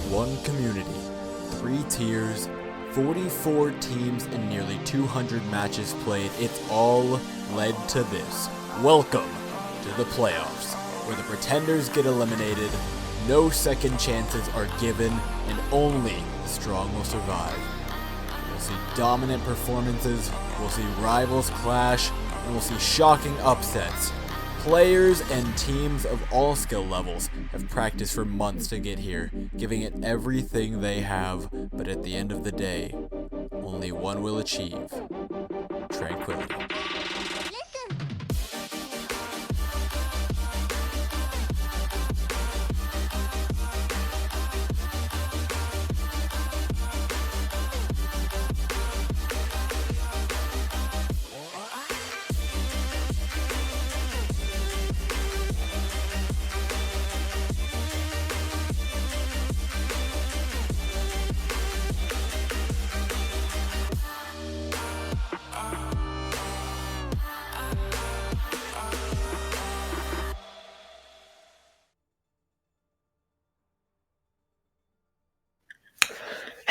one community, 3 tiers, 44 teams, and nearly 200 matches played. It's all led to this. Welcome to the playoffs, where the pretenders get eliminated, no second chances are given, and only the strong will survive. We'll see dominant performances, we'll see rivals clash, and we'll see shocking upsets. Players and teams of all skill levels have practiced for months to get here, giving it everything they have, but at the end of the day, only one will achieve: tranquility.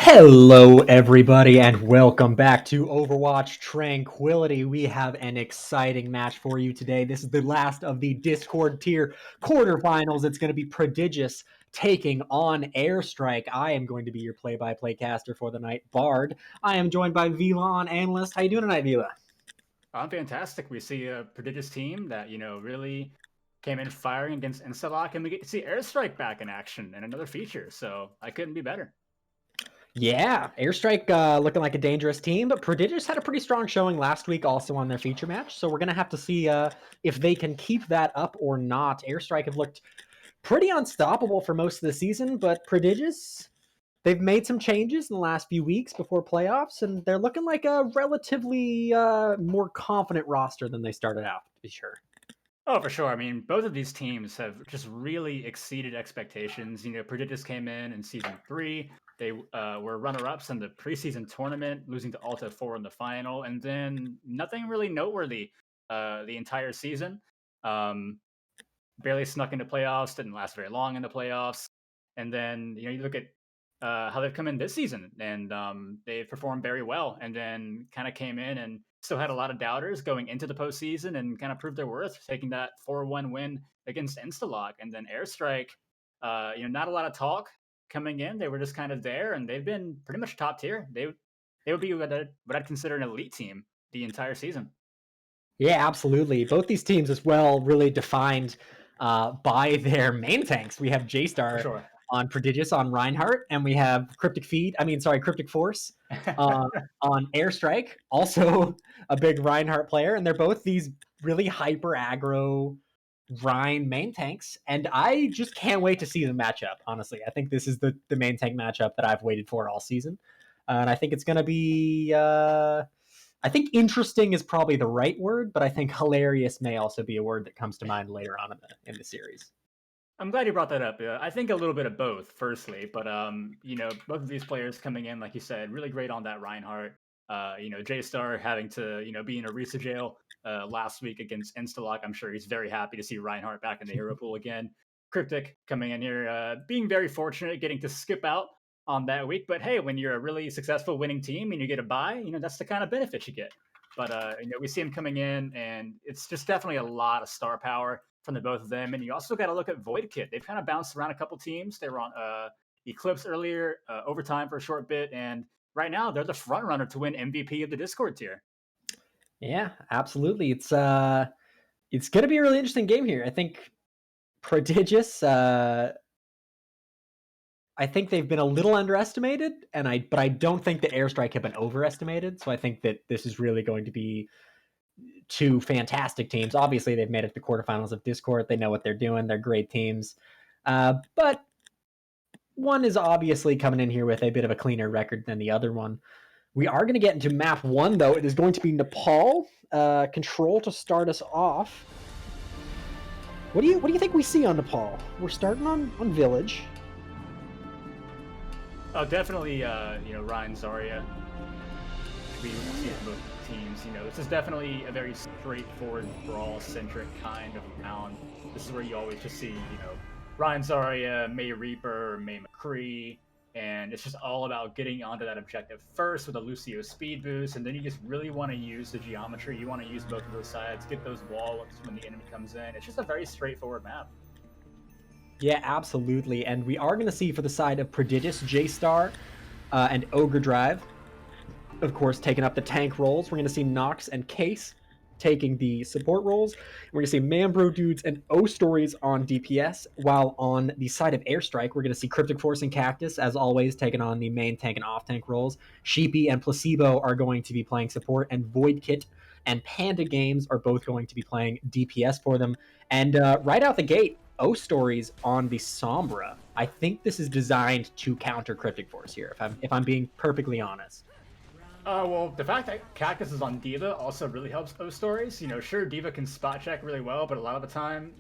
Hello, everybody, and welcome back to Overwatch Tranquility. We have an exciting match for you today. This is the last of the Discord tier quarterfinals. It's going to be Prodigious taking on Airstrike. I am going to be your play-by-play caster for the night, Bard. I am joined by Vila on Analyst. How you doing tonight, Vila? I'm fantastic. We see a Prodigious team that, really came in firing against Instalock, and we get to see Airstrike back in action and another feature, so I couldn't be better. Yeah, Airstrike looking like a dangerous team, but Prodigious had a pretty strong showing last week also on their feature match, so we're going to have to see if they can keep that up or not. Airstrike have looked pretty unstoppable for most of the season, but Prodigious, they've made some changes in the last few weeks before playoffs, and they're looking like a relatively more confident roster than they started out, to be sure. Oh, for sure. I mean, both of these teams have just really exceeded expectations. Prodigious came in season 3. They were runner-ups in the preseason tournament, losing to Alta 4 in the final, and then nothing really noteworthy the entire season. Barely snuck into playoffs, didn't last very long in the playoffs. And then, you look at how they've come in this season, and they've performed very well, and then kind of came in and still had a lot of doubters going into the postseason and kind of proved their worth, taking that 4-1 win against Instalock. And then Airstrike, not a lot of talk coming in. They were just kind of there, and they've been pretty much top tier. They would be what I'd consider an elite team the entire season. Yeah, absolutely. Both these teams as well really defined by their main tanks. We have For J-Star sure. on Prodigious on Reinhardt, and we have Cryptic Force on Airstrike, also a big Reinhardt player, and they're both these really hyper aggro Rhine main tanks, and I just can't wait to see the matchup, honestly. I think this is the main tank matchup that I've waited for all season, and I think it's going to be... I think interesting is probably the right word, but I think hilarious may also be a word that comes to mind later on in the series. I'm glad you brought that up. I think a little bit of both, firstly, but both of these players coming in, like you said, really great on that Reinhardt. J-Star having to, be in Orisa jail last week against Instalock. I'm sure he's very happy to see Reinhardt back in the hero pool again. Cryptic coming in here, being very fortunate, getting to skip out on that week. But hey, when you're a really successful winning team and you get a bye, that's the kind of benefit you get. But we see him coming in, and it's just definitely a lot of star power from the both of them. And you also got to look at Void Kit. They've kind of bounced around a couple teams. They were on Eclipse earlier, overtime for a short bit, and right now they're the front runner to win MVP of the Discord tier. Yeah, absolutely. It's going to be a really interesting game here. I think Prodigious, I think they've been a little underestimated, but I don't think the Airstrike have been overestimated. So I think that this is really going to be two fantastic teams. Obviously, they've made it to the quarterfinals of Discord. They know what they're doing. They're great teams. But one is obviously coming in here with a bit of a cleaner record than the other one. We are going to get into map 1, though. It is going to be Nepal. Control to start us off. What do you think we see on Nepal? We're starting on Village. Oh, definitely, Ryan Zarya. We see both teams. This is definitely a very straightforward, brawl-centric kind of round. This is where you always just see, Ryan Zarya, May Reaper, May McCree, And it's just all about getting onto that objective first with a Lucio speed boost, and then you just really want to use the geometry. You want to use both of those sides, get those wall ups when the enemy comes in. It's just a very straightforward map. Yeah, absolutely. And we are going to see for the side of Prodigious, J-Star, and Ogre Drive, of course, taking up the tank roles. We're going to see Nox and Case taking the support roles. We're going to see Mambro Dudes and O-Stories on DPS, while on the side of Airstrike, we're going to see Cryptic Force and Cactus, as always, taking on the main tank and off-tank roles. Sheepy and Placebo are going to be playing support, and Void Kit and Panda Games are both going to be playing DPS for them. And right out the gate, O-Stories on the Sombra. I think this is designed to counter Cryptic Force here, if I'm being perfectly honest. Well, the fact that Cactus is on D.Va also really helps O-Stories. Sure, D.Va can spot check really well, but a lot of the time,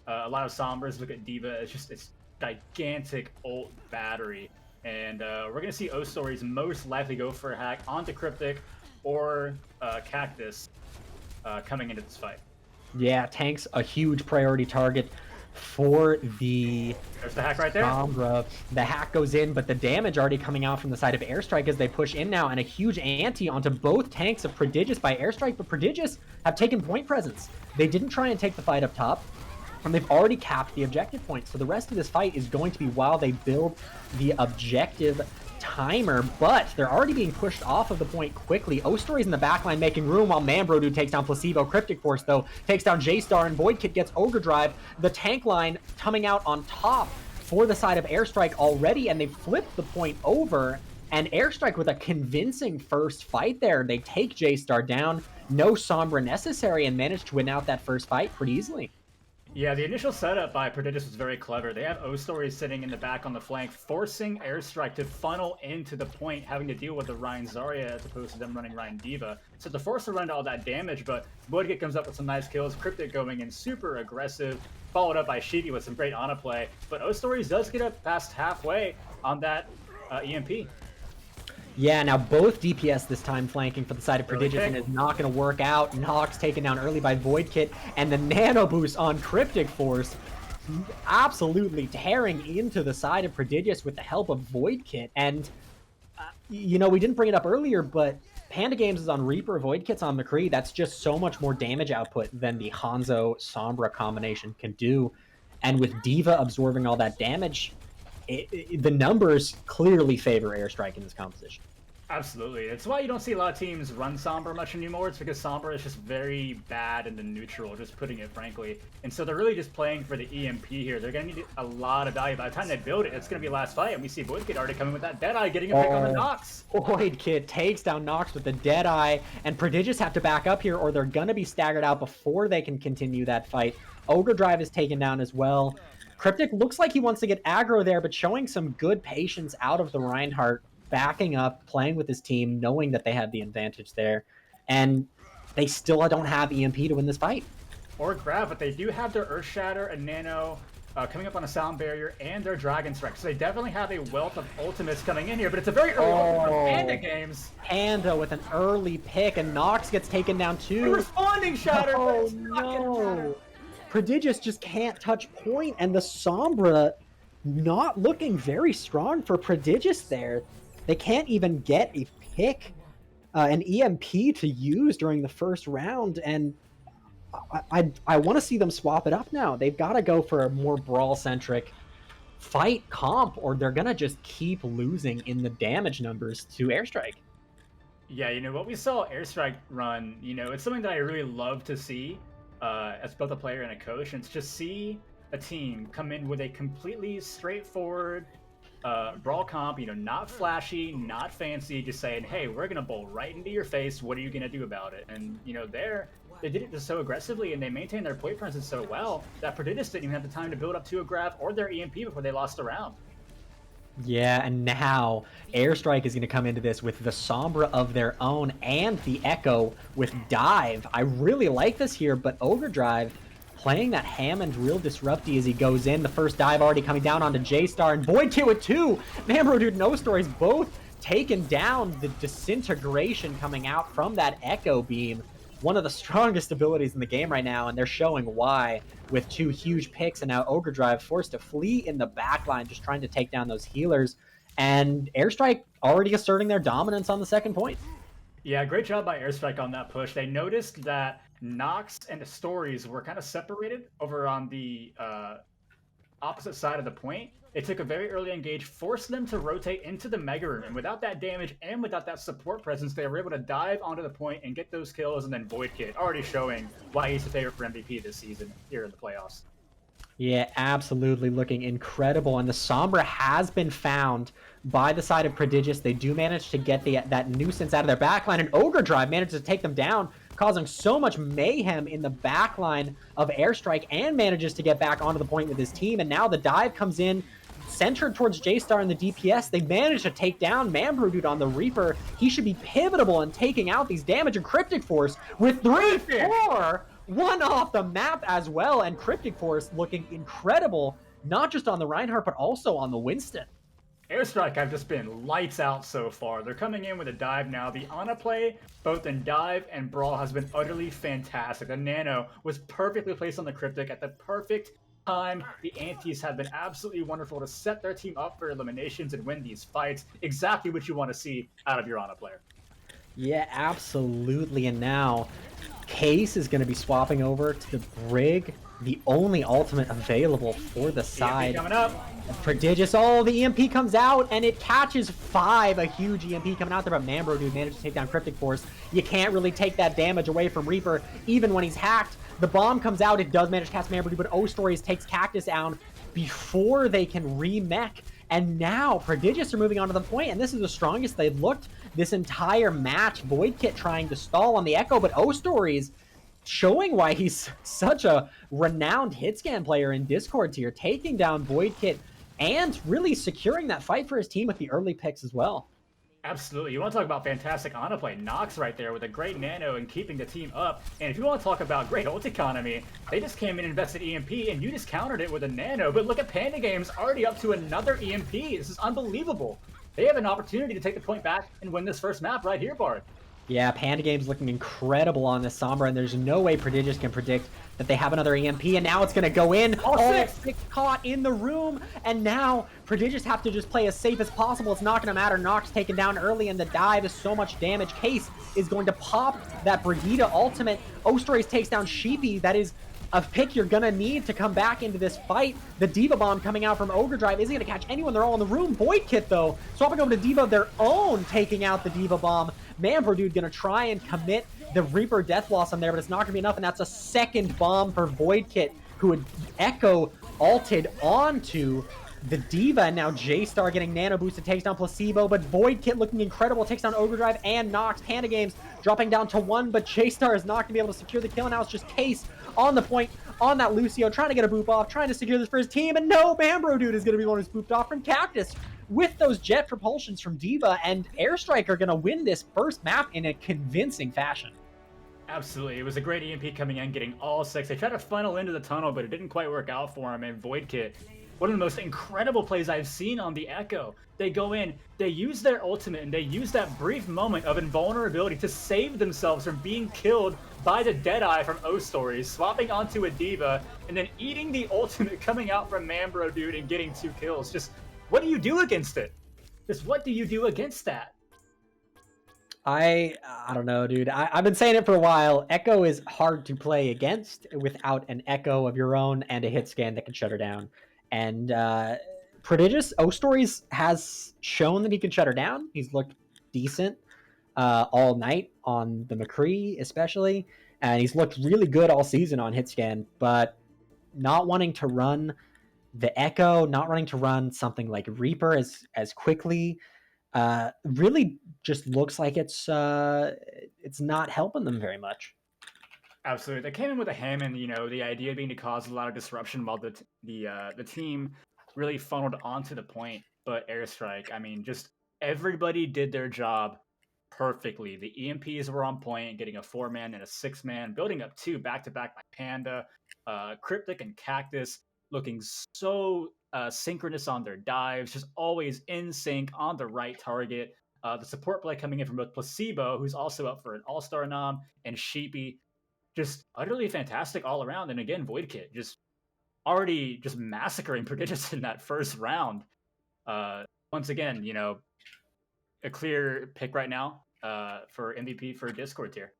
a lot of Sombras look at D.Va as just this gigantic ult battery. And we're going to see O-Stories most likely go for a hack onto Cryptic or Cactus coming into this fight. Yeah, tank's a huge priority target for the... There's the hack right there. Sombra. The hack goes in, but the damage already coming out from the side of Airstrike as they push in now, and a huge ante onto both tanks of Prodigious by Airstrike, but Prodigious have taken point presence. They didn't try and take the fight up top, and they've already capped the objective point. So the rest of this fight is going to be while they build the objective timer, but they're already being pushed off of the point quickly. O-Stories in the backline making room while Mambro takes down Placebo. Cryptic Force, though, takes down J-Star, and Void Kit gets Ogre Drive. The tank line coming out on top for the side of Airstrike already, and they've flipped the point over. And Airstrike with a convincing first fight there. They take J-Star down. No Sombra necessary, and manage to win out that first fight pretty easily. Yeah, the initial setup by Prodigious was very clever. They have O-Stories sitting in the back on the flank, forcing Airstrike to funnel into the point, having to deal with the Rein Zarya as opposed to them running Rein D.Va. So to force to run all that damage, but Voidkit comes up with some nice kills, Cryptic going in super aggressive, followed up by Sheepy with some great Ana play. But O-Stories does get up past halfway on that EMP. Yeah, now both DPS this time flanking for the side of Prodigious, and is not going to work out. Nox taken down early by Void Kit, and the Nano Boost on Cryptic Force absolutely tearing into the side of Prodigious with the help of Void Kit. And, we didn't bring it up earlier, but Panda Games is on Reaper, Void Kit's on McCree. That's just so much more damage output than the Hanzo-Sombra combination can do. And with D.Va absorbing all that damage, the numbers clearly favor Airstrike in this composition. Absolutely. It's why you don't see a lot of teams run Sombra much anymore. It's because Sombra is just very bad in the neutral, just putting it frankly. And so they're really just playing for the EMP here. They're going to need a lot of value. By the time they build it, it's going to be last fight. And we see Void Kit already coming with that Deadeye, getting a pick on the Nox. Void Kit takes down Nox with the Deadeye, and Prodigious have to back up here or they're going to be staggered out before they can continue that fight. Ogre Drive is taken down as well. Cryptic looks like he wants to get aggro there, but showing some good patience out of the Reinhardt, backing up, playing with his team, knowing that they have the advantage there. And they still don't have EMP to win this fight. Or grab, but they do have their Earth Shatter and Nano coming up on a Sound Barrier and their Dragon Strike. So they definitely have a wealth of ultimates coming in here, but it's a very early ultimate from Panda Games. Panda with an early pick, and Nox gets taken down too. The responding Shatter, but it's not getting matter. Prodigious just can't touch point, and the Sombra not looking very strong for Prodigious there. They can't even get a pick, an EMP to use during the first round, and I want to see them swap it up now. They've got to go for a more brawl-centric fight comp, or they're going to just keep losing in the damage numbers to Airstrike. Yeah, what we saw Airstrike run, it's something that I really love to see. As both a player and a coach, and to just see a team come in with a completely straightforward brawl comp, not flashy, not fancy, just saying, hey, we're going to bowl right into your face, what are you going to do about it? And, they did it just so aggressively, and they maintained their point presence so well that Prodigious didn't even have the time to build up to a grab or their EMP before they lost the round. Yeah, and now Airstrike is going to come into this with the Sombra of their own and the Echo with Dive. I really like this here, but Ogre Drive playing that Hammond real disrupty as he goes in. The first dive already coming down onto J-Star, and Void Kit with two. Mambro Dude, No Stories both taken down. The disintegration coming out from that Echo beam. One of the strongest abilities in the game right now, and they're showing why with two huge picks, and now Ogre Drive forced to flee in the backline, just trying to take down those healers. and Airstrike already asserting their dominance on the second point. Yeah, great job by Airstrike on that push. They noticed that Nox and the Stories were kind of separated over on the opposite side of the point. They took a very early engage, forced them to rotate into the Mega Room, and without that damage and without that support presence, they were able to dive onto the point and get those kills, and then Void Kid already showing why he's the favorite for MVP this season here in the playoffs. Yeah, absolutely looking incredible. And the Sombra has been found by the side of Prodigious. They do manage to get that nuisance out of their backline, and Ogre Drive manages to take them down, causing so much mayhem in the backline of Airstrike, and manages to get back onto the point with his team. And now the dive comes in, centered towards J-Star and the DPS. They manage to take down Dude on the Reaper. He should be pivotal in taking out these damage, and Cryptic Force with 3-4. One off the map as well, and Cryptic Force looking incredible, not just on the Reinhardt, but also on the Winston. Airstrike have just been lights out so far. They're coming in with a dive now. The Ana play, both in dive and brawl, has been utterly fantastic. The Nano was perfectly placed on the Cryptic at the perfect time. The Antis have been absolutely wonderful to set their team up for eliminations and win these fights. Exactly what you want to see out of your Ana player. Yeah, absolutely. And now Case is going to be swapping over to the Brig, the only ultimate available for the side. EMP coming up. Prodigious. Oh, the EMP comes out, and it catches 5. A huge EMP coming out there, but Dude managed to take down Cryptic Force. You can't really take that damage away from Reaper, even when he's hacked. The bomb comes out. It does manage to cast Dude, but O-Stories takes Cactus down before they can re-mech. And now Prodigious are moving on to the point, and this is the strongest they've looked this entire match. Void Kit trying to stall on the Echo, but O-Stories showing why he's such a renowned hit scan player in Discord tier, taking down Void Kit and really securing that fight for his team with the early picks as well. Absolutely. You want to talk about fantastic Ana play. Nox right there with a great nano and keeping the team up. And if you want to talk about great ult economy, they just came in and invested EMP, and you just countered it with a nano. But look at Panda Games already up to another EMP. This is unbelievable. They have an opportunity to take the point back and win this first map right here, Bard. Yeah, Panda Game's looking incredible on this Sombra, and there's no way Prodigious can predict that they have another EMP, and now it's going to go in. All six caught in the room, and now Prodigious have to just play as safe as possible. It's not going to matter. Nox taken down early, and the dive is so much damage. Case is going to pop that Brigitte ultimate. O-Stories takes down Sheepy. That is a pick you're going to need to come back into this fight. The D.Va bomb coming out from Ogre Drive isn't going to catch anyone. They're all in the room. Void Kit, though, swapping over to D.Va of their own, taking out the D.Va bomb. Dude gonna try and commit the Reaper death loss on there, but it's not gonna be enough, and that's a second bomb for Void Kit, who would Echo ulted onto the D.Va, and now J-Star getting nano boosted, takes down Placebo, but Void Kit looking incredible, takes down Ogre Drive and Nox. Panda Games dropping down to 1, but J-Star is not gonna be able to secure the kill, and now it's just Case on the point, on that Lucio, trying to get a boop off, trying to secure this for his team, and no, Dude is gonna be the one who's booped off from Cactus with those jet propulsions from D.Va, and Airstrike are going to win this first map in a convincing fashion. Absolutely. It was a great EMP coming in, getting all 6. They tried to funnel into the tunnel, but it didn't quite work out for him, and Void Kit, one of the most incredible plays I've seen on the Echo. They go in, they use their ultimate, and they use that brief moment of invulnerability to save themselves from being killed by the Deadeye from O-Stories, swapping onto a D.Va, and then eating the ultimate coming out from Dude and getting 2 kills. Just what do you do against it? Just what do you do against that? I don't know, dude. I've been saying it for a while. Echo is hard to play against without an Echo of your own and a hit scan that can shut her down. And Prodigious, O-Stories has shown that he can shut her down. He's looked decent all night on the McCree especially. And he's looked really good all season on hit scan, but not wanting to run the Echo, not running to run something like Reaper as quickly, really just looks like it's not helping them very much. Absolutely, they came in with a Hammond. You know, the idea being to cause a lot of disruption while the team really funneled onto the point. But Airstrike, I mean, just everybody did their job perfectly. The EMPs were on point, getting a 4-man and a 6-man, building up 2 back-to-back by Panda, Cryptic and Cactus, looking so synchronous on their dives, just always in sync on the right target. The support play coming in from both Placebo, who's also up for an All-Star nom, and Sheepy, just utterly fantastic all around. And again, Void Kit just already just massacring Prodigious in that first round. once again, a clear pick right now for MVP for Discord tier.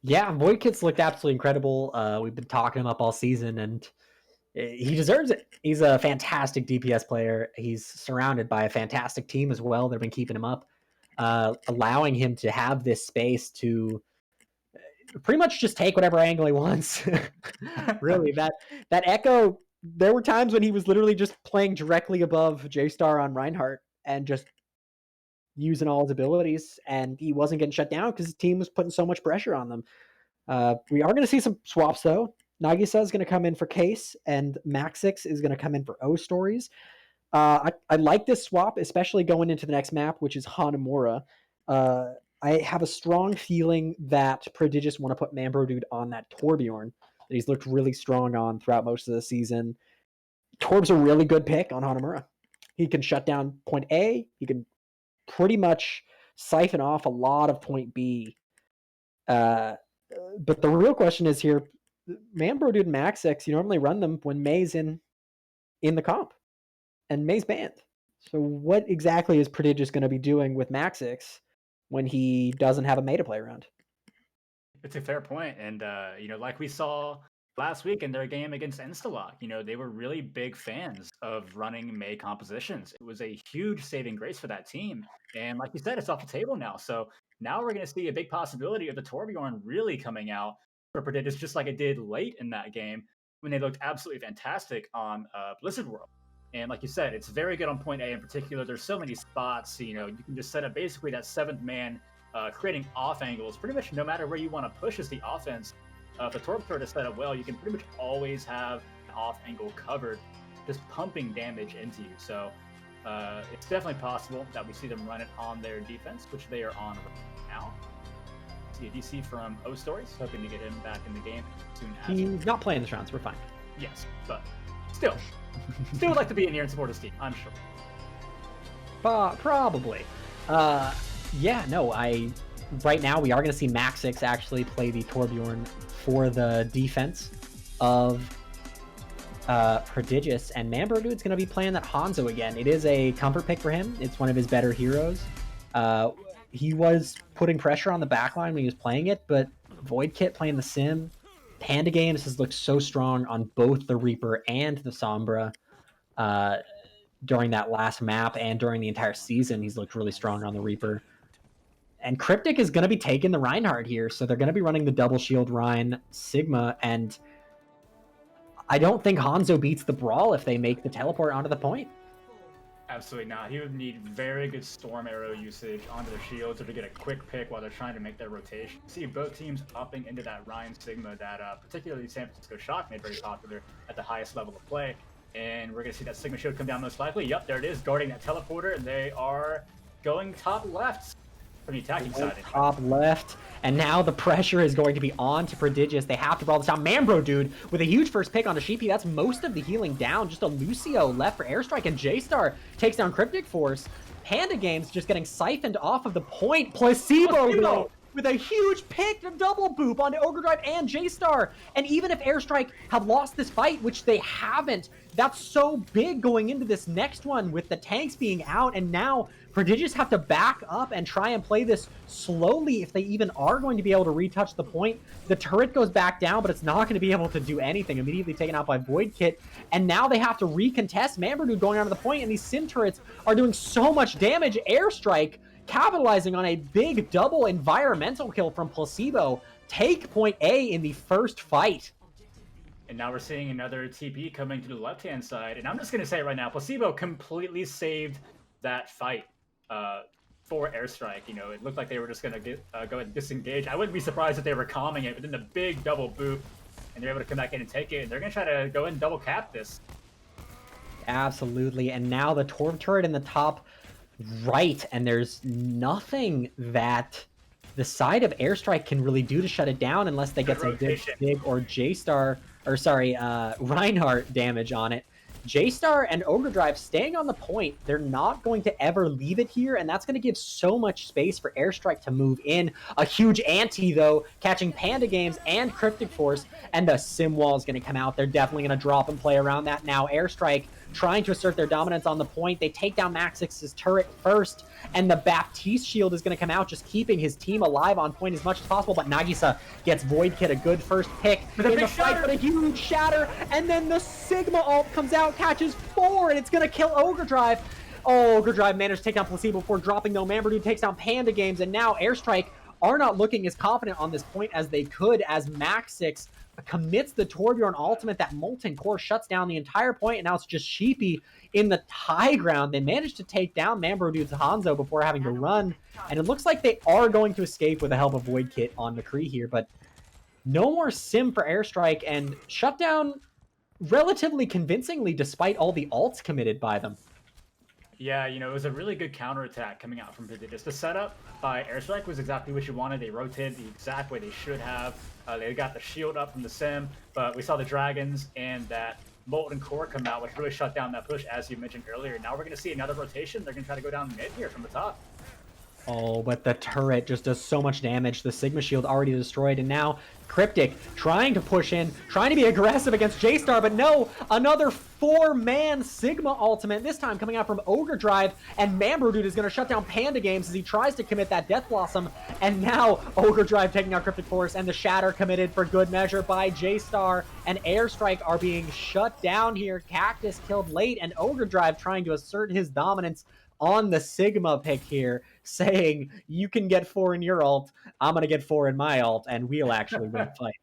Yeah, Voidkit's looked absolutely incredible. We've been talking him up all season, and he deserves it. He's a fantastic DPS player. He's surrounded by a fantastic team as well. They've been keeping him up, allowing him to have this space to pretty much just take whatever angle he wants. Really, that Echo, there were times when he was literally just playing directly above J-Star on Reinhardt and just using all his abilities, and he wasn't getting shut down because his team was putting so much pressure on them. We are going to see some swaps, though. Nagisa is going to come in for Case, and Maxix is going to come in for O Stories. I like this swap, especially going into the next map, which is Hanamura. I have a strong feeling that Prodigious want to put Mambro on that Torbjorn that he's looked really strong on throughout most of the season. Torb's a really good pick on Hanamura. He can shut down point A. He can pretty much siphon off a lot of point B. But the real question is here, Mambro and Maxix, you normally run them when May's in the comp. And May's banned. So what exactly is Prodigious going to be doing with Maxix when he doesn't have a May to play around? It's a fair point. And, like we saw last week in their game against Instalock, they were really big fans of running May compositions. It was a huge saving grace for that team. And like you said, it's off the table now. So now we're going to see a big possibility of the Torbjorn really coming out for Prodigious, just like it did late in that game when they looked absolutely fantastic on Blizzard World. And like you said, it's very good on point A in particular. There's so many spots, you can just set up basically that seventh man, creating off angles, pretty much no matter where you want to push as the offense. If the Torp turret is set up well, you can pretty much always have an off angle covered, just pumping damage into you. So it's definitely possible that we see them run it on their defense, which they are on right now. See a DC from O Stories, hoping to get him back in the game soon as. He's not playing this round, so we're fine. Yes, but still would like to be in here and support his team, I'm sure. Probably. Right now we are going to see Maxix actually play the Torbjorn for the defense of Prodigious, and Mambro-Dude's going to be playing that Hanzo again. It is a comfort pick for him. It's one of his better heroes. He was putting pressure on the backline when he was playing it, but Voidkit playing the Sim, Panda Games has looked so strong on both the Reaper and the Sombra during that last map and during the entire season. He's looked really strong on the Reaper. And Cryptic is going to be taking the Reinhardt here, so they're going to be running the double shield Rein Sigma, and I don't think Hanzo beats the Brawl if they make the teleport onto the point. Absolutely not. He would need very good Storm Arrow usage onto their shields or to get a quick pick while they're trying to make their rotation. See both teams upping into that Rein Sigma that particularly San Francisco Shock made very popular at the highest level of play. And we're going to see that Sigma shield come down most likely. Yep, there it is, guarding that teleporter, and they are going top left from the attacking side. Top left, and now the pressure is going to be on to Prodigious. They have to brawl this down. Mambro-Dude with a huge first pick onto Sheepy. That's most of the healing down. Just a Lucio left for Airstrike, and J-Star takes down Cryptic Force. Panda Games just getting siphoned off of the point. Placebo though, with a huge pick to double boop onto Ogre Drive and J-Star. And even if Airstrike have lost this fight, which they haven't, that's so big going into this next one with the tanks being out, and now Prodigious have to back up and try and play this slowly if they even are going to be able to retouch the point. The turret goes back down, but it's not going to be able to do anything. Immediately taken out by Voidkit, and now they have to recontest. Mambro-Dude going onto the point, and these Sim turrets are doing so much damage. Airstrike capitalizing on a big double environmental kill from Placebo. Take point A in the first fight. And now we're seeing another TP coming to the left-hand side. And I'm just going to say it right now, Placebo completely saved that fight for Airstrike. It looked like they were just going to go ahead and disengage. I wouldn't be surprised if they were calming it, but then the big double boop, and they're able to come back in and take it. And they're going to try to go in and double cap this. Absolutely. And now the Torb turret in the top right, and there's nothing that the side of Airstrike can really do to shut it down unless they get some big or J-Star, or sorry, Reinhardt damage on it. J-Star and Ogre Drive staying on the point. They're not going to ever leave it here, and that's going to give so much space for Airstrike to move in. A huge ante, though, catching Panda Games and Cryptic Force, and the Sim Wall is going to come out. They're definitely going to drop and play around that now. Airstrike trying to assert their dominance on the point. They take down Maxix's turret first, and the Baptiste shield is going to come out, just keeping his team alive on point as much as possible. But Nagisa gets Void Kid a good first pick in the fight, but a huge shatter, and then the Sigma ult comes out, catches 4, and it's going to kill Ogre Drive. Oh, Ogre Drive managed to take down Placebo before dropping, though. Mamberdude takes down Panda Games, and now Airstrike are not looking as confident on this point as they could, as Maxix commits the Torbjorn ultimate. That Molten Core shuts down the entire point, and now it's just Sheepy in the high ground. They managed to take down Mamberdude's Hanzo before having to run, and it looks like they are going to escape with the help of Void Kit on McCree here, but no more sim for Airstrike, and shut down relatively convincingly despite all the ults committed by them. Yeah, it was a really good counterattack coming out from Prodigious. The setup by Airstrike was exactly what you wanted. They rotated the exact way they should have. They got the shield up from the sim, but we saw the dragons and that Molten Core come out, which really shut down that push, as you mentioned earlier. Now we're going to see another rotation. They're going to try to go down mid here from the top. Oh, but the turret just does so much damage. The Sigma shield already destroyed, and now Cryptic trying to push in, trying to be aggressive against J-Star, but no, another 4-man Sigma ultimate, this time coming out from Ogre Drive, and Mamberdude is going to shut down Panda Games as he tries to commit that Death Blossom, and now Ogre Drive taking out Cryptic Force, and the Shatter committed for good measure by J-Star, and Airstrike are being shut down here. Cactus killed late, and Ogre Drive trying to assert his dominance on the Sigma pick here, saying, you can get 4 in your ult, I'm going to get 4 in my ult, and we'll actually win the fight.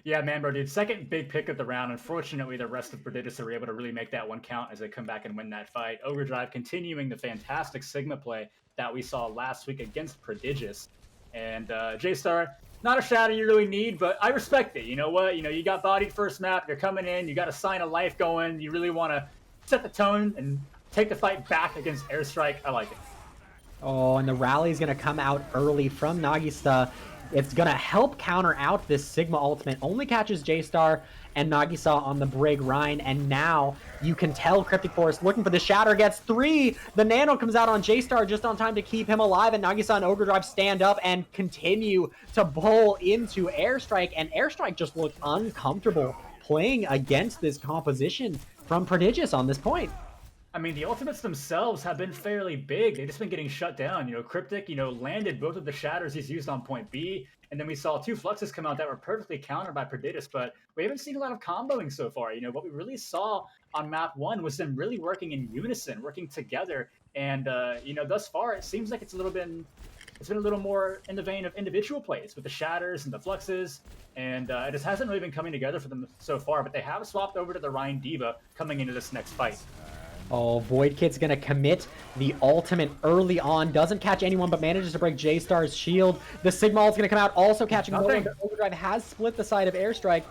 Yeah, Mamberdude, second big pick of the round. Unfortunately, the rest of Prodigious were able to really make that one count as they come back and win that fight. Ogre Drive continuing the fantastic Sigma play that we saw last week against Prodigious. And J-Star, not a shadow you really need, but I respect it. You know what? You got bodied first map, you're coming in, you got a sign of life going, you really want to set the tone and take the fight back against Airstrike. I like it. Oh, and the rally is going to come out early from Nagisa. It's going to help counter out this Sigma ultimate. Only catches J-Star and Nagisa on the Brig Rhine, and now you can tell Cryptic Forest looking for the Shatter, gets 3. The Nano comes out on J-Star just on time to keep him alive, and Nagisa and Ogre Drive stand up and continue to bowl into Airstrike, and Airstrike just looked uncomfortable playing against this composition from Prodigious on this point. I mean, the ultimates themselves have been fairly big. They've just been getting shut down. Cryptic, landed both of the shatters he's used on point B. And then we saw 2 fluxes come out that were perfectly countered by Prodigious, but we haven't seen a lot of comboing so far. What we really saw on map 1 was them really working in unison, working together. And, thus far, it seems like it's been a little more in the vein of individual plays with the shatters and the fluxes. And it just hasn't really been coming together for them so far, but they have swapped over to the Rhine Diva coming into this next fight. Oh, Void Kid's going to commit the ultimate early on. Doesn't catch anyone, but manages to break J-Star's shield. The Sigma ult's going to come out, also catching Nolan. Ogre Drive has split the side of Airstrike.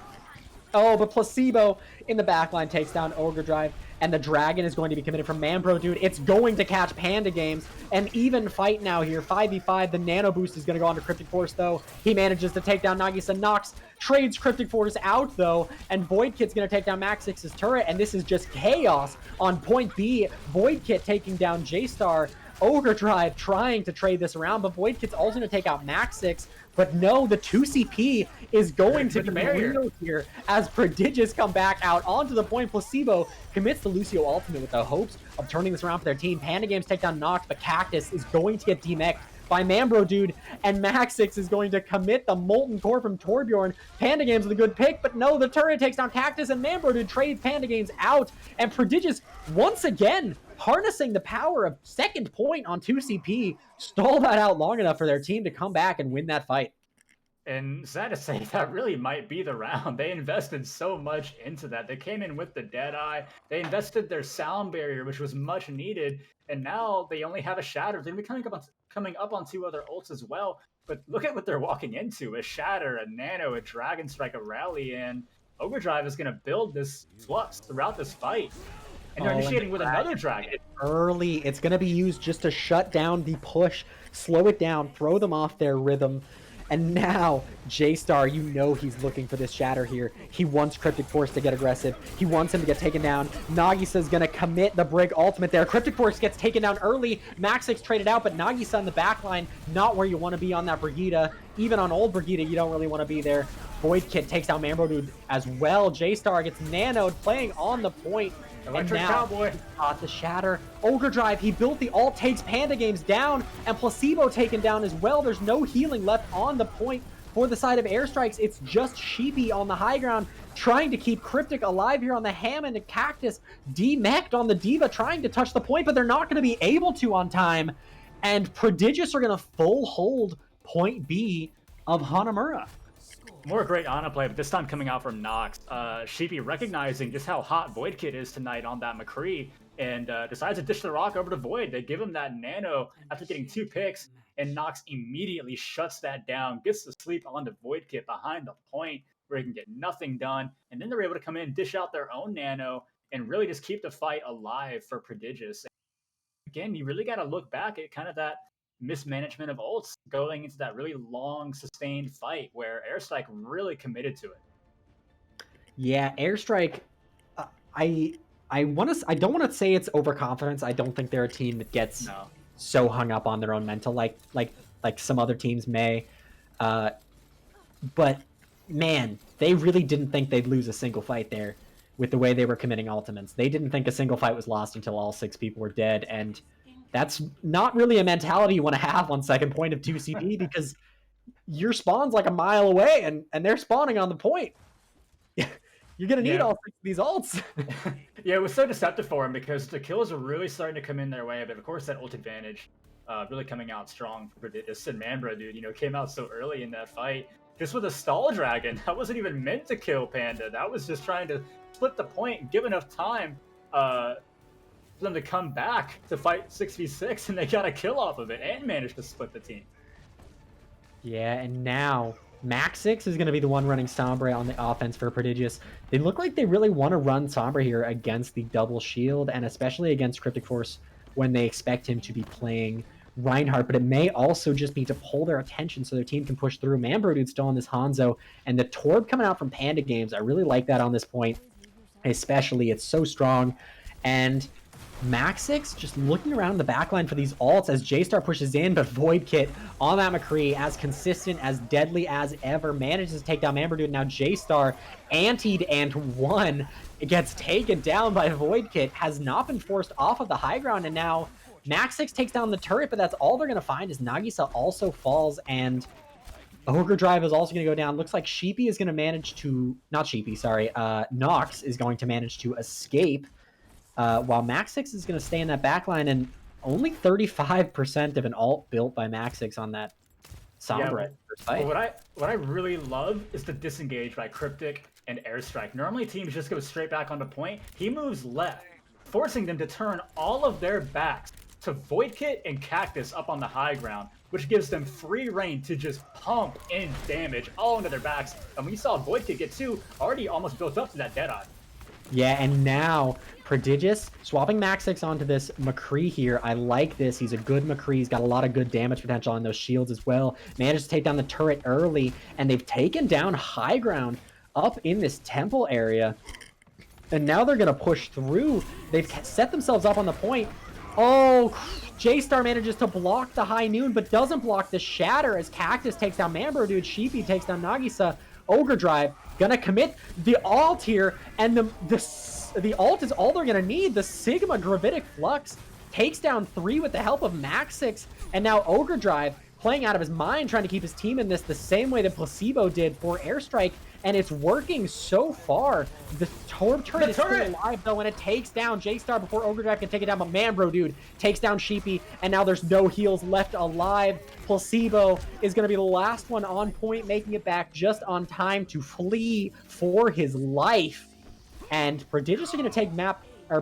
Oh, but Placebo in the backline takes down Ogre Drive. And the Dragon is going to be committed from Mamberdude. It's going to catch Panda Games. An even fight now here, 5v5. The Nano Boost is going to go on to Cryptic Force, though. He manages to take down Nagisa. Nox trades Cryptic Force out, though. And Void Kit's going to take down Maxix's turret. And this is just chaos on point B. Void Kit taking down J-Star. Ogre Drive trying to trade this around, but Void Kit's also going to take out Maxix. But no, the 2CP is going to be real here as Prodigious come back out onto the point. Placebo commits the Lucio ultimate with the hopes of turning this around for their team. Panda Games take down Nox, but Cactus is going to get demeched by Mamberdude, and Maxix is going to commit the Molten Core from Torbjorn. Panda Games with a good pick, but no, the turret takes down Cactus, and Mamberdude trades Panda Games out, and Prodigious once again harnessing the power of second point on 2CP, stall that out long enough for their team to come back and win that fight. And sad to say, that really might be the round. They invested so much into that. They came in with the Deadeye. They invested their sound barrier, which was much needed. And now they only have a Shatter. They're going to be coming up on 2 other ults as well. But look at what they're walking into. A Shatter, a Nano, a Dragon Strike, a Rally. And Ogre Drive is going to build this flux throughout this fight. And they're initiating with another Dragon. Early, it's going to be used just to shut down the push, slow it down, throw them off their rhythm. And now, J-Star, he's looking for this Shatter here. He wants Cryptic Force to get aggressive. He wants him to get taken down. Nagisa's going to commit the Brig ultimate there. Cryptic Force gets taken down early. Maxix traded out, but Nagisa in the backline, not where you want to be on that Brigida. Even on old Brigida, you don't really want to be there. Void Kit takes down Mambo Dude as well. J-Star gets nanoed, playing on the point. Electric and now Cowboy. Caught the Shatter. Ogre Drive, he built the ult, takes Panda Games down, and Placebo taken down as well. There's no healing left on the point for the side of Airstrikes. It's just Sheepy on the high ground, trying to keep Cryptic alive here on the Hammond and Cactus. D-mech'd on the D.Va, trying to touch the point, but they're not going to be able to on time. And Prodigious are going to full hold point B of Hanamura. More great Ana play, but this time coming out from Nox. Sheepy recognizing just how hot Void Kit is tonight on that McCree, and decides to dish the rock over to Void. They give him that nano after getting 2 picks, and Nox immediately shuts that down, gets to sleep on the Void Kit behind the point where he can get nothing done, and then they're able to come in, dish out their own nano, and really just keep the fight alive for Prodigious. Again, you really got to look back at kind of that mismanagement of ults going into that really long sustained fight where Airstrike really committed to it. Yeah, Airstrike, I don't want to say it's overconfidence. I don't think they're a team that gets so hung up on their own mental like some other teams may. But man, they really didn't think they'd lose a single fight there with the way they were committing ultimates. They didn't think a single fight was lost until all 6 people were dead, and that's not really a mentality you want to have on second point of 2CP because your spawn's like a mile away and they're spawning on the point. You're going to need all 6 of these ults. Yeah, it was so deceptive for him because the kills are really starting to come in their way, but of course that ult advantage really coming out strong for Prodigious. And Mambra, dude, came out so early in that fight. Just with a stall dragon, that wasn't even meant to kill Panda. That was just trying to split the point and give enough time for them to come back to fight 6v6, and they got a kill off of it and managed to split the team. Yeah, and now Maxix is going to be the one running Sombra on the offense for Prodigious. They look like they really want to run Sombra here against the double shield, and especially against Cryptic Force when they expect him to be playing Reinhardt, but it may also just be to pull their attention so their team can push through. Mambro Dude's still on this Hanzo, and the Torb coming out from Panda Games, I really like that on this point, especially. It's so strong. And Maxix just looking around the backline for these ults as J-Star pushes in, but Void Kit on that McCree, as consistent, as deadly as ever, manages to take down Mambro Dude. Now J-Star antied and won. It gets taken down by Void Kit, has not been forced off of the high ground, and now Maxix takes down the turret, but that's all they're going to find is Nagisa also falls, and Ogre Drive is also going to go down. Looks like Sheepy is going to manage to... Not Sheepy, sorry. Nox is going to manage to escape, while Maxix is going to stay in that backline, and only 35% of an ult built by Maxix on that Sombra. But what I really love is the disengage by Cryptic and Airstrike. Normally teams just go straight back on the point. He moves left, forcing them to turn all of their backs to Void Kit and Cactus up on the high ground, which gives them free reign to just pump in damage all into their backs. And we saw Void Kit get 2 already almost built up to that Deadeye. Yeah, and now Prodigious swapping Maxix onto this McCree here. I like this. He's a good McCree. He's got a lot of good damage potential on those shields as well. Managed to take down the turret early, and they've taken down high ground up in this temple area. And now they're going to push through. They've set themselves up on the point. Oh, J-Star manages to block the High Noon, but doesn't block the Shatter as Cactus takes down Mambro Dude. Sheepy takes down Nagisa. Ogre Drive gonna commit the ult here, and the ult is all they're gonna need. The Sigma Gravitic Flux takes down 3 with the help of Maxix, and now Ogre Drive playing out of his mind, trying to keep his team in this the same way that Placebo did for Airstrike, and it's working so far. The Torb turret is still alive, though, and it takes down J-Star before Ogre Drive can take it down, but Mambro Dude takes down Sheepy, and now there's no heals left alive. Placebo is going to be the last one on point, making it back just on time to flee for his life. And Prodigious are going to take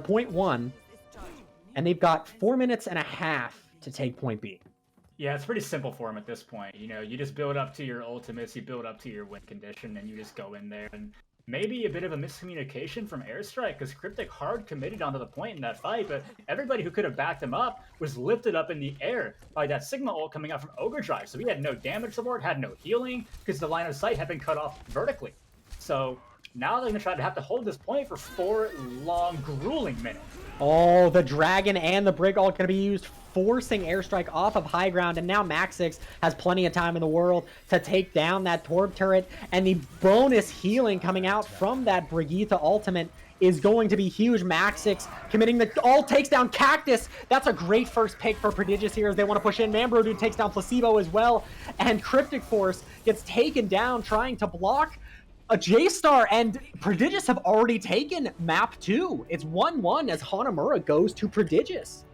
point 1, and they've got 4 minutes and a half to take point B. Yeah, it's pretty simple for him at this point. You just build up to your ultimates, you build up to your win condition, and you just go in there. And maybe a bit of a miscommunication from Airstrike, because Cryptic hard committed onto the point in that fight, but everybody who could have backed him up was lifted up in the air by that Sigma ult coming out from Ogre Drive. So he had no damage support, had no healing, because the line of sight had been cut off vertically. So now they're going to try to have to hold this point for 4 long, grueling minutes. Oh, the Dragon and the Brig ult going to be used forcing Airstrike off of high ground, and now Maxix has plenty of time in the world to take down that Torb turret, and the bonus healing coming out from that Brigitte ultimate is going to be huge. Maxix committing the ult, takes down Cactus. That's a great first pick for Prodigious here as they want to push in. Mambro Dude takes down Placebo as well, and Cryptic Force gets taken down trying to block a J-Star, and Prodigious have already taken map 2. It's 1-1 as Hanamura goes to Prodigious.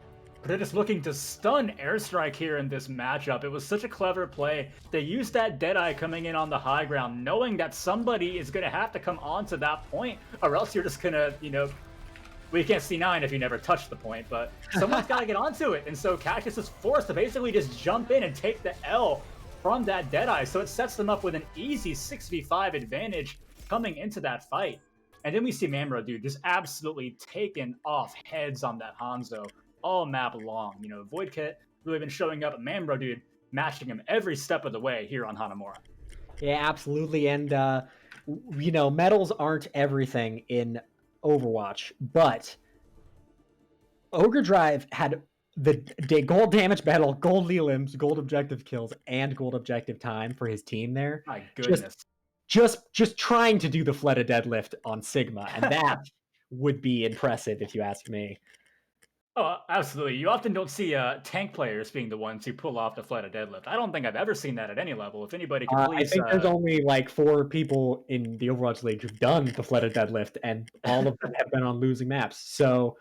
Prodigious looking to stun Airstrike here in this matchup. It was such a clever play. They used that Deadeye coming in on the high ground, knowing that somebody is going to have to come onto that point, or else you're just going to, well, you can't C9 if you never touch the point, but someone's got to get onto it. And so Cactus is forced to basically just jump in and take the L from that Deadeye, so it sets them up with an easy 6v5 advantage coming into that fight. And then we see Mambro Dude just absolutely taking off heads on that Hanzo all map long. Void Kit really been showing up, Mambro Dude matching him every step of the way here on Hanamura. Yeah, absolutely. And, medals aren't everything in Overwatch, but Ogre Drive had the gold damage battle, gold limbs, gold objective kills, and gold objective time for his team there. My goodness. Just trying to do the Fleta deadlift on Sigma, and that would be impressive if you ask me. Oh, absolutely. You often don't see tank players being the ones who pull off the Fleta deadlift. I don't think I've ever seen that at any level. If anybody could please... I think there's only like 4 people in the Overwatch League who've done the Fleta deadlift, and all of them have been on losing maps. So...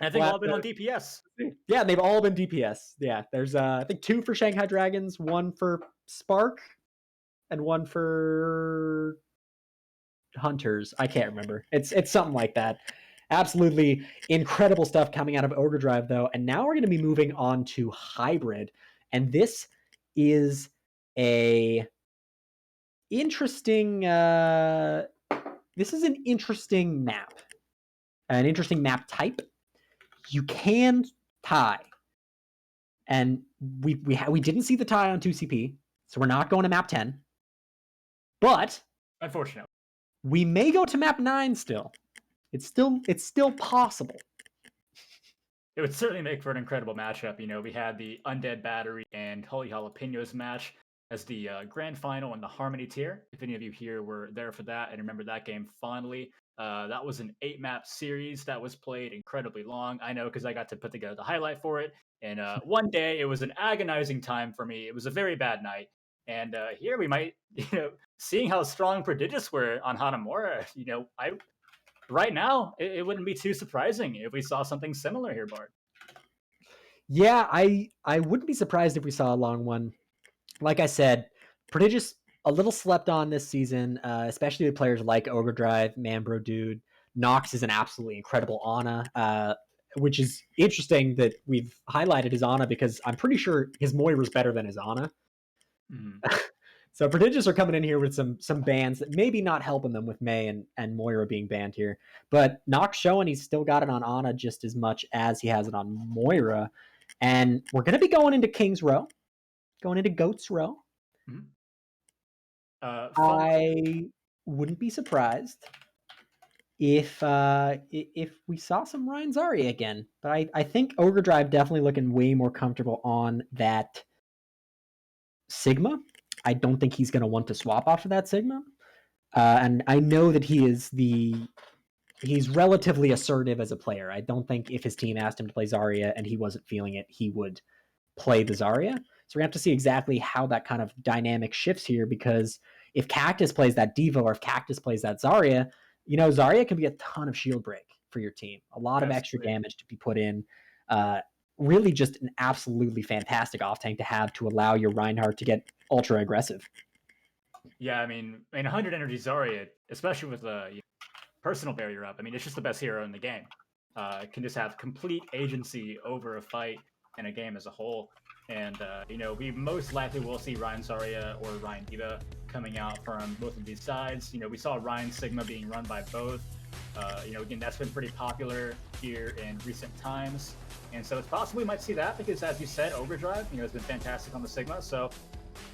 I think all been on DPS. Yeah, they've all been DPS. Yeah, there's I think 2 for Shanghai Dragons, 1 for Spark, and 1 for Hunters. I can't remember. It's something like that. Absolutely incredible stuff coming out of Ogre Drive, though. And now we're going to be moving on to Hybrid, and this is a interesting. This is an interesting map, an interesting map type. You can tie, and we didn't see the tie on 2CP, so we're not going to map 10. But unfortunately, we may go to map 9 still. It's still possible. It would certainly make for an incredible matchup. We had the Undead Battery and Holy Jalapenos match as the grand final in the Harmony tier. If any of you here were there for that and remember that game fondly, that was an 8-map series that was played incredibly long. I know because I got to put together the highlight for it. And one day, it was an agonizing time for me. It was a very bad night. And here we might, seeing how strong Prodigious were on Hanamura, right now, it wouldn't be too surprising if we saw something similar here, Bart. Yeah, I wouldn't be surprised if we saw a long one. Like I said, Prodigious a little slept on this season, especially with players like Ogre Drive, Mambro Dude. Nox is an absolutely incredible Ana, which is interesting that we've highlighted his Ana because I'm pretty sure his Moira's better than his Ana. Mm-hmm. So Prodigious are coming in here with some bans that maybe not helping them with May and Moira being banned here. But Nox showing he's still got it on Ana just as much as he has it on Moira. And we're going to be going into King's Row, going into Goat's Row. Mm-hmm. I wouldn't be surprised if we saw some Ryan Zarya again. But I think Ogre Drive definitely looking way more comfortable on that Sigma. I don't think he's going to want to swap off of that Sigma. And I know that he's relatively assertive as a player. I don't think if his team asked him to play Zarya and he wasn't feeling it, he would play the Zarya. So we're going to have to see exactly how that kind of dynamic shifts here, because if Cactus plays that Devo or if Cactus plays that Zarya, Zarya can be a ton of shield break for your team. A lot of extra damage to be put in. Really just an absolutely fantastic off-tank to have to allow your Reinhardt to get ultra aggressive. Yeah, I mean 100 energy Zarya, especially with the personal barrier up, it's just the best hero in the game. Can just have complete agency over a fight and a game as a whole. And, we most likely will see Ryan Zarya or Ryan Diva coming out from both of these sides. We saw Ryan Sigma being run by both. Again, that's been pretty popular here in recent times. And so it's possible we might see that because, as you said, Ogre Drive, has been fantastic on the Sigma. So,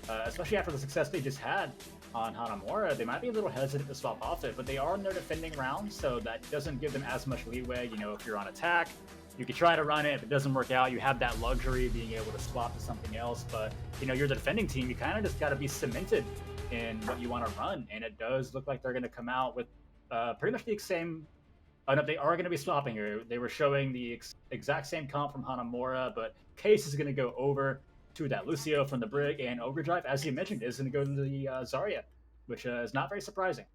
especially after the success they just had on Hanamura, they might be a little hesitant to swap off it, but they are in their defending round, so that doesn't give them as much leeway. If you're on attack, You could try to run it. If it doesn't work out, you have that luxury of being able to swap to something else. But, you're the defending team. You kind of just got to be cemented in what you want to run. And it does look like they're going to come out with pretty much the same. Oh, no, they are going to be swapping here. They were showing the exact same comp from Hanamura, but Case is going to go over to that Lucio from the Brig, and Overdrive, as you mentioned, is going to go to the Zarya, which is not very surprising.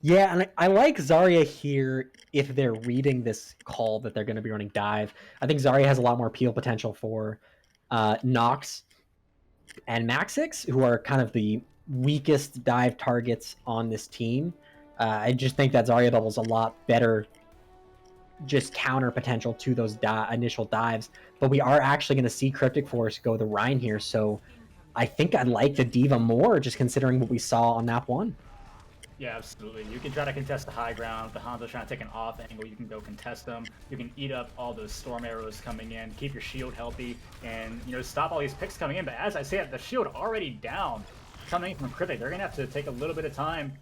Yeah, and I like Zarya here if they're reading this call that they're going to be running dive. I think Zarya has a lot more peel potential for Nox and Maxix, who are kind of the weakest dive targets on this team. I just think that Zarya bubble's a lot better just counter potential to those initial dives. But we are actually going to see Cryptic Force go the Rhine here, so I think I like the D.Va more, just considering what we saw on map 1. Yeah, absolutely. You can try to contest the high ground. If the Hanzo's trying to take an off angle, you can go contest them. You can eat up all those storm arrows coming in, keep your shield healthy, and stop all these picks coming in. But as I said, the shield already down coming from Cryptic. They're gonna have to take a little bit of time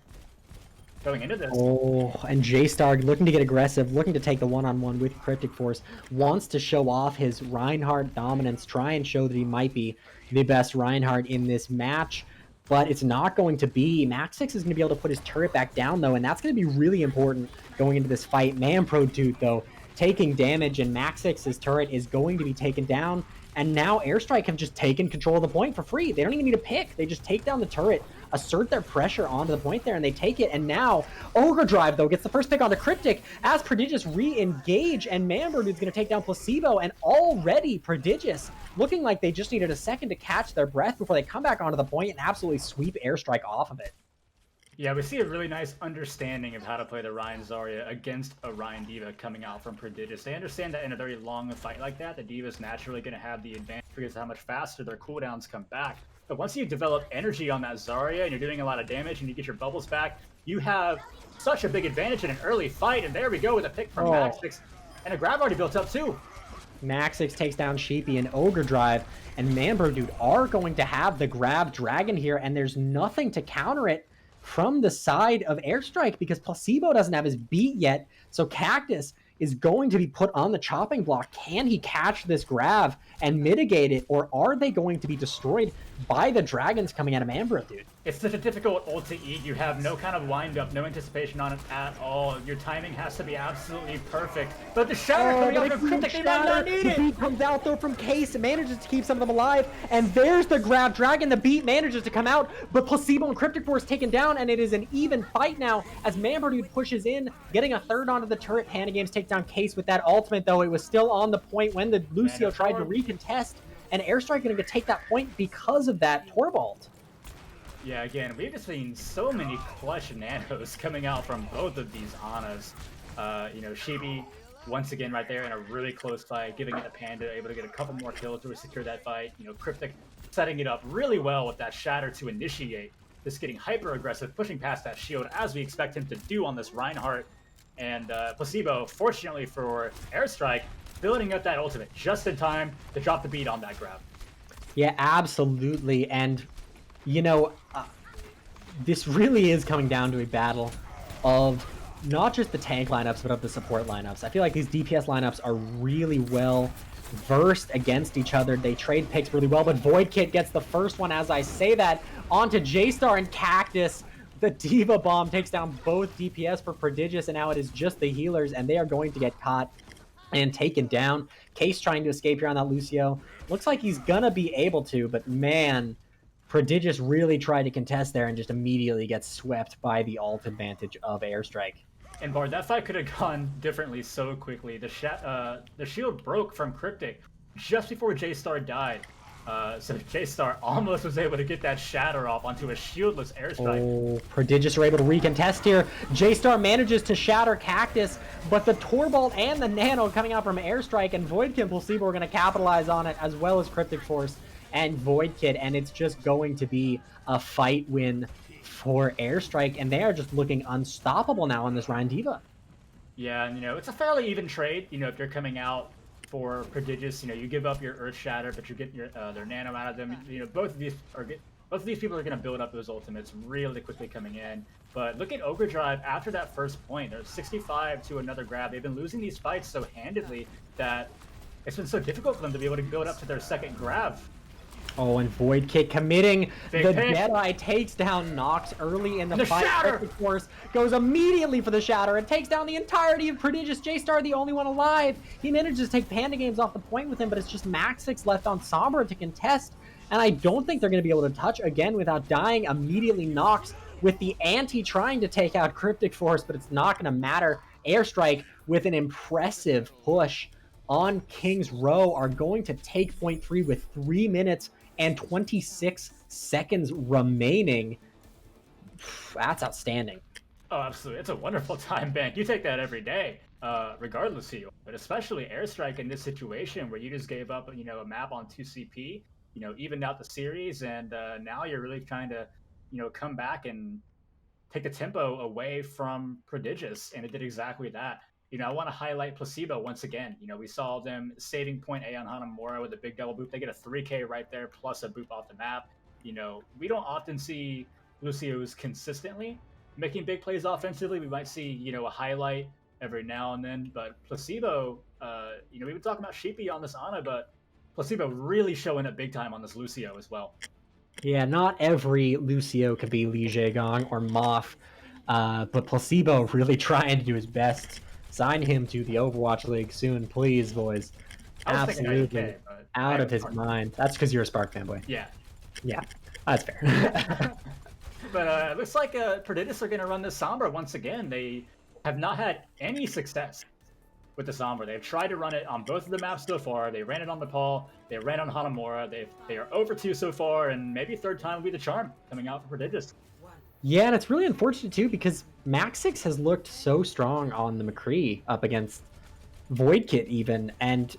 going into this. Oh, and J-Star looking to get aggressive, looking to take the one-on-one with Cryptic Force, wants to show off his Reinhardt dominance, try and show that he might be the best Reinhardt in this match. But it's not going to be. Maxix is going to be able to put his turret back down, though, and that's going to be really important going into this fight. Prodigious, though, taking damage, and Maxix's turret is going to be taken down. And now Airstrike have just taken control of the point for free. They don't even need a pick. They just take down the turret, assert their pressure onto the point there, and they take it. And now Overdrive, though, gets the first pick onto Cryptic as Prodigious re-engage, and Manbird is going to take down Placebo, and already Prodigious looking like they just needed a second to catch their breath before they come back onto the point and absolutely sweep Airstrike off of it. Yeah, we see a really nice understanding of how to play the Ryan Zarya against a Ryan D.Va coming out from Prodigious. They understand that in a very long fight like that, the D.Va's naturally going to have the advantage because of how much faster their cooldowns come back. But once you develop energy on that Zarya and you're doing a lot of damage and you get your bubbles back, you have such a big advantage in an early fight. And there we go with a pick from Maxix. And a grab already built up too. Maxix takes down Sheepy, and Ogre Drive and Manbird are going to have the grab dragon here, and there's nothing to counter it from the side of Airstrike because Placebo doesn't have his beat yet. So Cactus is going to be put on the chopping block. Can he catch this grab and mitigate it, or are they going to be destroyed by the dragons coming out of Manbro, dude? It's such a difficult ult to eat. You have no kind of wind-up, no anticipation on it at all. Your timing has to be absolutely perfect. But the Shatter coming out of Cryptic, they might not need it! The beat comes out, though, from Case and manages to keep some of them alive. And there's the grab dragon. The beat manages to come out, but Placebo and Cryptic Force taken down, and it is an even fight now as Manbro pushes in, getting a third onto the turret. Panda Games take down Case with that ultimate, though. It was still on the point when the Lucio tried to recontest, and Airstrike going to take that point because of that Torvald. Yeah, again, we've just seen so many clutch nanos coming out from both of these Anas. Shibi, once again, right there in a really close fight, giving it to Panda, able to get a couple more kills to secure that fight. Cryptic setting it up really well with that Shatter to initiate. Just getting hyper-aggressive, pushing past that shield, as we expect him to do on this Reinhardt. And Placebo, fortunately for Airstrike, building up that ultimate just in time to drop the beat on that grab. Yeah, absolutely. And, this really is coming down to a battle of not just the tank lineups, but of the support lineups. I feel like these DPS lineups are really well versed against each other. They trade picks really well, but Void Kit gets the first one as I say that onto J-Star and Cactus. The D.Va bomb takes down both DPS for Prodigious, and now it is just the healers, and they are going to get caught and taken down. Case trying to escape here on that Lucio. Looks like he's gonna be able to, but man, Prodigious really tried to contest there and just immediately gets swept by the ult advantage of Airstrike. And Bard, that fight could have gone differently so quickly. The shield broke from Cryptic just before J-Star died. So J-Star almost was able to get that Shatter off onto a shieldless Airstrike. Oh, Prodigious are able to recontest here. J-Star manages to shatter Cactus, but the Torbolt and the Nano coming out from Airstrike, and Voidkid and Placebo are going to capitalize on it, as well as Cryptic Force and Voidkid, and it's just going to be a fight win for Airstrike, and they are just looking unstoppable now on this Ryan D.Va. Yeah, and it's a fairly even trade. If you're coming out for Prodigious, you give up your Earth Shatter, but you get their Nano out of them. Both of these are both of these people are going to build up those ultimates really quickly coming in. But look at Overdrive after that first point. They're 65 to another grab. They've been losing these fights so handedly that it's been so difficult for them to be able to build up to their second grab. Oh, and Void Kick committing Big the pick. Jedi, takes down Nox early in the The fight. Shatter! Of course, goes immediately for the Shatter and takes down the entirety of Prodigious. J-Star, the only one alive. He manages to take Panda Games off the point with him, but it's just Maxix left on Sombra to contest. And I don't think they're going to be able to touch again without dying. Immediately Nox with the anti trying to take out Cryptic Force, but it's not going to matter. Airstrike with an impressive push on King's Row are going to take point 3 with 3 minutes and 26 seconds remaining. That's outstanding. Oh, absolutely. It's a wonderful time bank. You take that every day, regardless who you are. But especially Airstrike in this situation where you just gave up, a map on 2 CP, evened out the series, and now you're really trying to, come back and take the tempo away from Prodigious, and it did exactly that. I want to highlight Placebo once again. We saw them saving point A on Hanamura with a big double boop. They get a 3K right there, plus a boop off the map. We don't often see Lucio's consistently making big plays offensively. We might see, a highlight every now and then, but Placebo, we've been talking about Sheepy on this Ana, but Placebo really showing up big time on this Lucio as well. Yeah, not every Lucio could be Li Zhegang or Moff, but Placebo really trying to do his best. Sign him to the Overwatch League soon, please, boys. Absolutely. IDK, out of his mind. That's because you're a Spark fanboy. Yeah. Yeah, that's fair. But it looks like Prodigious are going to run this Sombra once again. They have not had any success with the Sombra. They've tried to run it on both of the maps so far. They ran it on Nepal. They ran on Hanamura. They are over 2 so far, and maybe third time will be the charm coming out for Prodigious. Yeah, and it's really unfortunate too because Maxix has looked so strong on the McCree up against Void Kit even, and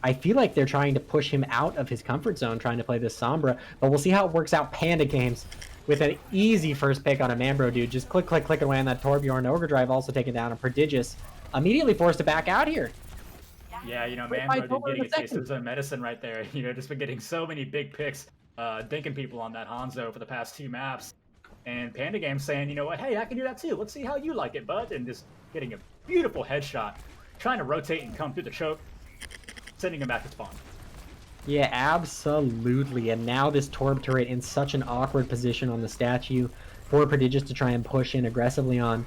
I feel like they're trying to push him out of his comfort zone trying to play this Sombra, but we'll see how it works out. Panda Games with an easy first pick on a Mambro dude, just click away on that Torbjorn. Overdrive also taken down, and Prodigious immediately forced to back out here. Yeah, Mambro dude getting a taste of his own medicine right there. Just been getting so many big picks, dinking people on that Hanzo for the past 2 maps. And Panda Game's saying, hey, I can do that too. Let's see how you like it, bud. And just getting a beautiful headshot, trying to rotate and come through the choke, sending him back to spawn. Yeah, absolutely. And now this Torb turret in such an awkward position on the statue for Prodigious to try and push in aggressively on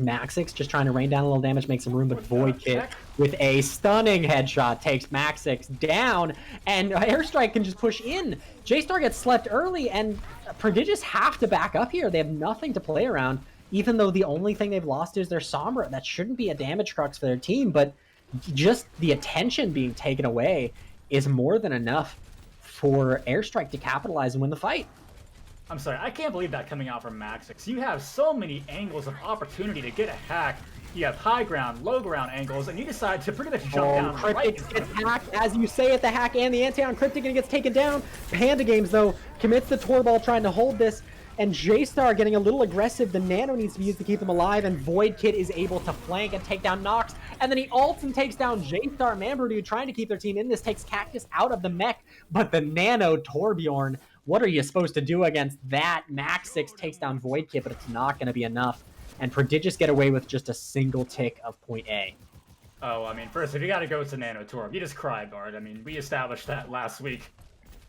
Maxix, just trying to rain down a little damage, make some room, but Void Kit with a stunning headshot takes Maxix down, and Airstrike can just push in. J-Star gets slept early, and Prodigious have to back up here. They have nothing to play around, even though the only thing they've lost is their Sombra. That shouldn't be a damage crux for their team, but just the attention being taken away is more than enough for Airstrike to capitalize and win the fight. I'm sorry, I can't believe that coming out from Maxix. You have so many angles of opportunity to get a hack. You have high ground, low ground angles, and you decide to pretty much jump down Cryptic right. gets hacked, as you say it, the hack and the anti on Cryptic, and it gets taken down. Panda Games, though, commits the Torball trying to hold this, and J-Star getting a little aggressive. The Nano needs to be used to keep them alive, and Void Kid is able to flank and take down Nox, and then he ults and takes down J-Star. Mambro dude trying to keep their team in this, takes Cactus out of the mech, but the Nano Torbjorn, what are you supposed to do against that? Maxix takes down Void Kid, but it's not going to be enough. And Prodigious get away with just a single tick of point A. Oh, I mean, first, if you got to go to Nano Torb, you just cry, Bard. I mean, we established that last week.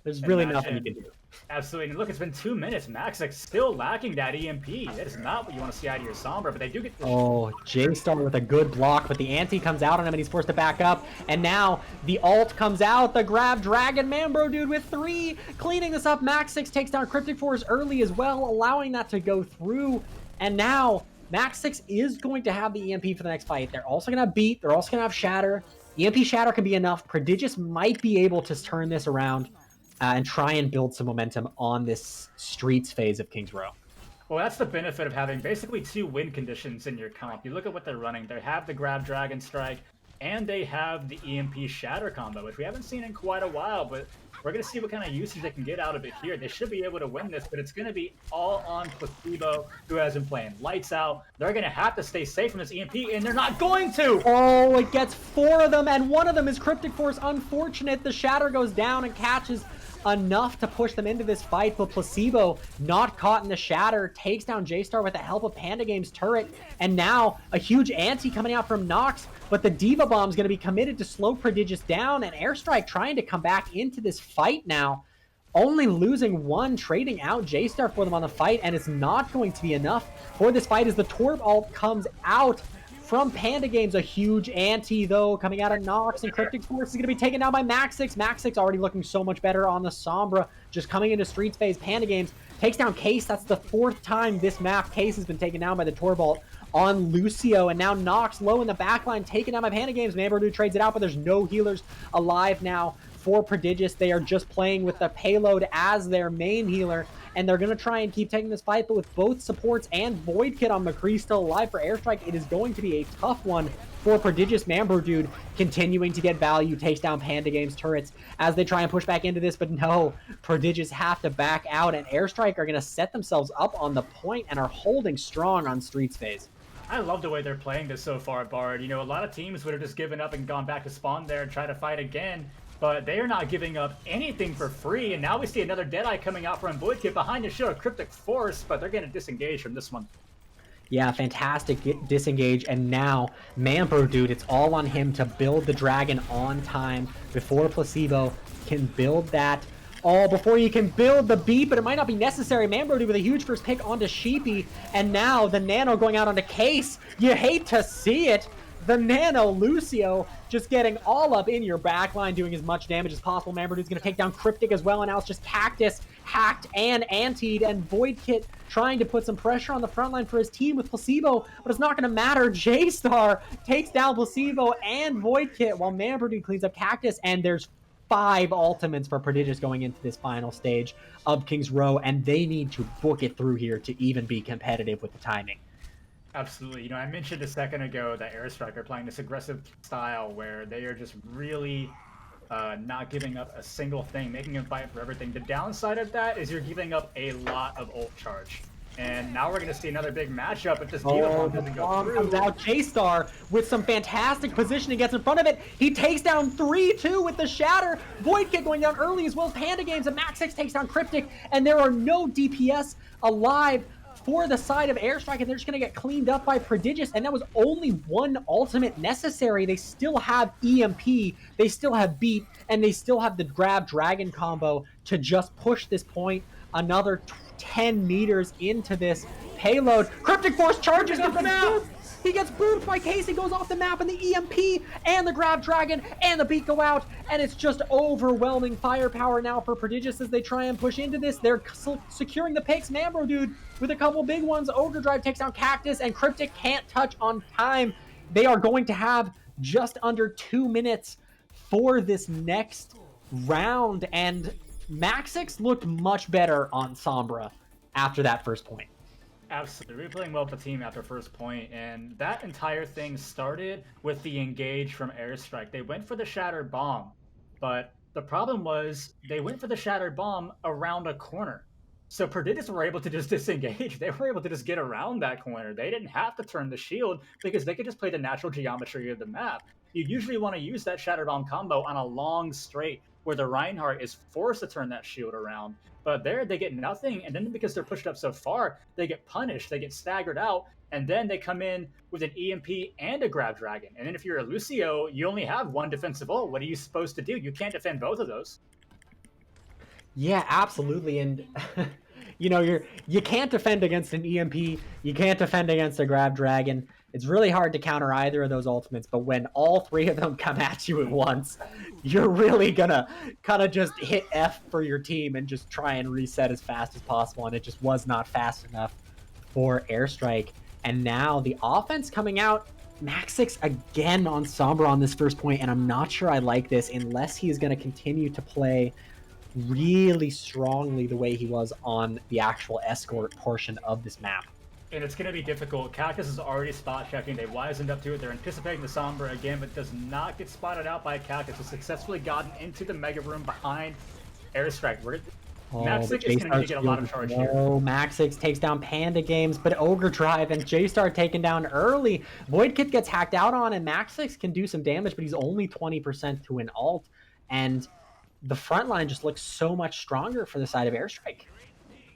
There's really nothing you can do. Absolutely. And look, it's been 2 minutes. Maxix still lacking that EMP. That is not what you want to see out of your Sombra, but they do get... Oh, J-Star with a good block, but the anti comes out on him and he's forced to back up. And now the ult comes out. The grab Dragon Mambro dude with 3. Cleaning this up, Maxix takes down Cryptic Force early as well, allowing that to go through. And now Maxix is going to have the EMP for the next fight. They're also going to beat. They're also going to have Shatter. EMP Shatter can be enough. Prodigious might be able to turn this around and try and build some momentum on this Streets phase of King's Row. Well, that's the benefit of having basically 2 win conditions in your comp. You look at what they're running. They have the Grab Dragon Strike, and they have the EMP Shatter combo, which we haven't seen in quite a while, but we're going to see what kind of usage they can get out of it here. They should be able to win this, but it's going to be all on Placebo, who has been playing lights out. They're going to have to stay safe from this EMP, and they're not going to! Oh, it gets 4 of them, and one of them is Cryptic Force. Unfortunate, the Shatter goes down and catches enough to push them into this fight, but Placebo, not caught in the shatter, takes down J-Star with the help of Panda Game's turret, and now a huge ante coming out from Nox, but the Diva Bomb is going to be committed to slow Prodigious down, and Airstrike trying to come back into this fight now, only losing one, trading out J-Star for them on the fight, and it's not going to be enough for this fight as the Torb ult comes out from Panda Games. A huge ante, though, coming out of Nox, and Cryptic's Force is going to be taken down by Maxix. Maxix already looking so much better on the Sombra, just coming into Streets phase. Panda Games takes down Case. That's the 4th time this map Case has been taken down by the Torb ult on Lucio, and now Nox low in the backline, taken down by Panda Games. Mamberdu trades it out, but there's no healers alive now for Prodigious. They are just playing with the payload as their main healer, and they're going to try and keep taking this fight, but with both supports and Void Kit on McCree still alive for Airstrike, it is going to be a tough one for Prodigious. Mamberdude continuing to get value, takes down Panda Games turrets as they try and push back into this, but no, Prodigious have to back out, and Airstrike are going to set themselves up on the point and are holding strong on Streets phase. I love the way they're playing this so far, Bard. You know, a lot of teams would have just given up and gone back to spawn there and try to fight again, but they are not giving up anything for free, and now we see another Deadeye coming out from Void Kit behind the shield of Cryptic Force, but they're going to disengage from this one. Yeah, fantastic disengage, and now Mamberdude, it's all on him to build the dragon on time before Placebo can build that. Oh, before you can build the beat, but it might not be necessary. Mamberdude with a huge first pick onto Sheepy, and now the Nano going out onto Case. You hate to see it. The Nano Lucio just getting all up in your backline, doing as much damage as possible. Mamberdude's going to take down Cryptic as well, and now it's just Cactus hacked and antied, and Void Kit trying to put some pressure on the front line for his team with Placebo, but it's not going to matter. J-Star takes down Placebo and Void Kit while Mamberdude cleans up Cactus, and there's 5 ultimates for Prodigious going into this final stage of King's Row, and they need to book it through here to even be competitive with the timing. Absolutely. You know, I mentioned a second ago that Airstrike are playing this aggressive style where they are just really not giving up a single thing, making them fight for everything. The downside of that is you're giving up a lot of ult charge. And now we're going to see another big matchup if this Diva Bomb doesn't go through. Comes out J-Star with some fantastic positioning, gets in front of it. He takes down 3-2 with the Shatter. Void Kit going down early as well as Panda Games, and Maxix takes down Cryptic, and there are no DPS alive for the side of Airstrike, and they're just going to get cleaned up by Prodigious, and that was only one ultimate necessary. They still have EMP, they still have Beat, and they still have the Grab Dragon combo to just push this point another 10 meters into this payload. Cryptic Force charges up and out. He gets booped by Casey, goes off the map, and the EMP and the Grab Dragon and the Beat go out, and it's just overwhelming firepower now for Prodigious as they try and push into this. They're securing the picks. Mamberdude with a couple big ones. Ogre Drive takes down Cactus, and Cryptic can't touch on time. They are going to have just under 2 minutes for this next round, and Maxix looked much better on Sombra after that first point. Absolutely. We're playing well with the team after first point, and that entire thing started with the engage from Airstrike. They went for the Shattered Bomb, but the problem was they went for the Shattered Bomb around a corner. So Prodigious were able to just disengage. They were able to just get around that corner. They didn't have to turn the shield because they could just play the natural geometry of the map. You usually want to use that Shattered Bomb combo on a long straight where the Reinhardt is forced to turn that shield around. But there, they get nothing, and then because they're pushed up so far, they get punished, they get staggered out, and then they come in with an EMP and a Grab Dragon. And then if you're a Lucio, you only have one defensive ult. What are you supposed to do? You can't defend both of those. Yeah, absolutely, and you know, you can't defend against an EMP, you can't defend against a Grab Dragon. It's really hard to counter either of those ultimates, but when all 3 of them come at you at once, you're really gonna kind of just hit F for your team and just try and reset as fast as possible, and it just was not fast enough for Airstrike. And now the offense coming out, Maxix again on Sombra on this first point, and I'm not sure I like this unless he is going to continue to play really strongly the way he was on the actual escort portion of this map. And it's going to be difficult. Cactus is already spot checking. They wisened up to it. They're anticipating the Sombra again, but does not get spotted out by Cactus. Has successfully gotten into the Mega Room behind Airstrike. Maxix is going to get a lot of charge here. Maxix takes down Panda Games, but Ogre Drive and J-Star taken down early. Void Kit gets hacked out on, and Maxix can do some damage, but he's only 20% to an ult. And the front line just looks so much stronger for the side of Airstrike.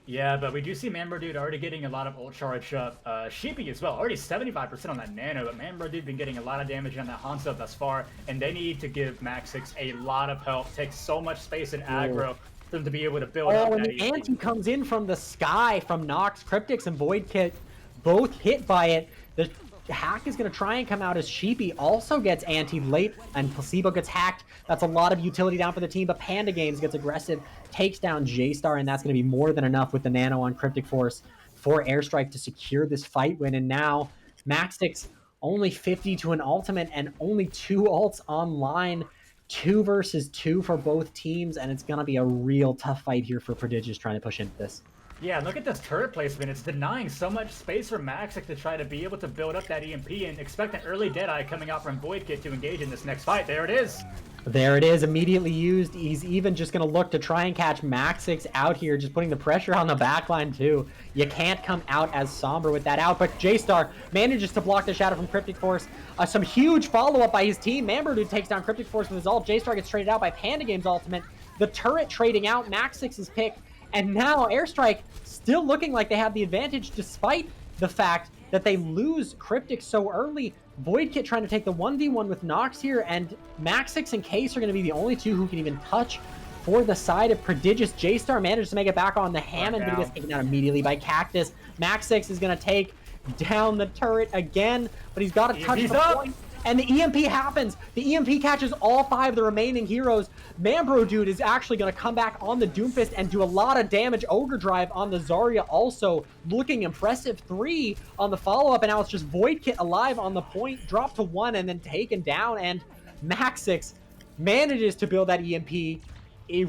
Yeah, but we do see Mambo Dude already getting a lot of ult charge up. Sheepy as well, already 75% on that nano, but Mambo Dude been getting a lot of damage on that Hanzo thus far, and they need to give Max 6 a lot of help. Takes so much space in aggro for them to be able to build up and that the anti comes in from the sky from Nox. Cryptix and Void Kit both hit by it. The hack is going to try and come out as Sheepy also gets anti late, and Placebo gets hacked. That's a lot of utility down for the team, but Panda Games gets aggressive, takes down J-Star, and that's going to be more than enough with the nano on Cryptic Force for Airstrike to secure this fight win. And now Maxix only 50 to an ultimate and only 2 ults online. 2 versus 2 for both teams, and it's going to be a real tough fight here for Prodigious trying to push into this. Yeah, look at this turret placement. It's denying so much space for Maxix to try to be able to build up that EMP, and expect an early Deadeye coming out from Void Kit to engage in this next fight. There it is. There it is, immediately used. He's even just going to look to try and catch Maxix out here, just putting the pressure on the backline too. You can't come out as Sombra with that out, but J-Star manages to block the shadow from Cryptic Force. Some huge follow-up by his team. Mamberdu takes down Cryptic Force with his ult. J-Star gets traded out by Panda Games ultimate. The turret trading out, Maxix's pick, and now Airstrike still looking like they have the advantage despite the fact that they lose Cryptic so early. Void Kit trying to take the 1v1 with Nox here, and Maxix and Case are going to be the only two who can even touch for the side of Prodigious. J-Star manages to make it back on the Hammond, but he gets taken out immediately by Cactus. Maxix is going to take down the turret again, but he's got to touch the point. And the EMP happens. The EMP catches all 5 of the remaining heroes. Mambro Dude is actually going to come back on the Doomfist and do a lot of damage. Ogre Drive on the Zarya also looking impressive. 3 on the follow-up, and now it's just Void Kit alive on the point, dropped to 1 and then taken down. And Maxix manages to build that EMP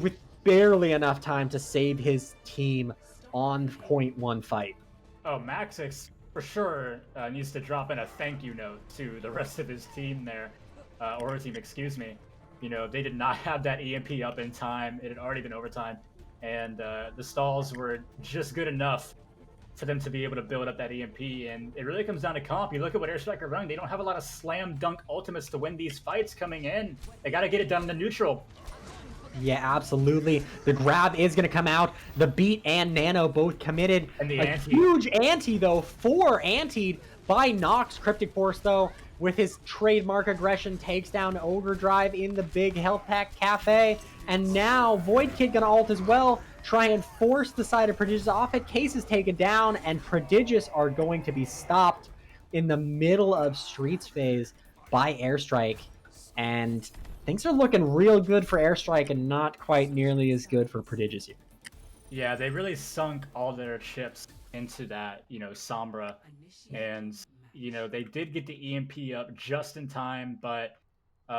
with barely enough time to save his team on point 1 fight. Oh, Maxix for sure needs to drop in a thank you note to the rest of his team there, or her team, excuse me. You know, they did not have that EMP up in time. It had already been overtime, and the stalls were just good enough for them to be able to build up that EMP, and it really comes down to comp. You look at what Airstrike are running, they don't have a lot of slam dunk ultimates to win these fights coming in. They got to get it done in the neutral. Yeah, absolutely. The grab is going to come out. The beat and nano both committed. And the huge anti, though, 4 antied by Nox. Cryptic Force, though, with his trademark aggression, takes down Ogre Drive in the big health pack cafe. And now Void Kid going to ult as well, try and force the side of Prodigious off it. Case is taken down, and Prodigious are going to be stopped in the middle of Streets phase by Airstrike. And things are looking real good for Airstrike and not quite nearly as good for Prodigious here. Yeah, they really sunk all their chips into that, you know, Sombra. And, you know, they did get the EMP up just in time, but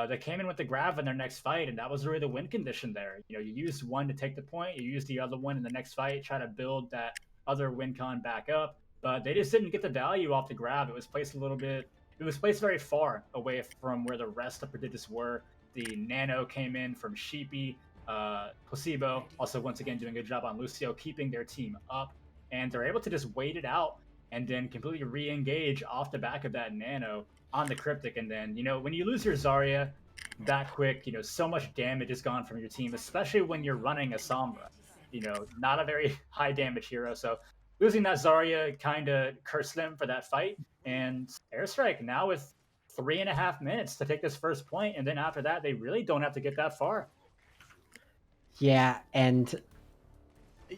they came in with the grab in their next fight, and that was really the win condition there. You know, you used one to take the point, you used the other one in the next fight, try to build that other win con back up, but they just didn't get the value off the grab. It was placed very far away from where the rest of Prodigious were. The nano came in from Sheepy, Placebo, also once again doing a good job on Lucio, keeping their team up, and they're able to just wait it out and then completely re-engage off the back of that nano on the Cryptic. And then, you know, when you lose your Zarya that quick, you know, so much damage is gone from your team, especially when you're running a Sombra. You know, not a very high damage hero, so losing that Zarya kind of cursed them for that fight. And Airstrike now with 3.5 minutes to take this first point, and then after that, they really don't have to get that far. Yeah, and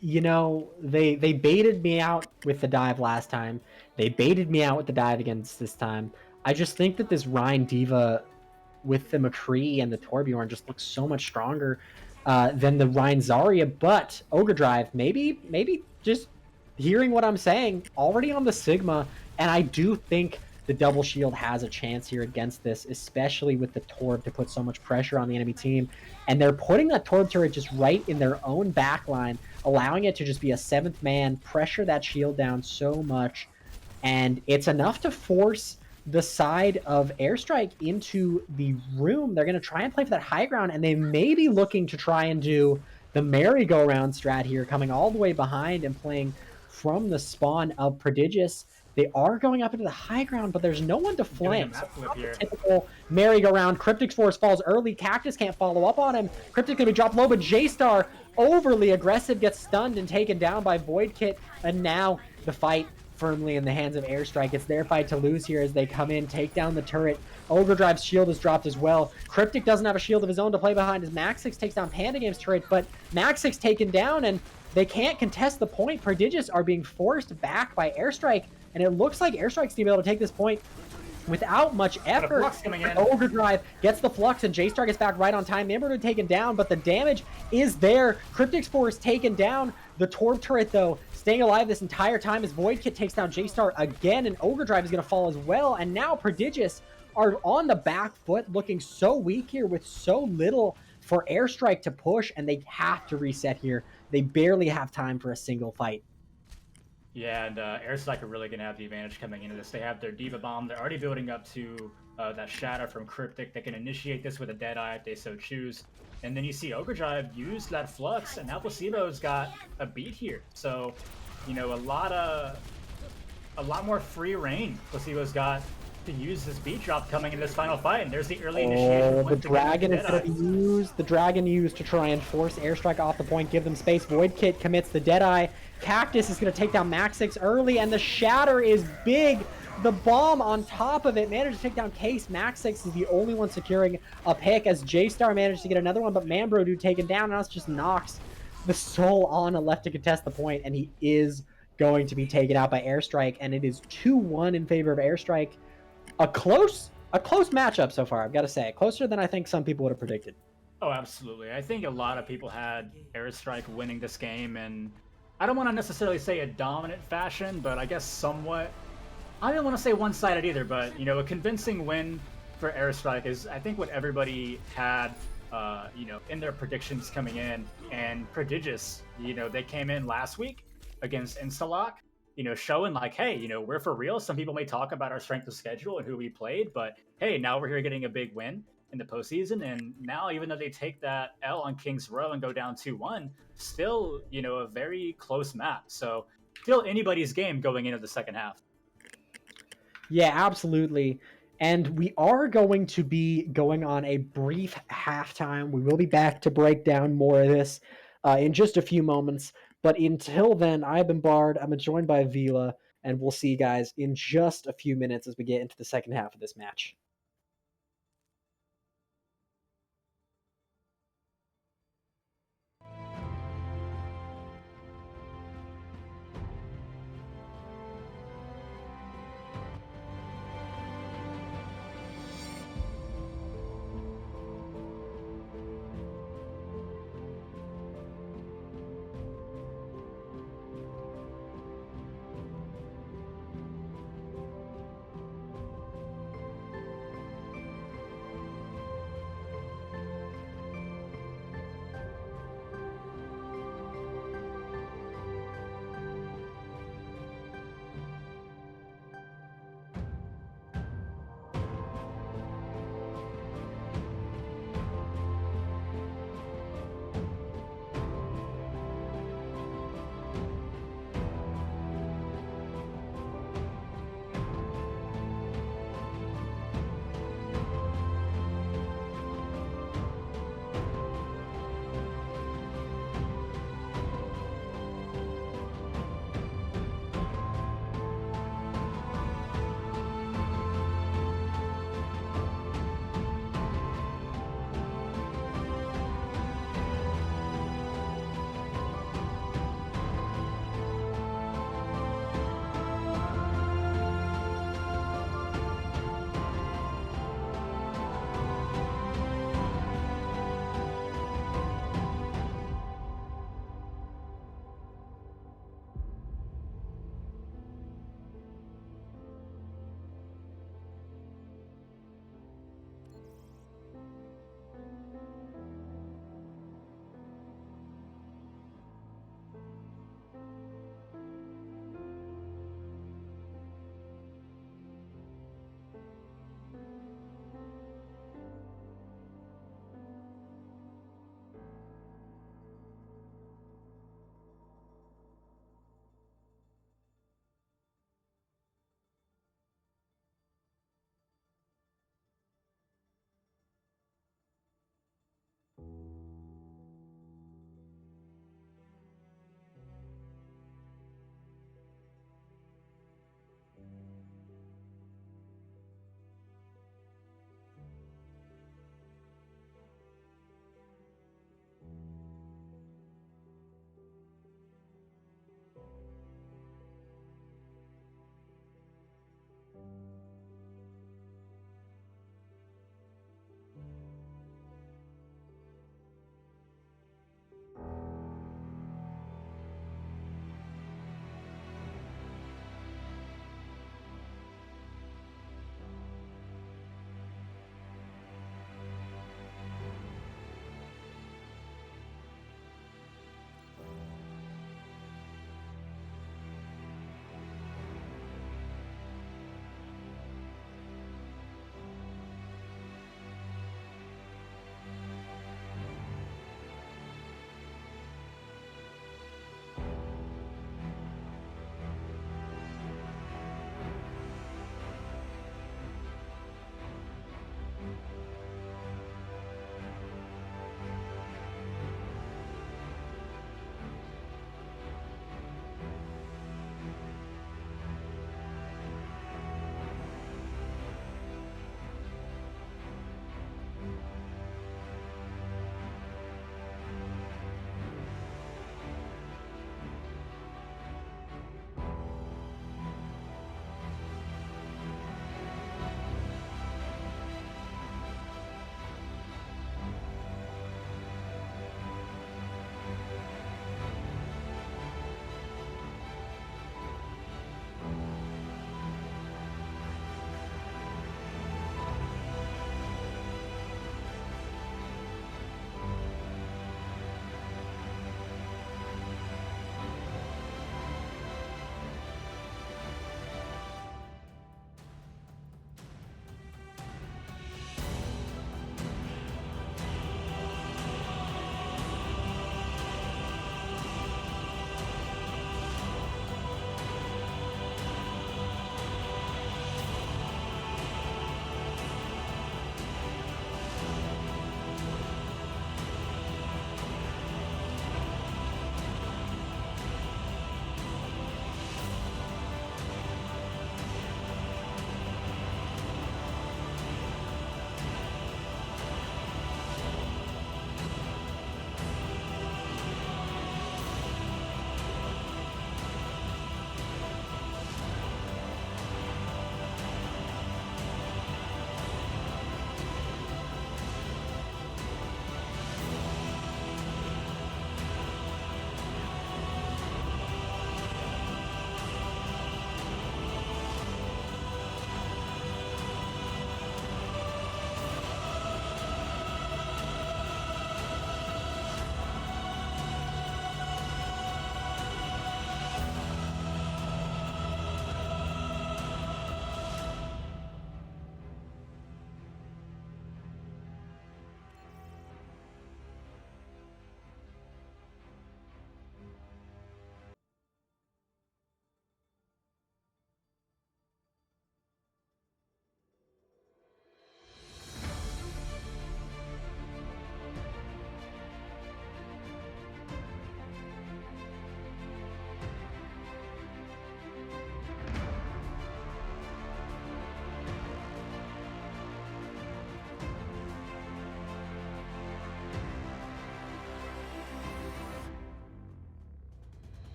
you know, they baited me out with the dive last time. They baited me out with the dive against this time. I just think that this Rhine Diva with the McCree and the Torbjorn just looks so much stronger than the Rhine Zarya, but Ogre Drive, maybe just hearing what I'm saying, already on the Sigma, and I do think the double shield has a chance here against this, especially with the Torb to put so much pressure on the enemy team. And they're putting that Torb turret just right in their own backline, allowing it to just be a 7th man, pressure that shield down so much. And it's enough to force the side of Airstrike into the room. They're going to try and play for that high ground, and they may be looking to try and do the merry-go-round strat here, coming all the way behind and playing from the spawn of Prodigious. They are going up into the high ground, but there's no one to Doing a flank. So map flip here. typical merry-go-round. Cryptic's Force falls early. Cactus can't follow up on him. Cryptic's going to be dropped low, but J-Star, overly aggressive, gets stunned and taken down by Void Kit. And now the fight firmly in the hands of Airstrike. It's their fight to lose here as they come in, take down the turret. Ogre Drive's shield is dropped as well. Cryptic doesn't have a shield of his own to play behind as Maxix takes down Panda Game's turret, but Maxix taken down, and they can't contest the point. Prodigious are being forced back by Airstrike, and it looks like Airstrike's going to be able to take this point without much effort. Ogre Drive gets the Flux, and J-Star gets back right on time. Mamberdo taken down, but the damage is there. Cryptic's Force taken down. The Torb turret, though, staying alive this entire time as Void Kit takes down J-Star again, and Ogre Drive is going to fall as well. And now Prodigious are on the back foot, looking so weak here with so little for Airstrike to push, and they have to reset here. They barely have time for a single fight. Yeah, and Airstrike are really going to have the advantage coming into this. They have their Diva Bomb. They're already building up to that Shatter from Cryptic. They can initiate this with a Deadeye if they so choose. And then you see Ogre Drive use that Flux, and now Placebo's got a beat here. So, you know, a lot more free reign Placebo's got to use this beat drop coming in this final fight. And there's the early initiation. The Dragon is going to be used. The Dragon used to try and force Airstrike off the point, give them space. Void Kit commits the Deadeye. Cactus is going to take down Maxix early, and the Shatter is big. The bomb on top of it managed to take down Case. Maxix is the only one securing a pick as J-Star managed to get another one, but Mambro taken down. Now it's just Nox, the sole Ana left to contest the point, and he is going to be taken out by Airstrike, and it is 2-1 in favor of Airstrike. A close matchup so far, I've got to say. Closer than I think some people would have predicted. Oh, absolutely. I think a lot of people had Airstrike winning this game, and I don't want to necessarily say a dominant fashion, but I guess somewhat. I don't want to say one-sided either, but, you know, a convincing win for Airstrike is, I think, what everybody had, you know, in their predictions coming in. And Prodigious, you know, they came in last week against Instalock, you know, showing like, hey, you know, we're for real. Some people may talk about our strength of schedule and who we played, but hey, now we're here getting a big win in the postseason. And now, even though they take that L on Kings Row and go down 2-1, still, you know, a very close map. So still anybody's game going into the second half. Yeah, absolutely. And we are going to be going on a brief halftime. We will be back to break down more of this in just a few moments. But until then, I've been Bard. I'm joined by Vila, and we'll see you guys in just a few minutes as we get into the second half of this match.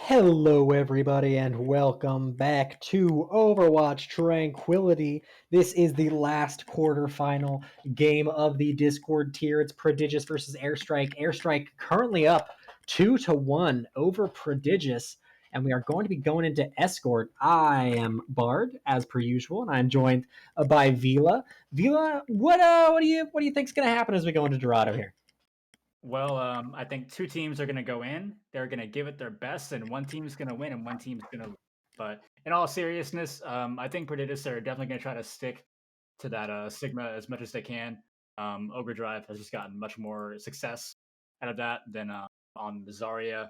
Hello, everybody, and welcome back to Overwatch Tranquility. This is the last quarterfinal game of the Discord tier. It's Prodigious versus Airstrike. Airstrike currently up 2-1 over Prodigious, and we are going to be going into Escort. I am Bard, as per usual, and I'm joined by Vila. Vila, what do you think is going to happen as we go into Dorado here? Well, I think two teams are going to go in. They're going to give it their best, and one team's going to win, and one team's going to lose. But in all seriousness, I think Prodigious are definitely going to try to stick to that Sigma as much as they can. Overdrive has just gotten much more success out of that than on the Zarya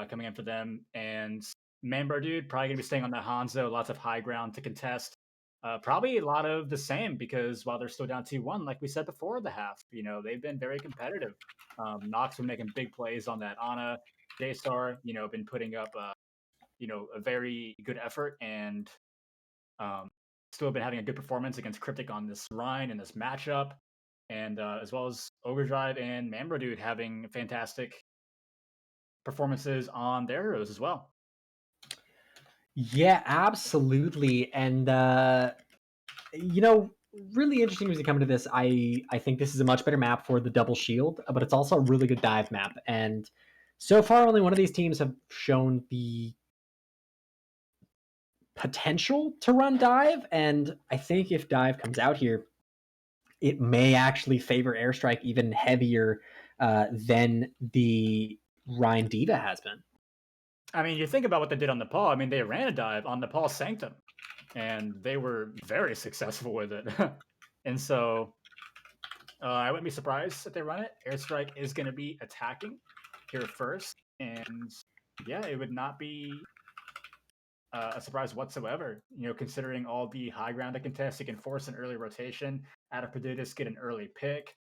coming in for them. And Manbro Dude probably going to be staying on that Hanzo, lots of high ground to contest. Probably a lot of the same because while they're still down 2-1, like we said before the half, they've been very competitive. Nox been making big plays on that Ana. J-Star, been putting up, a very good effort and still been having a good performance against Cryptic on this Rhine and this matchup. And as well as Overdrive and Manbro Dude having fantastic performances on their heroes as well. Yeah, absolutely. And really interesting as we come to this. I think this is a much better map for the double shield, but it's also a really good dive map. And so far, only one of these teams have shown the potential to run dive. And I think if dive comes out here, it may actually favor Airstrike even heavier than the Rhine Diva has been. I mean, you think about what they did on Nepal. I mean, they ran a dive on Nepal Sanctum, and they were very successful with it. And so I wouldn't be surprised if they run it. Airstrike is going to be attacking here first, and yeah, it would not be a surprise whatsoever. Considering all the high ground they contest, you can force an early rotation out of Prodigious, get an early pick.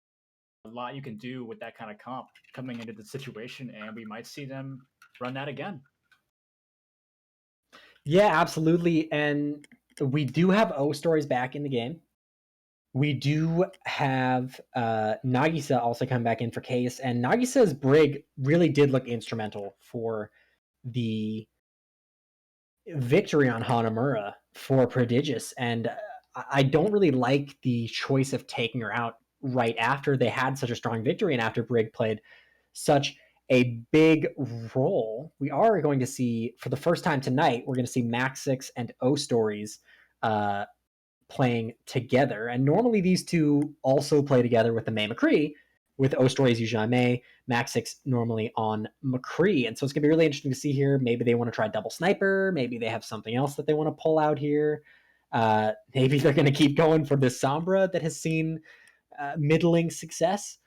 A lot you can do with that kind of comp coming into the situation, and we might see them run that again. Yeah, absolutely. And we do have O stories back in the game. We do have Nagisa also come back in for Case, and Nagisa's Brig really did look instrumental for the victory on Hanamura for Prodigious. And I don't really like the choice of taking her out right after they had such a strong victory and after Brig played such a big role. We are going to see, for the first time tonight, we're going to see Max 6 and O Stories playing together. And normally these two also play together with the May McCree, with O Stories usually on May, Max 6 normally on McCree. And so it's going to be really interesting to see here. Maybe they want to try double sniper. Maybe they have something else that they want to pull out here. Maybe they're going to keep going for this Sombra that has seen middling success.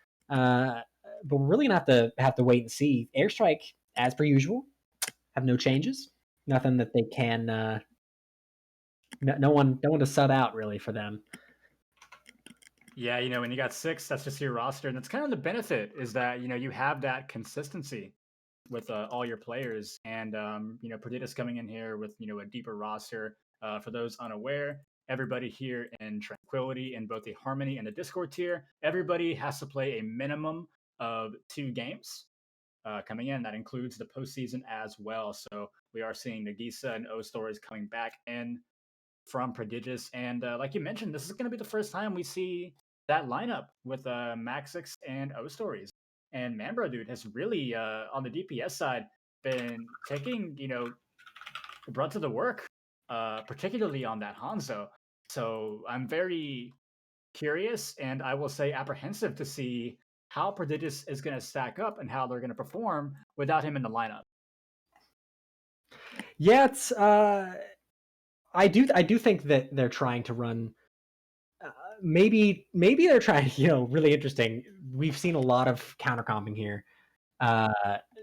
But we're really going to have to wait and see. Airstrike, as per usual, have no changes. Nothing that they can no one to sub out really for them. Yeah, when you got 6, that's just your roster, and that's kind of the benefit is that you have that consistency with all your players, and Prodigious coming in here with a deeper roster. For those unaware, everybody here in Tranquility in both the Harmony and the Discord tier, everybody has to play a minimum of 2 games coming in. That includes the postseason as well. So we are seeing Nagisa and O Stories coming back in from Prodigious. And like you mentioned, this is going to be the first time we see that lineup with Maxix and O Stories. And Manbro Dude has really, on the DPS side, been taking, the brunt of the work, particularly on that Hanzo. So I'm very curious and I will say apprehensive to see how Prodigious is going to stack up and how they're going to perform without him in the lineup. Yeah, it's I do think that they're trying to run. Maybe they're trying. Really interesting. We've seen a lot of counter comping here,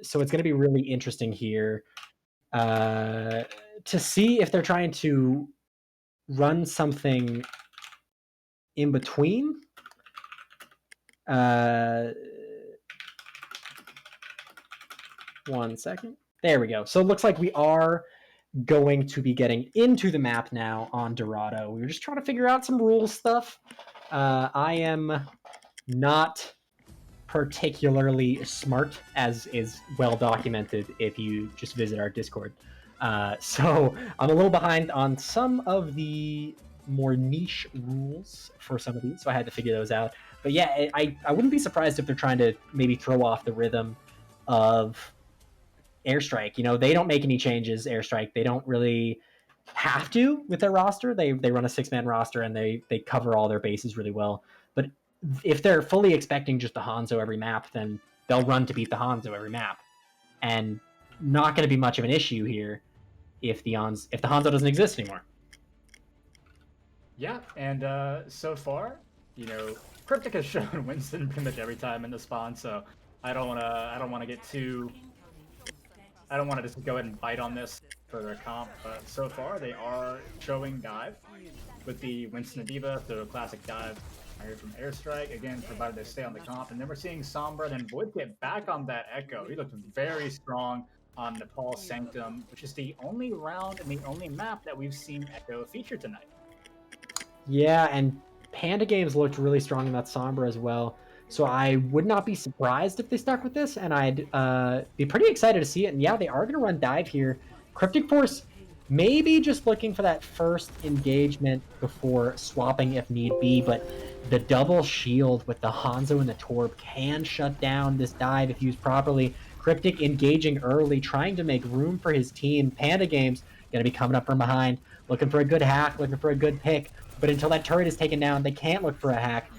so it's going to be really interesting here to see if they're trying to run something in between. One second. There we go. So it looks like we are going to be getting into the map now on Dorado. We were just trying to figure out some rule stuff. I am not particularly smart, as is well documented if you just visit our Discord. So I'm a little behind on some of the more niche rules for some of these, so I had to figure those out. But yeah, I wouldn't be surprised if they're trying to maybe throw off the rhythm of Airstrike. You know, they don't make any changes, Airstrike. They don't really have to with their roster. They run a 6-man roster and they cover all their bases really well. But if they're fully expecting just the Hanzo every map, then they'll run to beat the Hanzo every map. And not going to be much of an issue here if the Hanzo doesn't exist anymore. Yeah, and so far, you know, Cryptic has shown Winston pretty much every time in the spawn, so I don't wanna get too. I don't want to just go ahead and bite on this for their comp, but so far they are showing dive with the Winston and Diva, the classic dive. I heard from Airstrike again, provided they stay on the comp, and then we're seeing Sombra then Void get back on that Echo. He looked very strong on Nepal Sanctum, which is the only round and the only map that we've seen Echo feature tonight. Yeah, and Panda Games looked really strong in that Sombra as well. So I would not be surprised if they stuck with this, and I'd be pretty excited to see it. And yeah, they are going to run dive here. Cryptic Force maybe just looking for that first engagement before swapping if need be, but the double shield with the Hanzo and the Torb can shut down this dive if used properly. Cryptic engaging early, trying to make room for his team. Panda Games going to be coming up from behind, looking for a good hack, looking for a good pick. But until that turret is taken down, they can't look for a hack.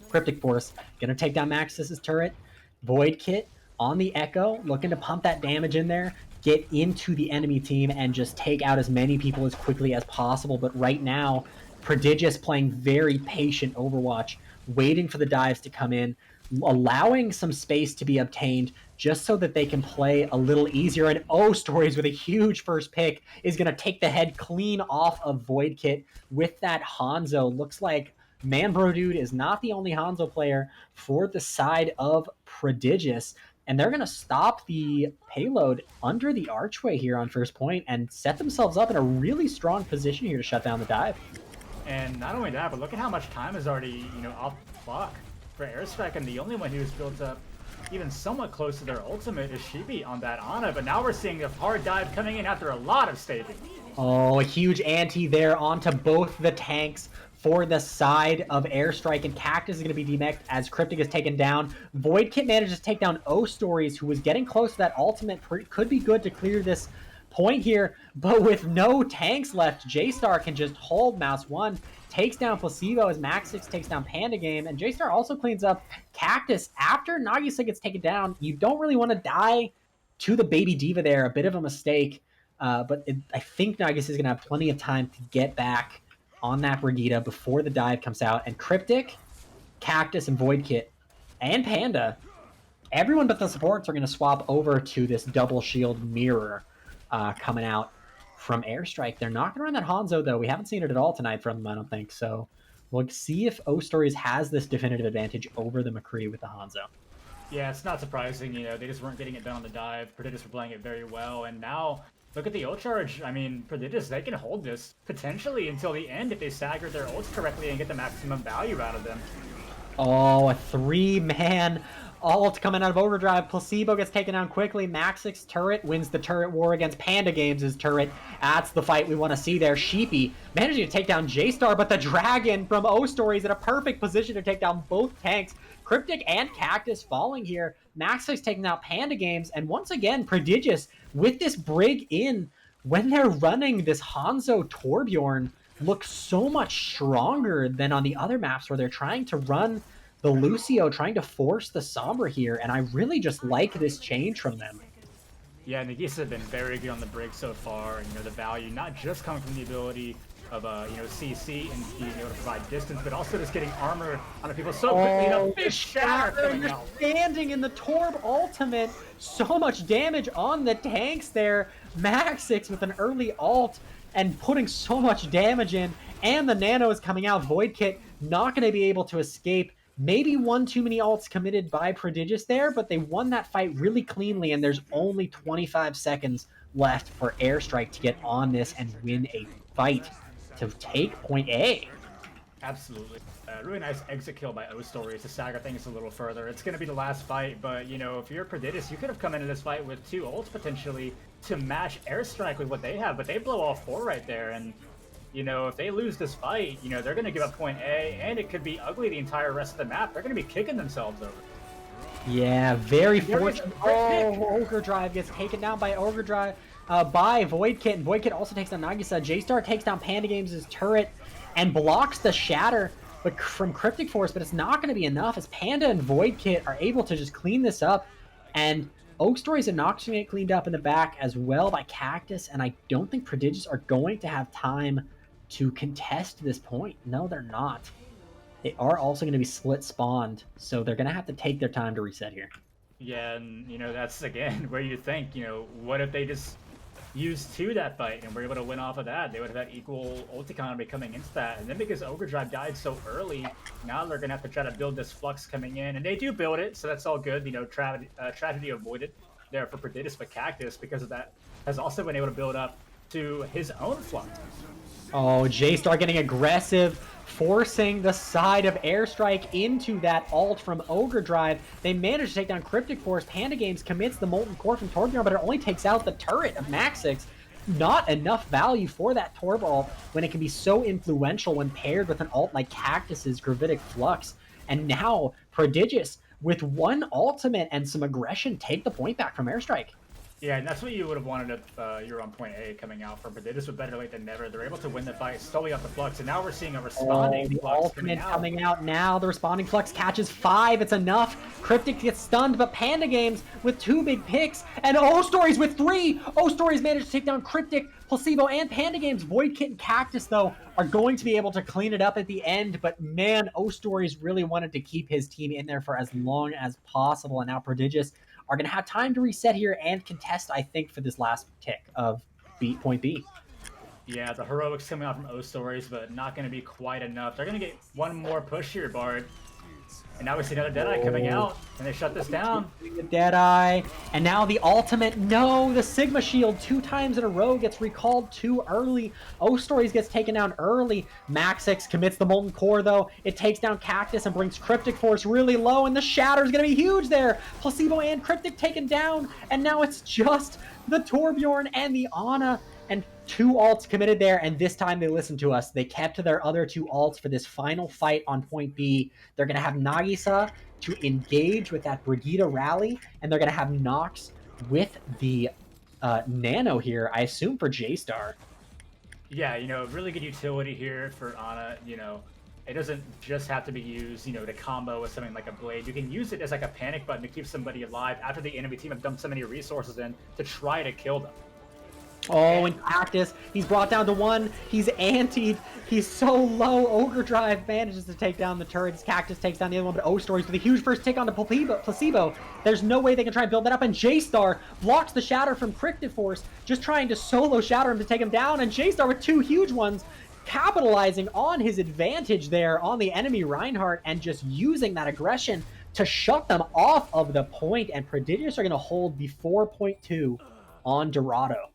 Cryptic Force gonna take down Maxis's turret. Void Kit on the Echo, looking to pump that damage in there, get into the enemy team, and just take out as many people as quickly as possible. But right now, Prodigious playing very patient Overwatch, waiting for the dives to come in, allowing some space to be obtained just so that they can play a little easier. And Stories with a huge first pick is going to take the head clean off of Void Kit with that Hanzo. Looks like Manbro Dude is not the only Hanzo player for the side of Prodigious. And they're going to stop the payload under the archway here on first point and set themselves up in a really strong position here to shut down the dive. And not only that, but look at how much time is already, off the clock for Airstrike, and the only one who's built up even somewhat close to their ultimate is Shibi on that Ana, but now we're seeing a hard dive coming in after a lot of staging. Oh, a huge anti there onto both the tanks for the side of Airstrike, and Cactus is going to be demexed as Cryptic is taken down. Void Kit manages to take down Stories, who was getting close to that ultimate. Could be good to clear this point here, but with no tanks left, J-Star can just hold Mouse 1, takes down Placebo as Maxix takes down Panda Game, and J-Star also cleans up Cactus. After Nagisa gets taken down, you don't really want to die to the baby Diva there, a bit of a mistake, but I think Nagisa is going to have plenty of time to get back on that Brigitte before the dive comes out, and Cryptic, Cactus, and Void Kit, and Panda, everyone but the supports are going to swap over to this double shield mirror coming out from Airstrike. They're not going to run that Hanzo, though. We haven't seen it at all tonight from them, I don't think. So we'll see if Stories has this definitive advantage over the McCree with the Hanzo. Yeah, it's not surprising. They just weren't getting it done on the dive. Prodigious were playing it very well, and now look at the ult charge. I mean, Prodigious, they can hold this potentially until the end if they stagger their ults correctly and get the maximum value out of them. Oh, a 3-man ult coming out of Overdrive. Placebo gets taken down quickly. Maxix turret wins the turret war against Panda Games' turret. That's the fight we want to see there. Sheepy managing to take down J-Star, but the Dragon from Stories in a perfect position to take down both tanks. Cryptic and Cactus falling here. Maxix taking out Panda Games, and once again, Prodigious with this Brig in, when they're running this Hanzo Torbjorn, looks so much stronger than on the other maps where they're trying to run the Lucio, trying to force the Sombra here, and I really just like this change from them. Yeah, Nagisa have been very good on the Brig so far, and the value not just coming from the ability of CC and being able to provide distance, but also just getting armor on people so quickly. The shatter, you're standing in the Torb ultimate, so much damage on the tanks there. Maxix with an early ult and putting so much damage in, and the Nano is coming out. Void Kit not going to be able to escape. Maybe one too many ults committed by Prodigious there, but they won that fight really cleanly, and there's only 25 seconds left for Airstrike to get on this and win a fight to take point A. Absolutely. Really nice exit kill by O-Stories to stagger things a little further. It's going to be the last fight, but, you know, if you're Prodigious, you could have come into this fight with 2 ults potentially to match Airstrike with what they have, but they blow all 4 right there, and, you know, if they lose this fight, you know, they're going to give up point A, and it could be ugly the entire rest of the map. They're going to be kicking themselves over. Yeah, very fortunate. Oh, Ogre Drive gets taken down by Ogre Drive, by Void Kit, and Void Kit also takes down Nagisa. J-Star takes down Panda Games' turret and blocks the shatter but from Cryptic Force, but it's not going to be enough as Panda and Void Kit are able to just clean this up, and Oak Stories and Nox get cleaned up in the back as well by Cactus, and I don't think Prodigious are going to have time to contest this point. No, they're not. They are also going to be split spawned, so they're going to have to take their time to reset here. Yeah, and, you know, that's, again, where you think, you know, what if they just used 2 that fight and were able to win off of that? They would have had equal ult economy coming into that, and then because Ogre Drive died so early, now they're going to have to try to build this flux coming in, and they do build it, so that's all good. You know, tragedy avoided there for Prodigious, but Cactus, because of that, has also been able to build up to his own flux. Oh, J-Star getting aggressive, forcing the side of Airstrike into that ult from Ogre Drive. They manage to take down Cryptic Force. Panda Games commits the Molten Core from Torbjorn, but it only takes out the turret of Maxix. Not enough value for that Torb ult when it can be so influential when paired with an ult like Cactus's Gravitic Flux. And now, Prodigious, with 1 ultimate and some aggression, take the point back from Airstrike. Yeah, and that's what you would have wanted if you're on point A coming out for Prodigious, with better late than never. They're able to win the fight solely off the flux, and now we're seeing a responding flux coming out now. The responding flux catches 5. It's enough. Cryptic gets stunned, but Panda Games with 2 big picks, and O-Stories with 3. O-Stories managed to take down Cryptic, Placebo, and Panda Games. Void Kit and Cactus, though, are going to be able to clean it up at the end, but man, O-Stories really wanted to keep his team in there for as long as possible, and now Prodigious are going to have time to reset here and contest, I think, for this last tick of point B. Yeah, the heroics coming out from O-Stories, but not going to be quite enough. They're going to get 1 more push here, Bard. And now we see another Deadeye coming out, and they shut this down. The Deadeye, and now the ultimate. No, the Sigma Shield 2 times in a row gets recalled too early. O-Stories gets taken down early. Maxix commits the Molten Core, though. It takes down Cactus and brings Cryptic Force really low, and the Shatter is going to be huge there. Placebo and Cryptic taken down, and now it's just the Torbjorn and the Ana. And 2 ults committed there, and this time they listened to us. They kept their other 2 ults for this final fight on point B. They're going to have Nagisa to engage with that Brigitte rally, and they're going to have Nox with the Nano here, I assume for J-Star. Yeah, you know, really good utility here for Ana. You know, it doesn't just have to be used, you know, to combo with something like a Blade. You can use it as like a panic button to keep somebody alive after the enemy team have dumped so many resources in to try to kill them. Oh, and Cactus, he's brought down to 1. He's antied. He's so low. Ogre Drive manages to take down the turrets. Cactus takes down the other one, but O-Stories with a huge first tick on the Placebo. There's no way they can try and build that up, and J-Star blocks the Shatter from Cryptic Force, just trying to solo Shatter him to take him down, and J-Star with 2 huge ones, capitalizing on his advantage there on the enemy Reinhardt, and just using that aggression to shut them off of the point, and Prodigious are going to hold the 4.2 on Dorado.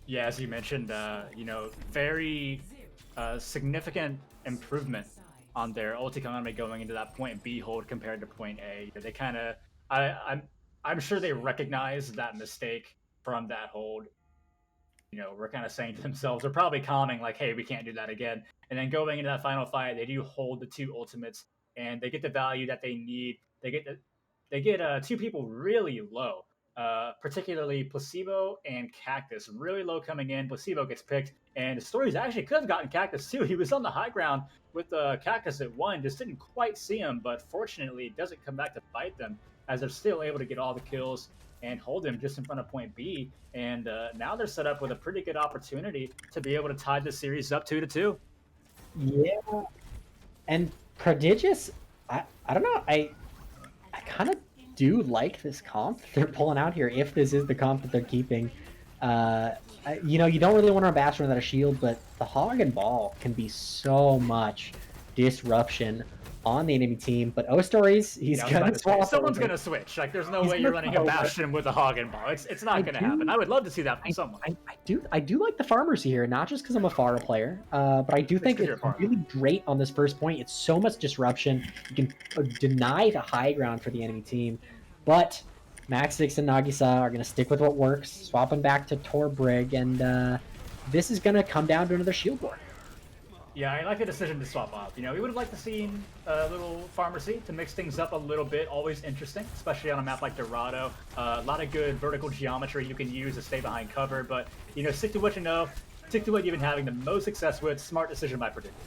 Yeah, as you mentioned, you know, very significant improvement on their ult economy going into that point B hold compared to point A. They kind of, I'm sure they recognize that mistake from that hold. You know, we're kind of saying to themselves, they're probably calming like, hey, we can't do that again. And then going into that final fight, they do hold the 2 ultimates, and they get the value that they need. They get 2 people really low. Particularly Placebo and Cactus, really low coming in. Placebo gets picked, and the Stories actually could have gotten Cactus too. He was on the high ground with Cactus at 1, just didn't quite see him, but fortunately it doesn't come back to fight them, as they're still able to get all the kills and hold him just in front of point B. And now they're set up with a pretty good opportunity to be able to tie the series up 2-2. Yeah, and Prodigious, I don't know, I kind of do like this comp they're pulling out here, if this is the comp that they're keeping. You know, you don't really want to bash without a shield, but the Hog and Ball can be so much disruption on the enemy team, but O-Stories, he's Yeah, I was about gonna to say, swap someone's over. gonna switch. Like, there's no He's way gonna you're running a swap over. Bastion with a Hog and Ball. It's not gonna happen. I would love to see that from someone. I do like the farmers here, not just because I'm a Pharah player, but I do think 'cause you're it's a Pharah. really great on this first point. It's so much disruption. You can deny the high ground for the enemy team, but Max 6 and Nagisa are going to stick with what works, swapping back to Tor Brig, and this is going to come down to another shield war. Yeah, I like the decision to swap off. You know, we would have liked to see a little Pharmacy to mix things up a little bit. Always interesting, especially on a map like Dorado. A lot of good vertical geometry you can use to stay behind cover, but, you know, stick to what you know. Stick to what you've been having the most success with. Smart decision by Prodigious.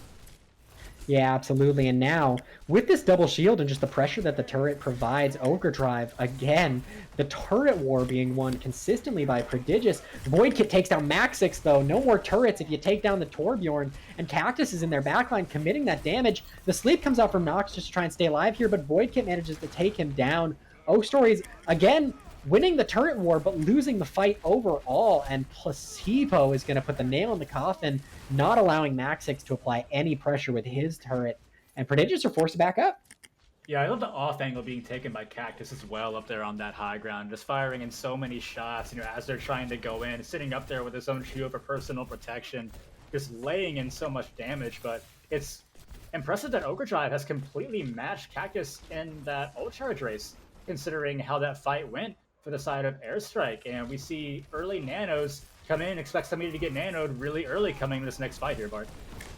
Yeah, absolutely. And now, with this double shield and just the pressure that the turret provides, Ogre Drive, again, the turret war being won consistently by Prodigious. Void Kit takes down Maxix, though. No more turrets if you take down the Torbjorn. And Cactus is in their backline committing that damage. The sleep comes out from Nox just to try and stay alive here, but Void Kit manages to take him down. O-Stories, again, winning the turret war, but losing the fight overall. And Placebo is going to put the nail in the coffin, not allowing Maxix to apply any pressure with his turret. And Prodigious are forced to back up. Yeah, I love the off angle being taken by Cactus as well up there on that high ground, just firing in so many shots, you know, as they're trying to go in, sitting up there with his own shield for personal protection, just laying in so much damage. But it's impressive that Ogre Drive has completely matched Cactus in that ult charge race, considering how that fight went for the side of Airstrike. And we see early nanos come in, expect somebody to get nanoed really early coming in this next fight here, Bart.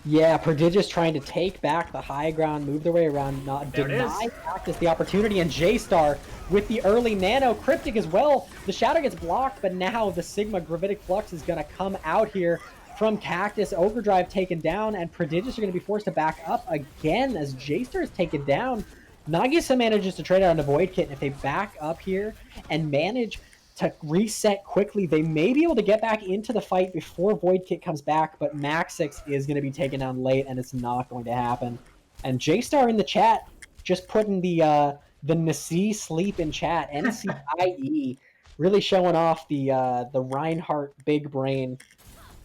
Yeah, Prodigious trying to take back the high ground, move their way around, not deny Cactus the opportunity, and J-Star with the early nano. Cryptic as well. The Shadow gets blocked, but now the Sigma Gravitic Flux is going to come out here from Cactus. Ogre Drive taken down, and Prodigious are going to be forced to back up again as J-Star is taken down. Nagisa manages to trade out on the Void Kit, and if they back up here and manage to reset quickly, they may be able to get back into the fight before Void Kit comes back, but Maxix is going to be taken down late, and it's not going to happen. And J-Star in the chat, just putting the Nasi sleep in chat, NCIE, really showing off the Reinhardt big brain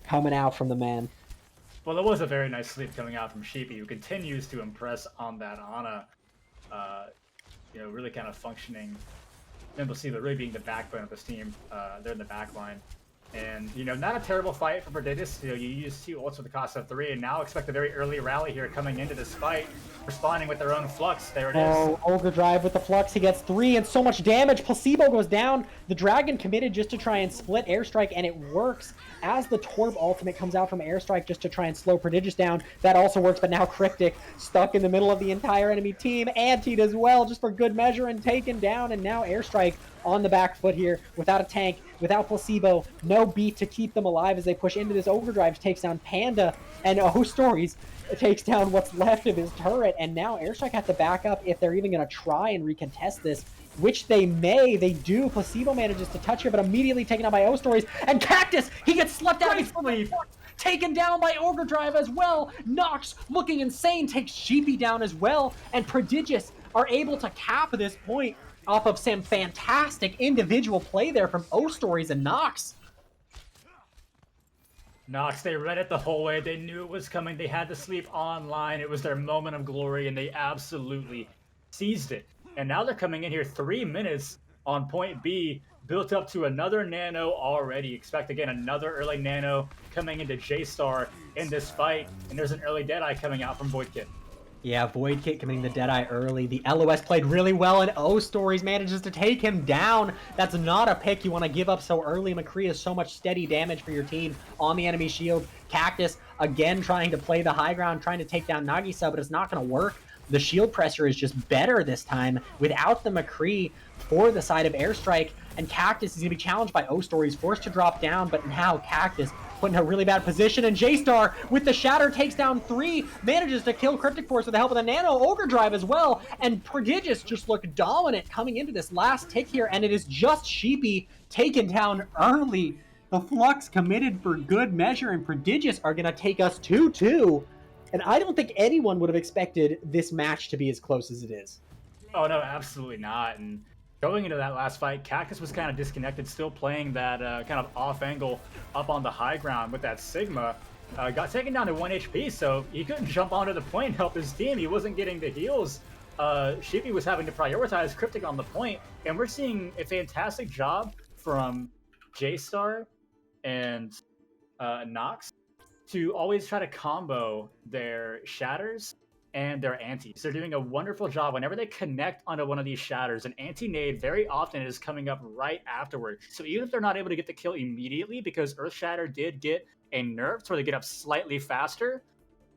coming out from the man. Well, it was a very nice sleep coming out from Sheepy, who continues to impress on that Ana. You know, really kind of functioning. Placebo really being the backbone of this team. They're in the back line. And, you know, not a terrible fight for Prodigious. You know, you use 2 ults with the cost of 3, and now expect a very early rally here coming into this fight, responding with their own Flux. There it is. Oh, Ogre Drive with the Flux. He gets 3 and so much damage. Placebo goes down. The Dragon committed just to try and split Airstrike, and it works as the Torb ultimate comes out from Airstrike just to try and slow Prodigious down. That also works, but now Cryptic stuck in the middle of the entire enemy team. Antied as well, just for good measure, and taken down. And now Airstrike on the back foot here, without a tank, without Placebo, no beat to keep them alive as they push into this Ogre Drive, takes down Panda, and O-Stories takes down what's left of his turret. And now Airstrike has to back up if they're even going to try and recontest this, which they may. They do. Placebo manages to touch here, but immediately taken out by O-Stories. And Cactus, he gets slept out of his sleep. Taken down by Ogre Drive as well. Nox, looking insane, takes Sheepy down as well. And Prodigious are able to cap this point off of some fantastic individual play there from O-Stories and Nox. Nox, they read it the whole way. They knew it was coming. They had to sleep online. It was their moment of glory, and they absolutely seized it. And now they're coming in here 3 minutes on point B, built up to another nano already. Expect, again, another early nano coming into J-Star in this fight. And there's an early Deadeye coming out from Void Kit. Yeah, Void Kit committing the Deadeye early. The LOS played really well, and O-Stories manages to take him down. That's not a pick you want to give up so early. McCree has so much steady damage for your team on the enemy shield. Cactus, again, trying to play the high ground, trying to take down Nagisa, but it's not going to work. The shield pressure is just better this time without the McCree for the side of Airstrike, and Cactus is going to be challenged by O-Stories, forced to drop down, but now Cactus put in a really bad position, and J-Star with the Shatter takes down 3, manages to kill Cryptic Force with the help of the Nano Ogre Drive as well, and Prodigious just look dominant coming into this last tick here, and it is just Sheepy taken down early. The Flux committed for good measure, and Prodigious are going to take us 2-2, and I don't think anyone would have expected this match to be as close as it is. Oh, no, absolutely not. And going into that last fight, Cactus was kind of disconnected, still playing that kind of off angle up on the high ground with that Sigma. got taken down to 1 HP, so he couldn't jump onto the point and help his team. He wasn't getting the heals. Sheepy was having to prioritize Cryptic on the point, and we're seeing a fantastic job from J-Star and Nox to always try to combo their shatters and their antis. They're doing a wonderful job whenever they connect onto one of these shatters. An anti-nade very often is coming up right afterward. So even if they're not able to get the kill immediately, because Earth Shatter did get a nerf where they get up slightly faster,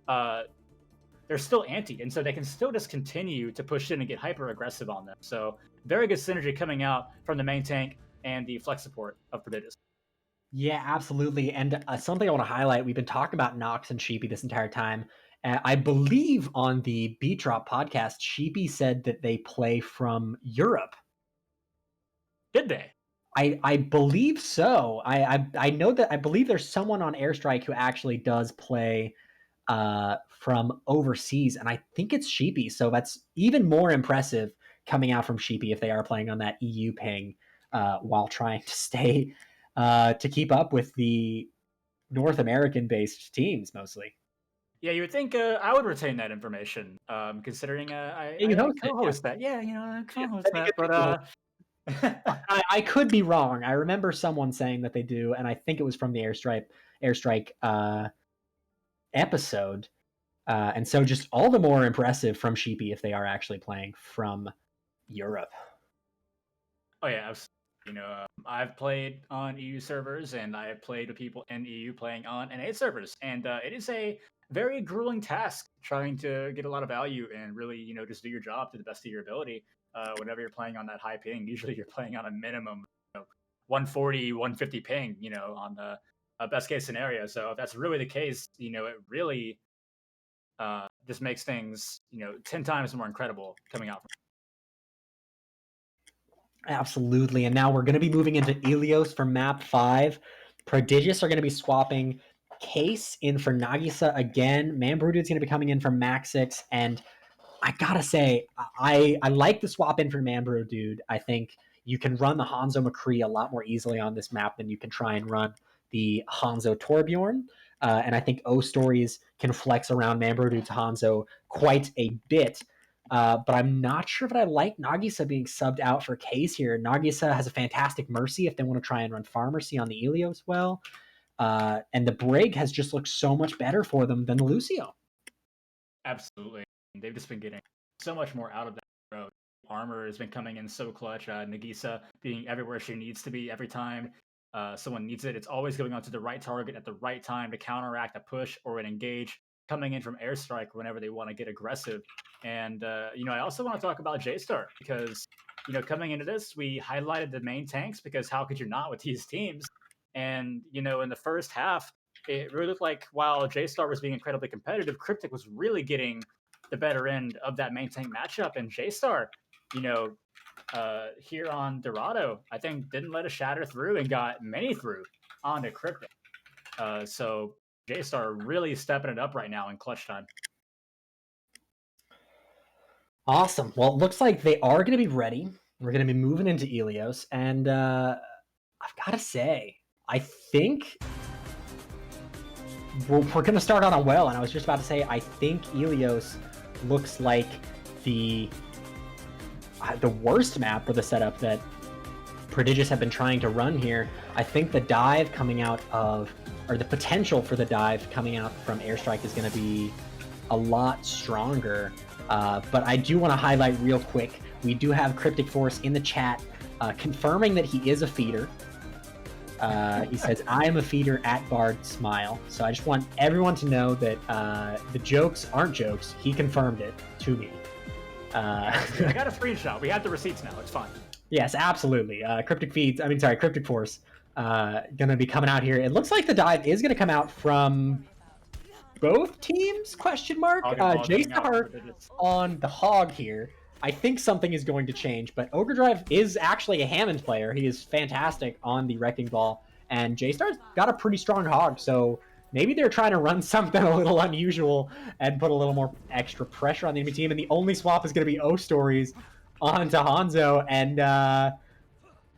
they're still anti, and so they can still just continue to push in and get hyper aggressive on them. So very good synergy coming out from the main tank and the flex support of Prodigious. Yeah, absolutely. And something I want to highlight, we've been talking about Nox and Sheepy this entire time. I believe on the Beat Drop podcast, Sheepy said that they play from Europe. Did they? I believe so. I know that I believe there's someone on Airstrike who actually does play from overseas, and I think it's Sheepy. So that's even more impressive coming out from Sheepy if they are playing on that EU ping while trying to stay to keep up with the North American based teams mostly. Yeah, you would think I would retain that information, considering I co-host that. Yeah, I co-host that, but I could be wrong. I remember someone saying that they do, and I think it was from the Airstrike episode. And so just all the more impressive from Sheepy if they are actually playing from Europe. Oh yeah, I've played on EU servers, and I have played with people in EU playing on NA servers, and it is a very grueling task trying to get a lot of value and really, just do your job to the best of your ability. Whenever you're playing on that high ping, usually you're playing on a minimum 140, 150 ping, on the best case scenario. So if that's really the case, it really just makes things, 10 times more incredible coming out from. Absolutely. And now we're going to be moving into Ilios for map 5. Prodigious are going to be swapping Case in for Nagisa again. Manbrudu's going to be coming in for Maxix. And I got to say, I like the swap in for Manbru, dude. I think you can run the Hanzo McCree a lot more easily on this map than you can try and run the Hanzo Torbjorn. And I think O Stories can flex around Manbrudu's Hanzo quite a bit. But I'm not sure that I like Nagisa being subbed out for Case here. Nagisa has a fantastic Mercy if they want to try and run Pharmacy on the Ilios well. And the Brig has just looked so much better for them than the Lucio. Absolutely. They've just been getting so much more out of that road. Armor has been coming in so clutch. Nagisa being everywhere she needs to be every time someone needs it. It's always going on to the right target at the right time to counteract a push or an engage coming in from Airstrike whenever they want to get aggressive. And, I also want to talk about J-Star because, coming into this, we highlighted the main tanks because how could you not with these teams? And, in the first half, it really looked like while J-Star was being incredibly competitive, Cryptic was really getting the better end of that main tank matchup. And J-Star, here on Dorado, I think didn't let a shatter through and got many through onto Cryptic. So J-Star really stepping it up right now in clutch time. Awesome. Well, it looks like they are going to be ready. We're going to be moving into Ilios. And I've got to say, I think we're going to start on a well. And I was just about to say, I think Ilios looks like the worst map for the setup that Prodigious have been trying to run here. I think the dive coming out of, or the potential for the dive coming out from Airstrike is going to be a lot stronger. But I do want to highlight real quick, we do have Cryptic Force in the chat confirming that he is a feeder. He says, I am a feeder at Bard Smile. So I just want everyone to know that the jokes aren't jokes. He confirmed it to me. I got a screenshot. We have the receipts now. It's fine. Yes, absolutely. Cryptic Force gonna be coming out here. It looks like the dive is gonna come out from both teams, question mark. J-Star on the Hog here. I think something is going to change, but Ogre Drive is actually a Hammond player. He is fantastic on the Wrecking Ball, and J-Star's got a pretty strong Hog, so maybe they're trying to run something a little unusual and put a little more extra pressure on the enemy team, and the only swap is going to be O Stories onto Hanzo, and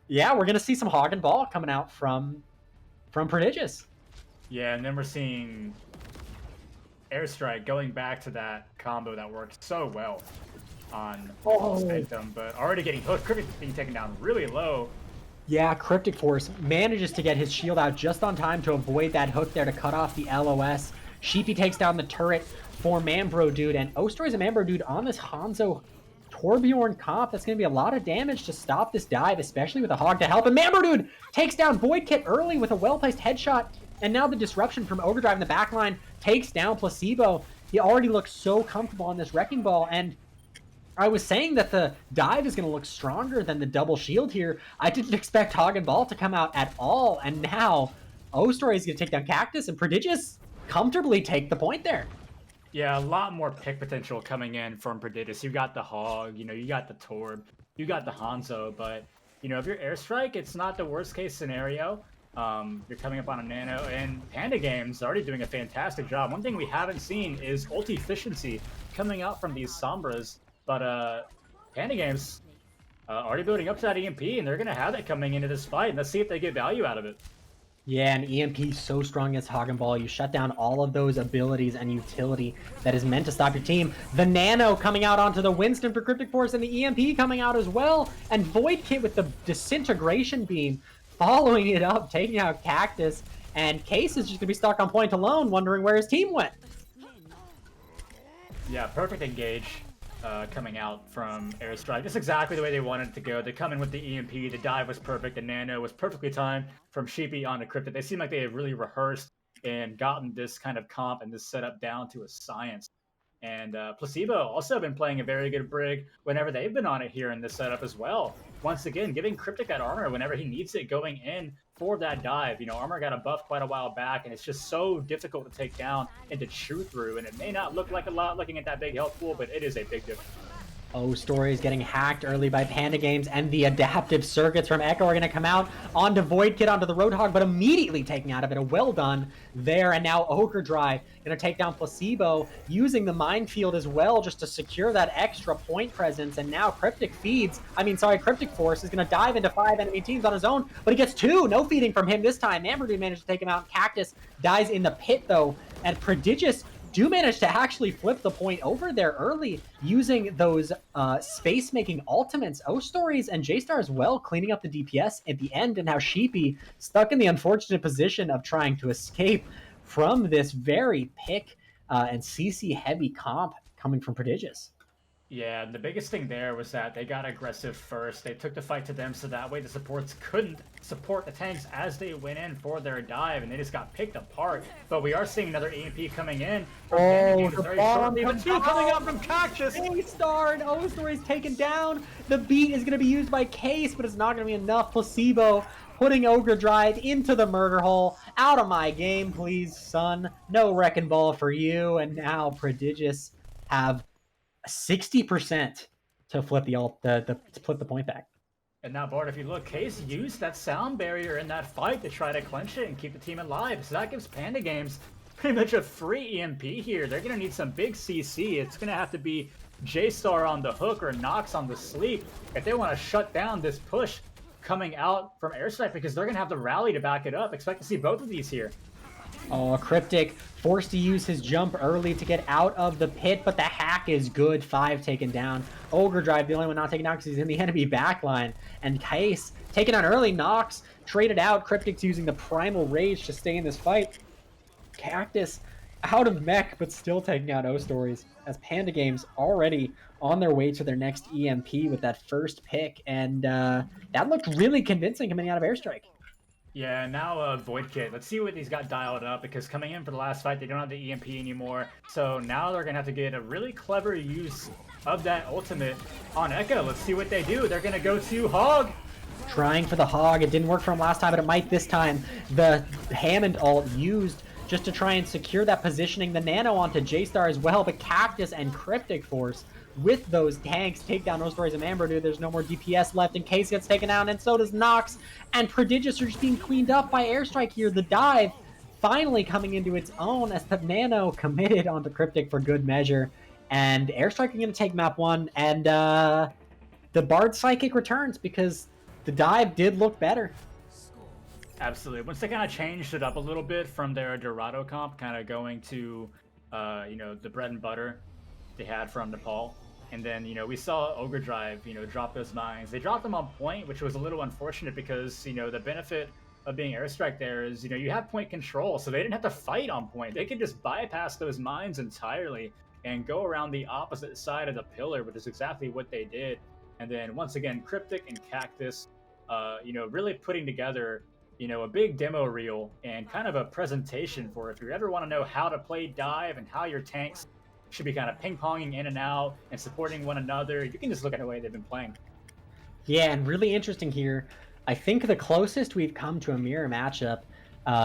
yeah, we're going to see some Hog and Ball coming out from Prodigious. Yeah, and then we're seeing Airstrike going back to that combo that worked so well on Sanctum, but already getting hooked. Cryptic being taken down really low. Yeah, Cryptic Force manages to get his shield out just on time to avoid that hook there to cut off the LOS. Sheepy takes down the turret for Mambro Dude, and Ostory's a Mambro Dude on this Hanzo Torbjorn comp. That's going to be a lot of damage to stop this dive, especially with a Hog to help. And Mambro Dude takes down Void Kit early with a well-placed headshot, and now the disruption from Overdrive in the backline takes down Placebo. He already looks so comfortable on this Wrecking Ball, and I was saying that the dive is going to look stronger than the double shield here. I didn't expect Hog and Ball to come out at all, and now O-Story is going to take down Cactus, and Prodigious comfortably take the point there. Yeah, a lot more pick potential coming in from Prodigious. You got the Hog, you know, you got the Torb, you got the Hanzo, but, you know, if you're Airstrike, it's not the worst case scenario. You're coming up on a Nano, and Panda Games already doing a fantastic job. One thing we haven't seen is ult efficiency coming out from these Sombras. But Panda Games already building up to that EMP, and they're going to have it coming into this fight. And let's see if they get value out of it. Yeah, and EMP is so strong against Hog and Ball. You shut down all of those abilities and utility that is meant to stop your team. The Nano coming out onto the Winston for Cryptic Force, and the EMP coming out as well. And Void Kit with the Disintegration Beam following it up, taking out Cactus. And Case is just going to be stuck on point alone, wondering where his team went. Yeah, perfect engage. Coming out from Airstrike. Just exactly the way they wanted it to go. They come in with the EMP, the dive was perfect, the Nano was perfectly timed from Sheepy onto Cryptic. They seem like they have really rehearsed and gotten this kind of comp and this setup down to a science. And Placebo also been playing a very good brig whenever they've been on it here in this setup as well. Once again, giving Cryptic that armor whenever he needs it going in for that dive. You know, armor got a buff quite a while back, and it's just so difficult to take down and to chew through. And it may not look like a lot looking at that big health pool, but it is a big difference. O-Story is getting hacked early by Panda Games, and the adaptive circuits from Echo are going to come out onto Void Kid, onto the Roadhog, but immediately taking out of it. A well done there, and now Ogredry going to take down Placebo, using the minefield as well just to secure that extra point presence. And now Cryptic Force is going to dive into 5 enemy teams on his own, but he gets 2. No feeding from him this time. Amberdude managed to take him out. Cactus dies in the pit, though, and Prodigious do manage to actually flip the point over there early using those space-making ultimates. O-Stories and J-Star as well cleaning up the DPS at the end, and now Sheepy stuck in the unfortunate position of trying to escape from this very pick and CC-heavy comp coming from Prodigious. Yeah, the biggest thing there was that they got aggressive first. They took the fight to them, so that way the supports couldn't support the tanks as they went in for their dive, and they just got picked apart. But we are seeing another EMP coming in from Games very shortly, but 2 coming out from Cactus. K-Star and O-Story is taken down. The beat is going to be used by Case, but it's not going to be enough. Placebo putting Ogre Drive into the murder hole. Out of my game, please, son. No wrecking ball for you. And now Prodigious have 60% to flip the point back. And now, Bart, if you look, Case used that sound barrier in that fight to try to clench it and keep the team alive. So that gives Panda Games pretty much a free EMP here. They're going to need some big CC. It's going to have to be J-Star on the hook or Nox on the sleep if they want to shut down this push coming out from Airstrike, because they're going to have the rally to back it up. Expect to see both of these here. Oh, Cryptic forced to use his jump early to get out of the pit, but the hack is good. 5 taken down. Ogre Drive, the only one not taken down because he's in the enemy backline. And Case taken out early. Nox traded out. Cryptic's using the Primal Rage to stay in this fight. Cactus out of mech, but still taking out O-Stories, as Panda Games already on their way to their next EMP with that first pick. And that looked really convincing coming out of Airstrike. Yeah, now Void Kit. Let's see what he's got dialed up, because coming in for the last fight, they don't have the EMP anymore. So now they're going to have to get a really clever use of that ultimate on Echo. Let's see what they do. They're going to go to Hog. Trying for the Hog. It didn't work for him last time, but it might this time. The Hammond ult used just to try and secure that positioning. The Nano onto J-Star as well, but Cactus and Cryptic Force with those tanks take down O-Stories and Amber Dude. There's no more DPS left in case gets taken out, and so does Nox. And Prodigious are just being cleaned up by Airstrike here. The dive finally coming into its own as the Nano committed onto Cryptic for good measure. And Airstrike are going to take map 1, and the Bard Psychic returns because the dive did look better. Absolutely. Once they kind of changed it up a little bit from their Dorado comp, kind of going to, the bread and butter they had from Nepal. And then, we saw Ogre Drive, drop those mines. They dropped them on point, which was a little unfortunate because, the benefit of being Airstrike there is, you have point control. So they didn't have to fight on point. They could just bypass those mines entirely and go around the opposite side of the pillar, which is exactly what they did. And then once again, Cryptic and Cactus, really putting together a big demo reel and kind of a presentation for if you ever want to know how to play dive and how your tanks should be kind of ping-ponging in and out and supporting one another. You can just look at the way they've been playing. Yeah, and really interesting here. I think the closest we've come to a mirror matchup,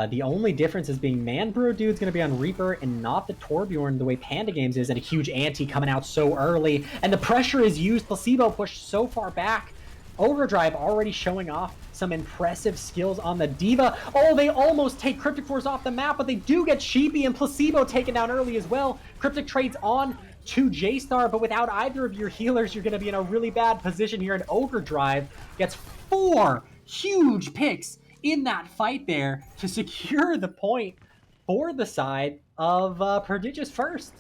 the only difference is being Manbro Dude's going to be on Reaper and not the Torbjorn the way Panda Games is, and a huge anti coming out so early. And the pressure is used. Placebo pushed so far back. Overdrive already showing off some impressive skills on the Diva. Oh, they almost take Cryptic Force off the map, but they do get Sheepy and Placebo taken down early as well. Cryptic trades on to J-Star, but without either of your healers, you're going to be in a really bad position here. And Overdrive gets 4 huge picks in that fight there to secure the point for the side of Prodigious first.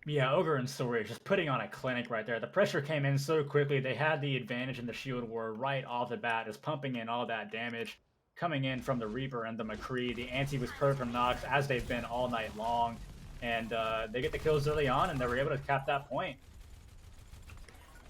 Yeah, Ogre and Story just putting on a clinic right there. The pressure came in so quickly. They had the advantage in the shield war right off the bat, just pumping in all that damage coming in from the Reaper and the McCree. The anti was perfect from Nox, as they've been all night long. And they get the kills early on, and they were able to cap that point.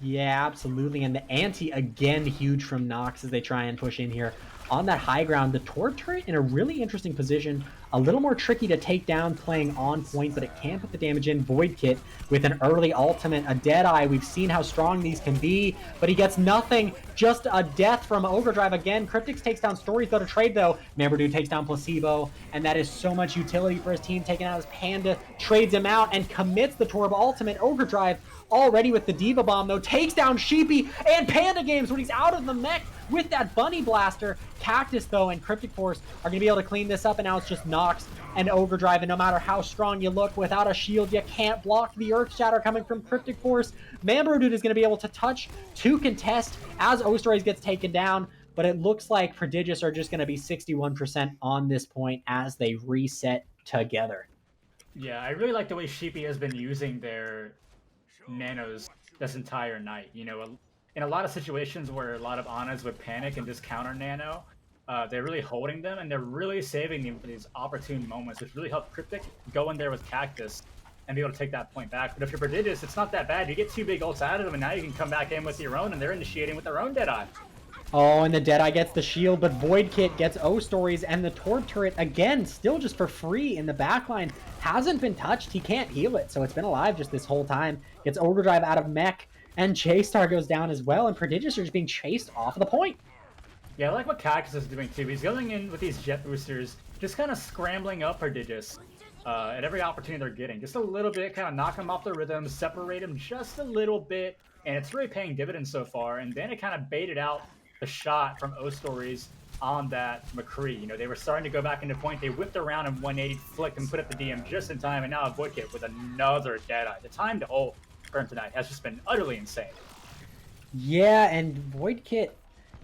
Yeah, absolutely. And the anti again huge from Nox as they try and push in here. On that high ground, the Torb turret in a really interesting position. A little more tricky to take down playing on point, but it can put the damage in. Void Kit with an early ultimate, a Deadeye. We've seen how strong these can be, but he gets nothing. Just a death from Overdrive again. Cryptix takes down Stories, though, to trade, though. Mamberdude takes down Placebo, and that is so much utility for his team. Taking out his Panda, trades him out, and commits the Torb ultimate. Overdrive already with the Diva Bomb, though, takes down Sheepy and Panda Games when he's out of the mech with that Bunny Blaster. Cactus, though, and Cryptic Force are going to be able to clean this up, and now it's just Nox and Overdrive, and no matter how strong you look, without a shield, you can't block the Earth Shatter coming from Cryptic Force. Mamberdude is going to be able to touch to contest as O-Stories gets taken down, but it looks like Prodigious are just going to be 61% on this point as they reset together. Yeah, I really like the way Sheepy has been using their nanos this entire night. In a lot of situations where a lot of Anas would panic and just counter nano, they're really holding them, and they're really saving them for these opportune moments, which really help Cryptic go in there with Cactus and be able to take that point back. But if you're Prodigious, it's not that bad. You get 2 big ults out of them, and now you can come back in with your own, and they're initiating with their own Deadeye. Oh, and the Deadeye gets the shield, but Void Kit gets O-Stories, and the Torb turret, again, still just for free in the backline. Hasn't been touched. He can't heal it, so it's been alive just this whole time. Gets Overdrive out of mech, and J-Star goes down as well, and Prodigious are just being chased off of the point. Yeah, I like what Cactus is doing, too. He's going in with these jet boosters, just kind of scrambling up Prodigious at every opportunity they're getting. Just a little bit, kind of knock them off their rhythm, separate them just a little bit, and it's really paying dividends so far. And then it kind of baited out the shot from O-Stories on that McCree. They were starting to go back into point. They whipped around in 180, flicked, and put up the DM just in time, and now a Void Kit with another Deadeye. The time to ult for him tonight has just been utterly insane. Yeah, and Void Kit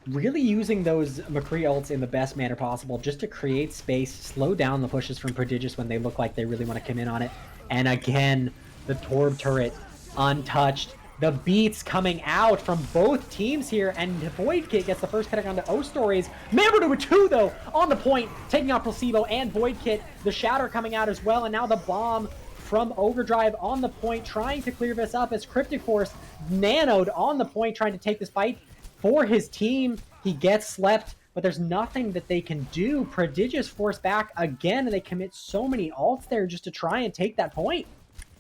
really using those McCree ults in the best manner possible just to create space, slow down the pushes from Prodigious when they look like they really want to come in on it. And again, the Torb turret untouched. The beats coming out from both teams here, and Void Kit gets the first cutting onto O-Stories. Mamberdude with 2, though, on the point, taking out Placebo and Void Kit. The Shatter coming out as well, and now the bomb from Overdrive on the point, trying to clear this up as Cryptic Force nanoed on the point, trying to take this fight for his team. He gets slept, but there's nothing that they can do. Prodigious force back again, and they commit so many ults there just to try and take that point.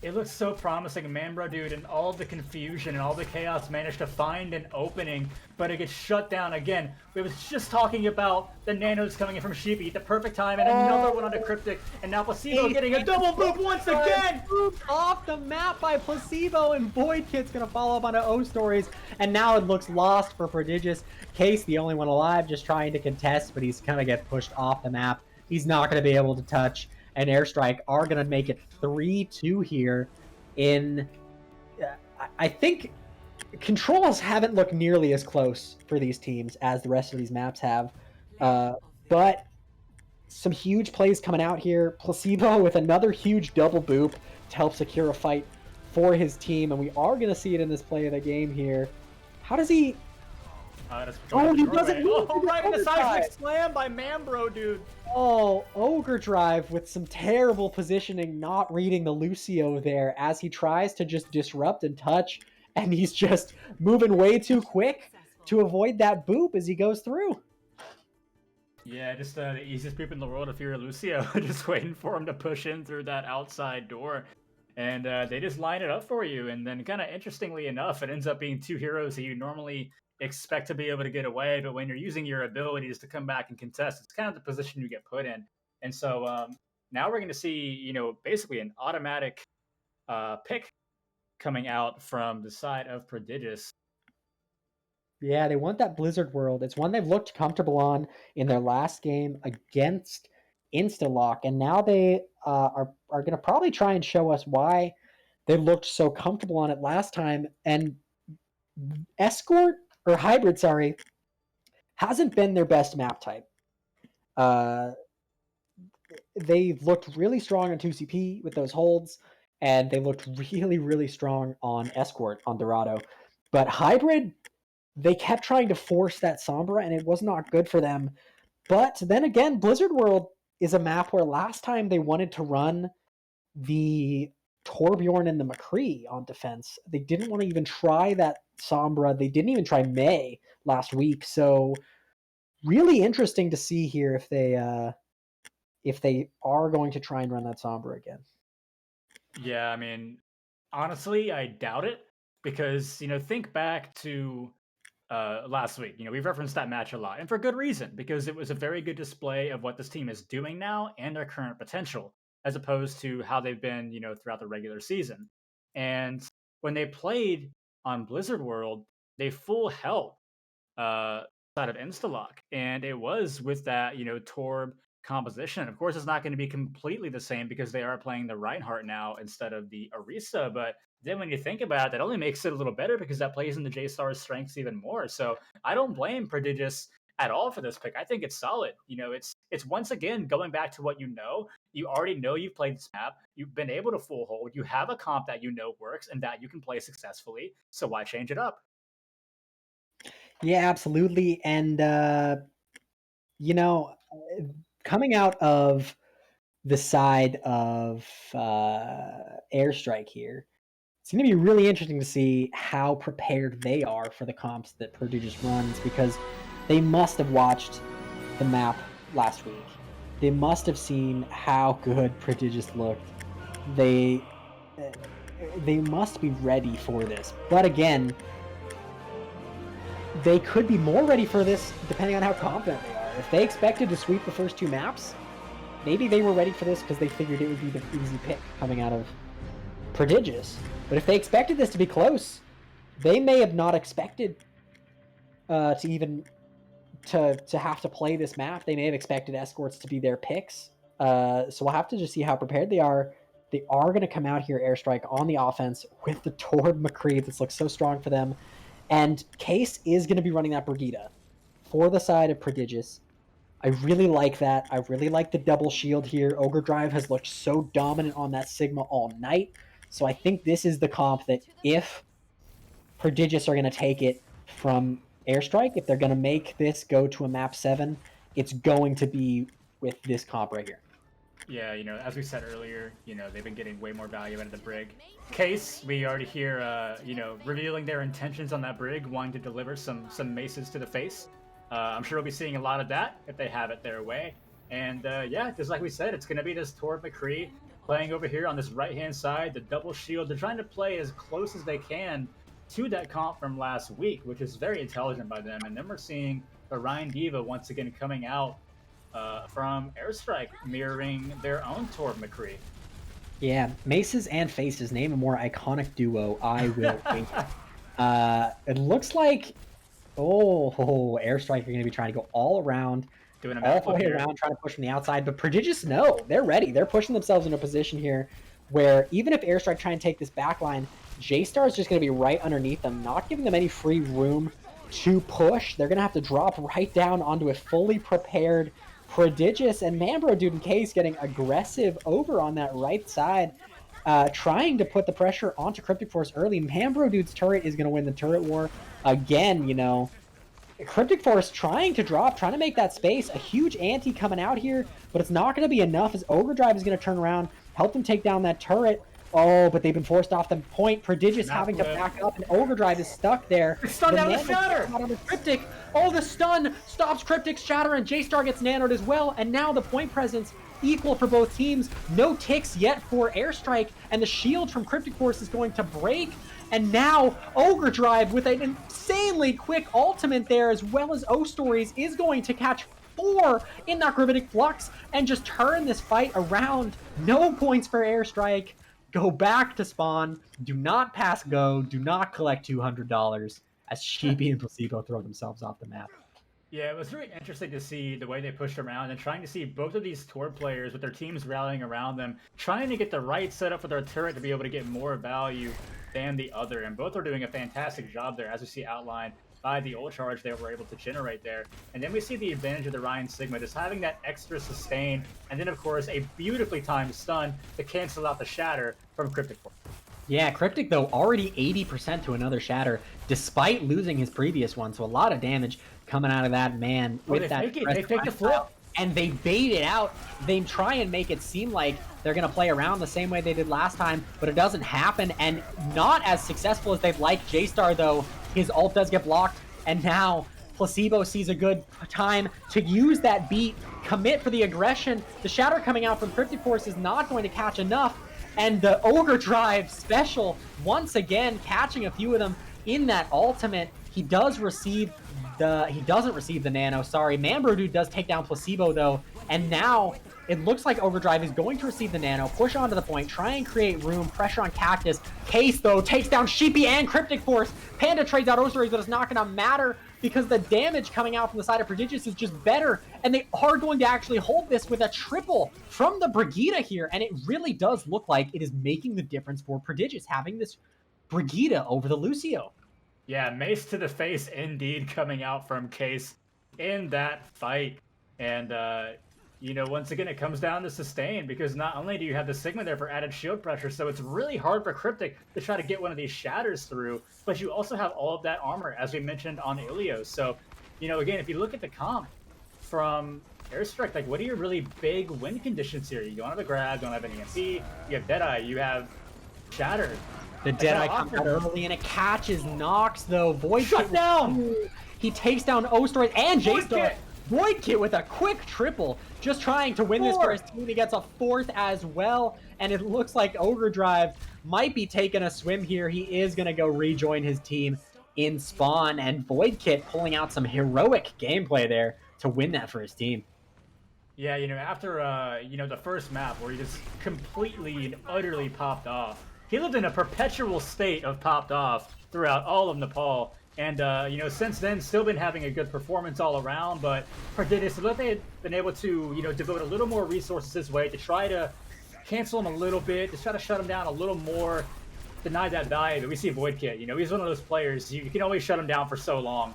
It looks so promising. Mamberdude and all the confusion and all the chaos managed to find an opening, but it gets shut down again. We was just talking about the nanos coming in from Sheepy at the perfect time, and another one onto Cryptic, and now Placebo getting a double boop once again! Off the map by Placebo, and Void Kit's gonna follow up onto O-Stories, and now it looks lost for Prodigious. Case, the only one alive, just trying to contest, but he's gonna get pushed off the map. He's not gonna be able to touch, and Airstrike are going to make it 3-2 here in... I think controls haven't looked nearly as close for these teams as the rest of these maps have. But some huge plays coming out here. Placebo with another huge double boop to help secure a fight for his team, and we are going to see it in this play of the game here. How does he... Oh, he doesn't move. Oh, right in the seismic slam by Mambro, dude. Oh, Ogre Drive with some terrible positioning, not reading the Lucio there as he tries to just disrupt and touch, and he's just moving way too quick to avoid that boop as he goes through. Yeah, just the easiest boop in the world if you're a Lucio, just waiting for him to push in through that outside door. And they just line it up for you. And then kind of interestingly enough, it ends up being two heroes that you normally expect to be able to get away. But when you're using your abilities to come back and contest, it's kind of the position you get put in. And so now we're going to see, basically an automatic pick coming out from the side of Prodigious. Yeah, they want that Blizzard world. It's one they've looked comfortable on in their last game against Instalock, and now they are going to probably try and show us why they looked so comfortable on it last time. And Escort, or Hybrid, sorry, hasn't been their best map type. They looked really strong on 2CP with those holds, and they looked really, really strong on Escort on Dorado. But Hybrid, they kept trying to force that Sombra, and it was not good for them. But then again, Blizzard World is a map where last time they wanted to run the Torbjorn and the McCree on defense. They didn't want to even try that Sombra. They didn't even try May last week. So really interesting to see here if they are going to try and run that Sombra again. Yeah, I mean, honestly, I doubt it because, think back to last week. We've referenced that match a lot, and for good reason, because it was a very good display of what this team is doing now and their current potential, as opposed to how they've been, throughout the regular season. And when they played on Blizzard World, they full held side of Instalock, and it was with that, Torb composition. Of course, it's not going to be completely the same because they are playing the Reinhardt now instead of the Orisa, but then when you think about it, that only makes it a little better because that plays into J-Star's strengths even more. So I don't blame Prodigious at all for this pick. I think it's solid. It's once again going back to what you know. You already know you've played this map. You've been able to full hold. You have a comp that works and that you can play successfully. So why change it up? Yeah, absolutely. And, coming out of the side of Airstrike here, it's going to be really interesting to see how prepared they are for the comps that Prodigious runs, because they must have watched the map last week. They must have seen how good Prodigious looked. They must be ready for this. But again, they could be more ready for this depending on how confident they are. If they expected to sweep the first two maps, maybe they were ready for this because they figured it would be the easy pick coming out of Prodigious. But if they expected this to be close, they may have not expected to have to play this map. They may have expected Escorts to be their picks. So we'll have to just see how prepared they are. They are going to come out here, Airstrike, on the offense with the Torb McCree that's looked so strong for them. And Case is going to be running that Brigida for the side of Prodigious. I really like that. I really like the double shield here. Ogre Drive has looked so dominant on that Sigma all night. So I think this is the comp that if Prodigious are going to take it from Airstrike, if they're going to make this go to a map 7, it's going to be with this comp right here. Yeah, as we said earlier, they've been getting way more value out of the Brig. Case, we already hear, revealing their intentions on that Brig, wanting to deliver some maces to the face. I'm sure we'll be seeing a lot of that if they have it their way. And yeah, just like we said, it's going to be this Torb McCree playing over here on this right-hand side, the double shield. They're trying to play as close as they can to that comp from last week, which is very intelligent by them. And then we're seeing the Ryan Diva once again coming out from Airstrike, mirroring their own Torb McCree. Yeah, Maces and Faces, name a more iconic duo, I will wait. It looks like, Airstrike are going to be trying to go all around, doing a all the way around, trying to push from the outside. But Prodigious, no, they're ready. They're pushing themselves into a position here where even if Airstrike try and take this back line, J-Star is just going to be right underneath them, not giving them any free room to push. They're going to have to drop right down onto a fully prepared Prodigious and Mambro Dude and Case getting aggressive over on that right side, trying to put the pressure onto Cryptic Force early. Mambro Dude's turret is going to win the turret war. Again, you know, Cryptic Force trying to make that space. A huge ante coming out here, but it's not going to be enough as Ogre Drive is going to turn around, help them take down that turret. Oh, but they've been forced off the point. Prodigious having to back up, and Ogre Drive is stuck there. Stun down the Shatter! On the Cryptic. Oh, the stun stops Cryptic's Shatter, and J-Star gets nanoed as well. And now the point presence equal for both teams. No ticks yet for Airstrike, and the shield from Cryptic Force is going to break. And now Ogre Drive with an insanely quick ultimate there, as well as O-Stories, is going to catch 4 in that Gravitic Flux and just turn this fight around. No points for Airstrike. Go back to spawn. Do not pass go. Do not collect $200 as Sheepy and Placebo throw themselves off the map. Yeah, it was really interesting to see the way they pushed around and trying to see both of these tour players with their teams rallying around them, trying to get the right setup for their turret to be able to get more value than the other. And both are doing a fantastic job there, as we see outlined by the ult charge they were able to generate there. And then we see the advantage of the Ryan Sigma, just having that extra sustain, and then of course a beautifully timed stun to cancel out the shatter from Cryptic Force. Yeah, Cryptic though already 80% to another shatter, despite losing his previous one, so a lot of damage coming out of that man. They fake the flip. And they bait it out. They try and make it seem like they're going to play around the same way they did last time, but it doesn't happen, and not as successful as they'd like. J-Star, though, his ult does get blocked, and now Placebo sees a good time to use that beat, commit for the aggression. The shatter coming out from Cryptic Force is not going to catch enough, and the Ogre Drive special, once again, catching a few of them in that ultimate. He doesn't receive the nano, sorry. Mambro Dude does take down Placebo, though, and now it looks like Ogre Drive is going to receive the nano, push onto the point, try and create room, pressure on Cactus. Case, though, takes down Sheepy and Cryptic Force. Panda trades out O-Stories, but it's not going to matter because the damage coming out from the side of Prodigious is just better, and they are going to actually hold this with a triple from the Brigida here, and it really does look like it is making the difference for Prodigious, having this Brigida over the Lucio. Yeah, mace to the face indeed coming out from Case in that fight. And, you know, once again, it comes down to sustain, because not only do you have the Sigma there for added shield pressure, so it's really hard for Cryptic to try to get one of these shatters through, but you also have all of that armor, as we mentioned on Ilios. So, you know, again, if you look at the comp from Airstrike, like, what are your really big win conditions here? You don't have a grab, don't have an EMP, you have Deadeye, you have Shatter. The Deadeye comes out early, and it catches Nox, though. Void shut down! He takes down O-Stories and J-Star. Void Kit with a quick triple, just trying to win this for his team. He gets a 4th as well, and it looks like Ogre Drive might be taking a swim here. He is going to go rejoin his team in spawn, and Void Kit pulling out some heroic gameplay there to win that for his team. Yeah, you know, after, you know, the first map where he just completely and utterly popped off, he lived in a perpetual state of popped off throughout all of Nepal. And, you know, since then, still been having a good performance all around. But Prodigious, so that they had been able to, you know, devote a little more resources this way to try to cancel him a little bit, to try to shut him down a little more, deny that value. But we see Void Kit, you know, he's one of those players, you can always shut him down for so long.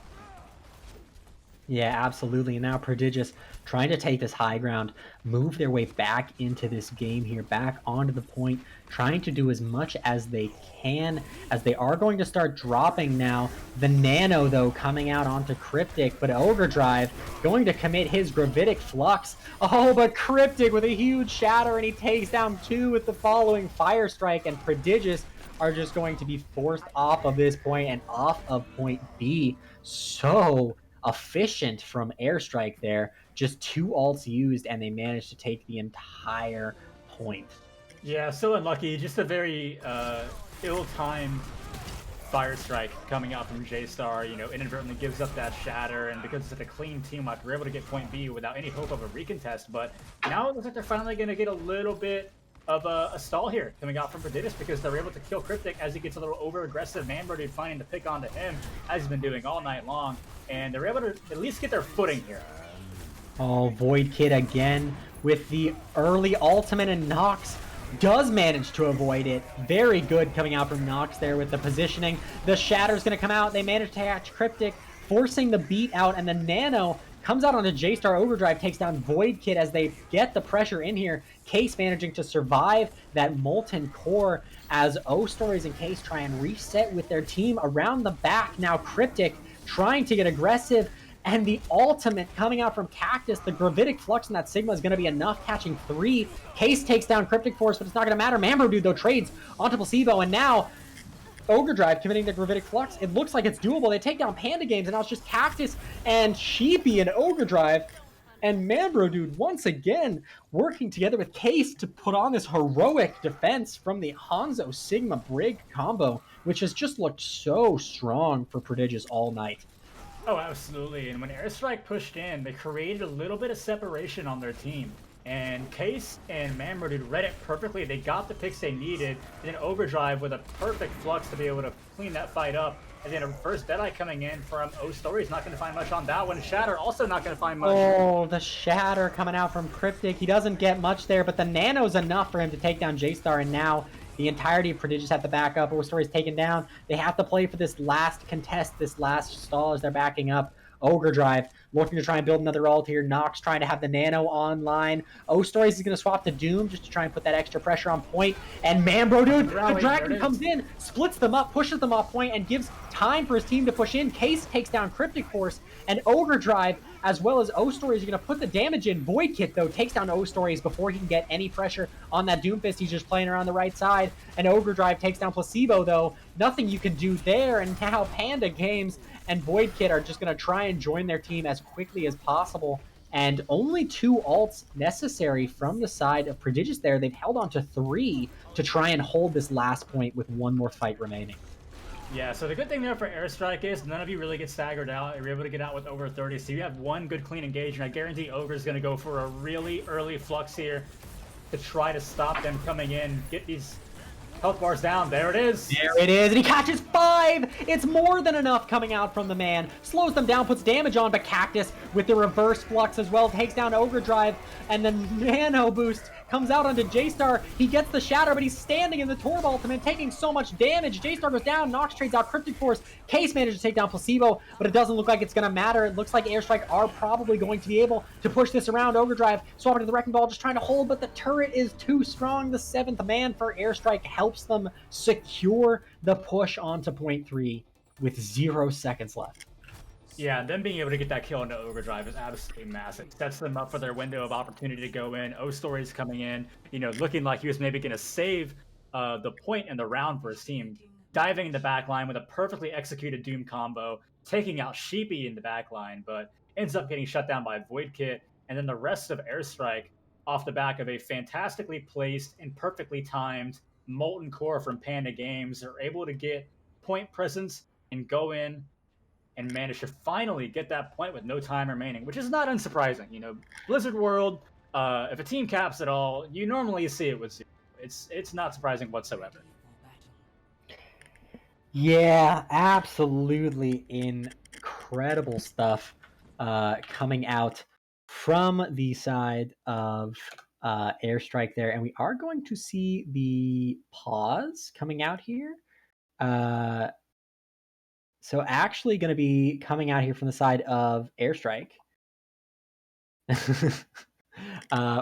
Yeah, absolutely. And now Prodigious trying to take this high ground, move their way back into this game here, back onto the point, trying to do as much as they can, as they are going to start dropping now. The nano, though, coming out onto Cryptic, but Ogre Drive going to commit his Gravitic Flux. Oh, but Cryptic with a huge shatter, and he takes down 2 with the following Fire Strike, and Prodigious are just going to be forced off of this point and off of point B. So efficient from Airstrike there. Just 2 ults used, and they managed to take the entire point. Yeah, so unlucky. Just a very ill-timed Fire Strike coming out from J-Star, you know, inadvertently gives up that shatter, and because it's such a clean team, like, we're able to get point B without any hope of a recontest. But now it looks like they're finally going to get a little bit of a stall here coming out from Prodigious, because they're able to kill Cryptic as he gets a little over-aggressive. Mambro Dude finding to pick onto him, as he's been doing all night long, and they're able to at least get their footing here. Oh, Void Kid again with the early ultimate, and Nox does manage to avoid it. Very good coming out from Nox there with the positioning. The Shatter's going to come out. They manage to catch Cryptic, forcing the beat out, and the Nano comes out onto J-Star Overdrive, takes down Void Kid as they get the pressure in here. Case managing to survive that Molten Core as O-Stories and Case try and reset with their team around the back. Now Cryptic trying to get aggressive, and the ultimate coming out from Cactus, the Gravitic Flux in that Sigma is going to be enough, catching 3. Case takes down Cryptic Force, but it's not going to matter. Mambro Dude, though, trades onto Placebo, and now Ogre Drive committing the Gravitic Flux. It looks like it's doable. They take down Panda Games, and now it's just Cactus and Sheepy and Ogre Drive. And Mambro Dude once again working together with Case to put on this heroic defense from the Hanzo Sigma Brig combo, which has just looked so strong for Prodigious all night. Oh, absolutely. And when Airstrike pushed in, they created a little bit of separation on their team. And Case and Mamro did read it perfectly. They got the picks they needed. And then Overdrive with a perfect flux to be able to clean that fight up. And then a first Deadeye coming in from O-Story's not going to find much on that one. Shatter also not going to find much. Oh, the Shatter coming out from Cryptic. He doesn't get much there, but the Nano's enough for him to take down J-Star. And now the entirety of Prodigious have to back up. O-Story's taken down. They have to play for this last contest, this last stall as they're backing up. Ogre Drive looking to try and build another ult here. Nox trying to have the Nano online. O-Stories is going to swap to Doom just to try and put that extra pressure on point. And Mambro Dude, the Dragon comes in, splits them up, pushes them off point, and gives time for his team to push in. Case takes down Cryptic Force, and Ogre Drive, as well as O-Stories, are going to put the damage in. Void Kit, though, takes down O-Stories before he can get any pressure on that Doomfist. He's just playing around the right side. And Ogre Drive takes down Placebo, though. Nothing you can do there. And now Panda Games and Void Kit are just going to try and join their team as quickly as possible. And only 2 ults necessary from the side of Prodigious there. They've held on to 3 to try and hold this last point with 1 more fight remaining. Yeah, so the good thing there for Airstrike is none of you really get staggered out. You're able to get out with over 30, so you have 1 good clean engagement. I guarantee Ogre's going to go for a really early flux here to try to stop them coming in, get these health bars down. There it is. There it is, and he catches 5. It's more than enough coming out from the man. Slows them down, puts damage on, but Cactus with the reverse flux as well takes down Ogre Drive, and the Nano Boost comes out onto J-Star. He gets the Shatter, but he's standing in the Torb ultimate, taking so much damage. J-Star goes down, Nox trades out Cryptic Force. Case manages to take down Placebo, but it doesn't look like it's going to matter. It looks like Airstrike are probably going to be able to push this around. Ogre Drive swapping to the Wrecking Ball, just trying to hold, but the turret is too strong. The 7th man for Airstrike helps them secure the push onto point 3 with 0 seconds left. Yeah, them being able to get that kill into Ogre Drive is absolutely massive. Sets them up for their window of opportunity to go in. O-Story's coming in, looking like he was maybe going to save the point in the round for his team. Diving in the back line with a perfectly executed Doom combo, taking out Sheepy in the back line, but ends up getting shut down by Void Kit. And then the rest of Airstrike off the back of a fantastically placed and perfectly timed Molten Core from Panda Games are able to get point presence and go in and manage to finally get that point with no time remaining, which is not unsurprising. Blizzard World, if a team caps it all, you normally see it with 0. It's not surprising whatsoever. Yeah, absolutely incredible stuff coming out from the side of Airstrike there. And we are going to see the pause coming out here. So actually going to be coming out here from the side of Airstrike.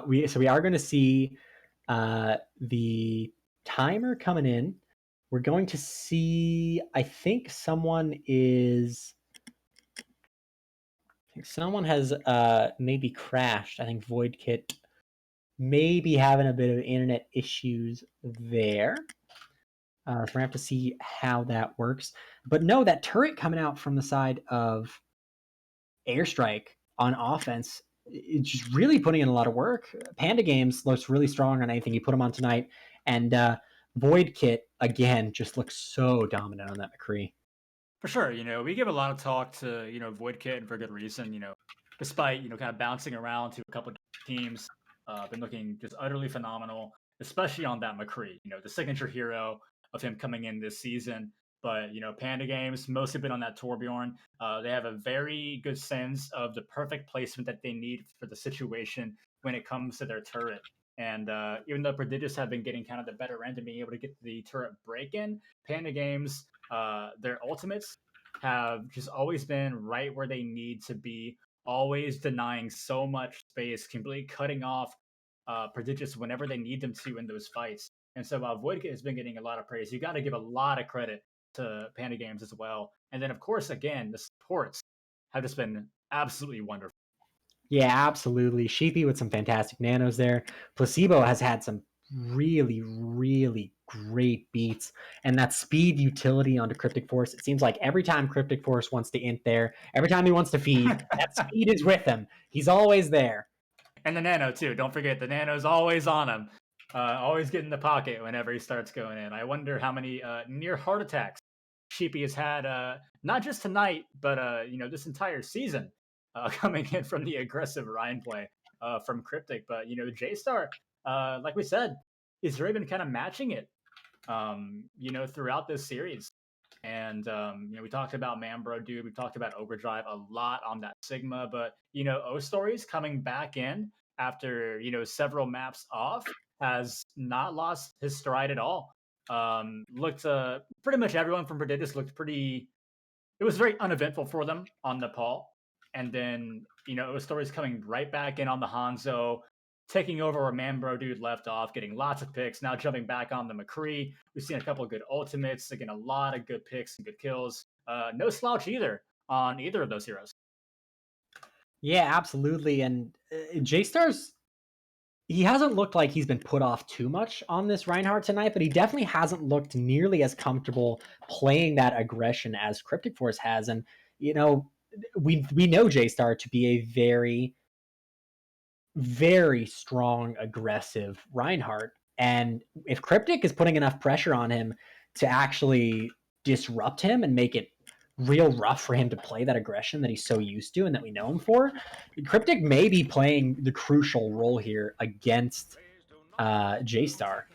We are going to see the timer coming in. We're going to see, I think someone has maybe crashed. I think Void Kit may be having a bit of internet issues there. So we're going to have to see how that works. But no, that turret coming out from the side of Airstrike on offense, it's just really putting in a lot of work. Panda Games looks really strong on anything you put them on tonight. And Void Kit, again, just looks so dominant on that McCree. For sure, we give a lot of talk to, Void Kit, and for good reason, despite, kind of bouncing around to a couple of teams, been looking just utterly phenomenal, especially on that McCree, the signature hero of him coming in this season. But, Panda Games, mostly been on that Torbjorn. They have a very good sense of the perfect placement that they need for the situation when it comes to their turret. And even though Prodigious have been getting kind of the better end and being able to get the turret break in, Panda Games, their ultimates have just always been right where they need to be always denying so much space, completely cutting off Prodigious whenever they need them to in those fights. And so while Void has been getting a lot of praise, you got to give a lot of credit to Panda Games as well. And then, of course, again, the supports have just been absolutely wonderful. Yeah, absolutely. Sheepy with some fantastic nanos there. Placebo has had some really, really great beats. And that speed utility onto Cryptic Force, it seems like every time Cryptic Force wants to int there, every time he wants to feed, that speed is with him. He's always there. And the nano, too. Don't forget, the nano's always on him. Always get in the pocket whenever he starts going in. I wonder how many near heart attacks Sheepy has had, not just tonight, but this entire season, coming in from the aggressive Ryan play from Cryptic. But J-Star, like we said, he's really been kind of matching it, throughout this series. And we talked about Mambro Dude, we talked about Overdrive a lot on that Sigma, but O Stories coming back in after several maps off has not lost his stride at all. Looked pretty much everyone from Prodigious looked pretty. It was very uneventful for them on Nepal, and then O Stories coming right back in on the Hanzo, taking over where Mambro Dude left off, getting lots of picks. Now jumping back on the McCree. We've seen a couple of good ultimates, again, a lot of good picks and good kills. No slouch either on either of those heroes. Yeah, absolutely. And J-Star's, he hasn't looked like he's been put off too much on this Reinhardt tonight, but he definitely hasn't looked nearly as comfortable playing that aggression as Cryptic Force has. And, we know J-Star to be a very, very strong, aggressive Reinhardt. And if Cryptic is putting enough pressure on him to actually disrupt him and make it real rough for him to play that aggression that he's so used to and that we know him for, Cryptic may be playing the crucial role here against J-Star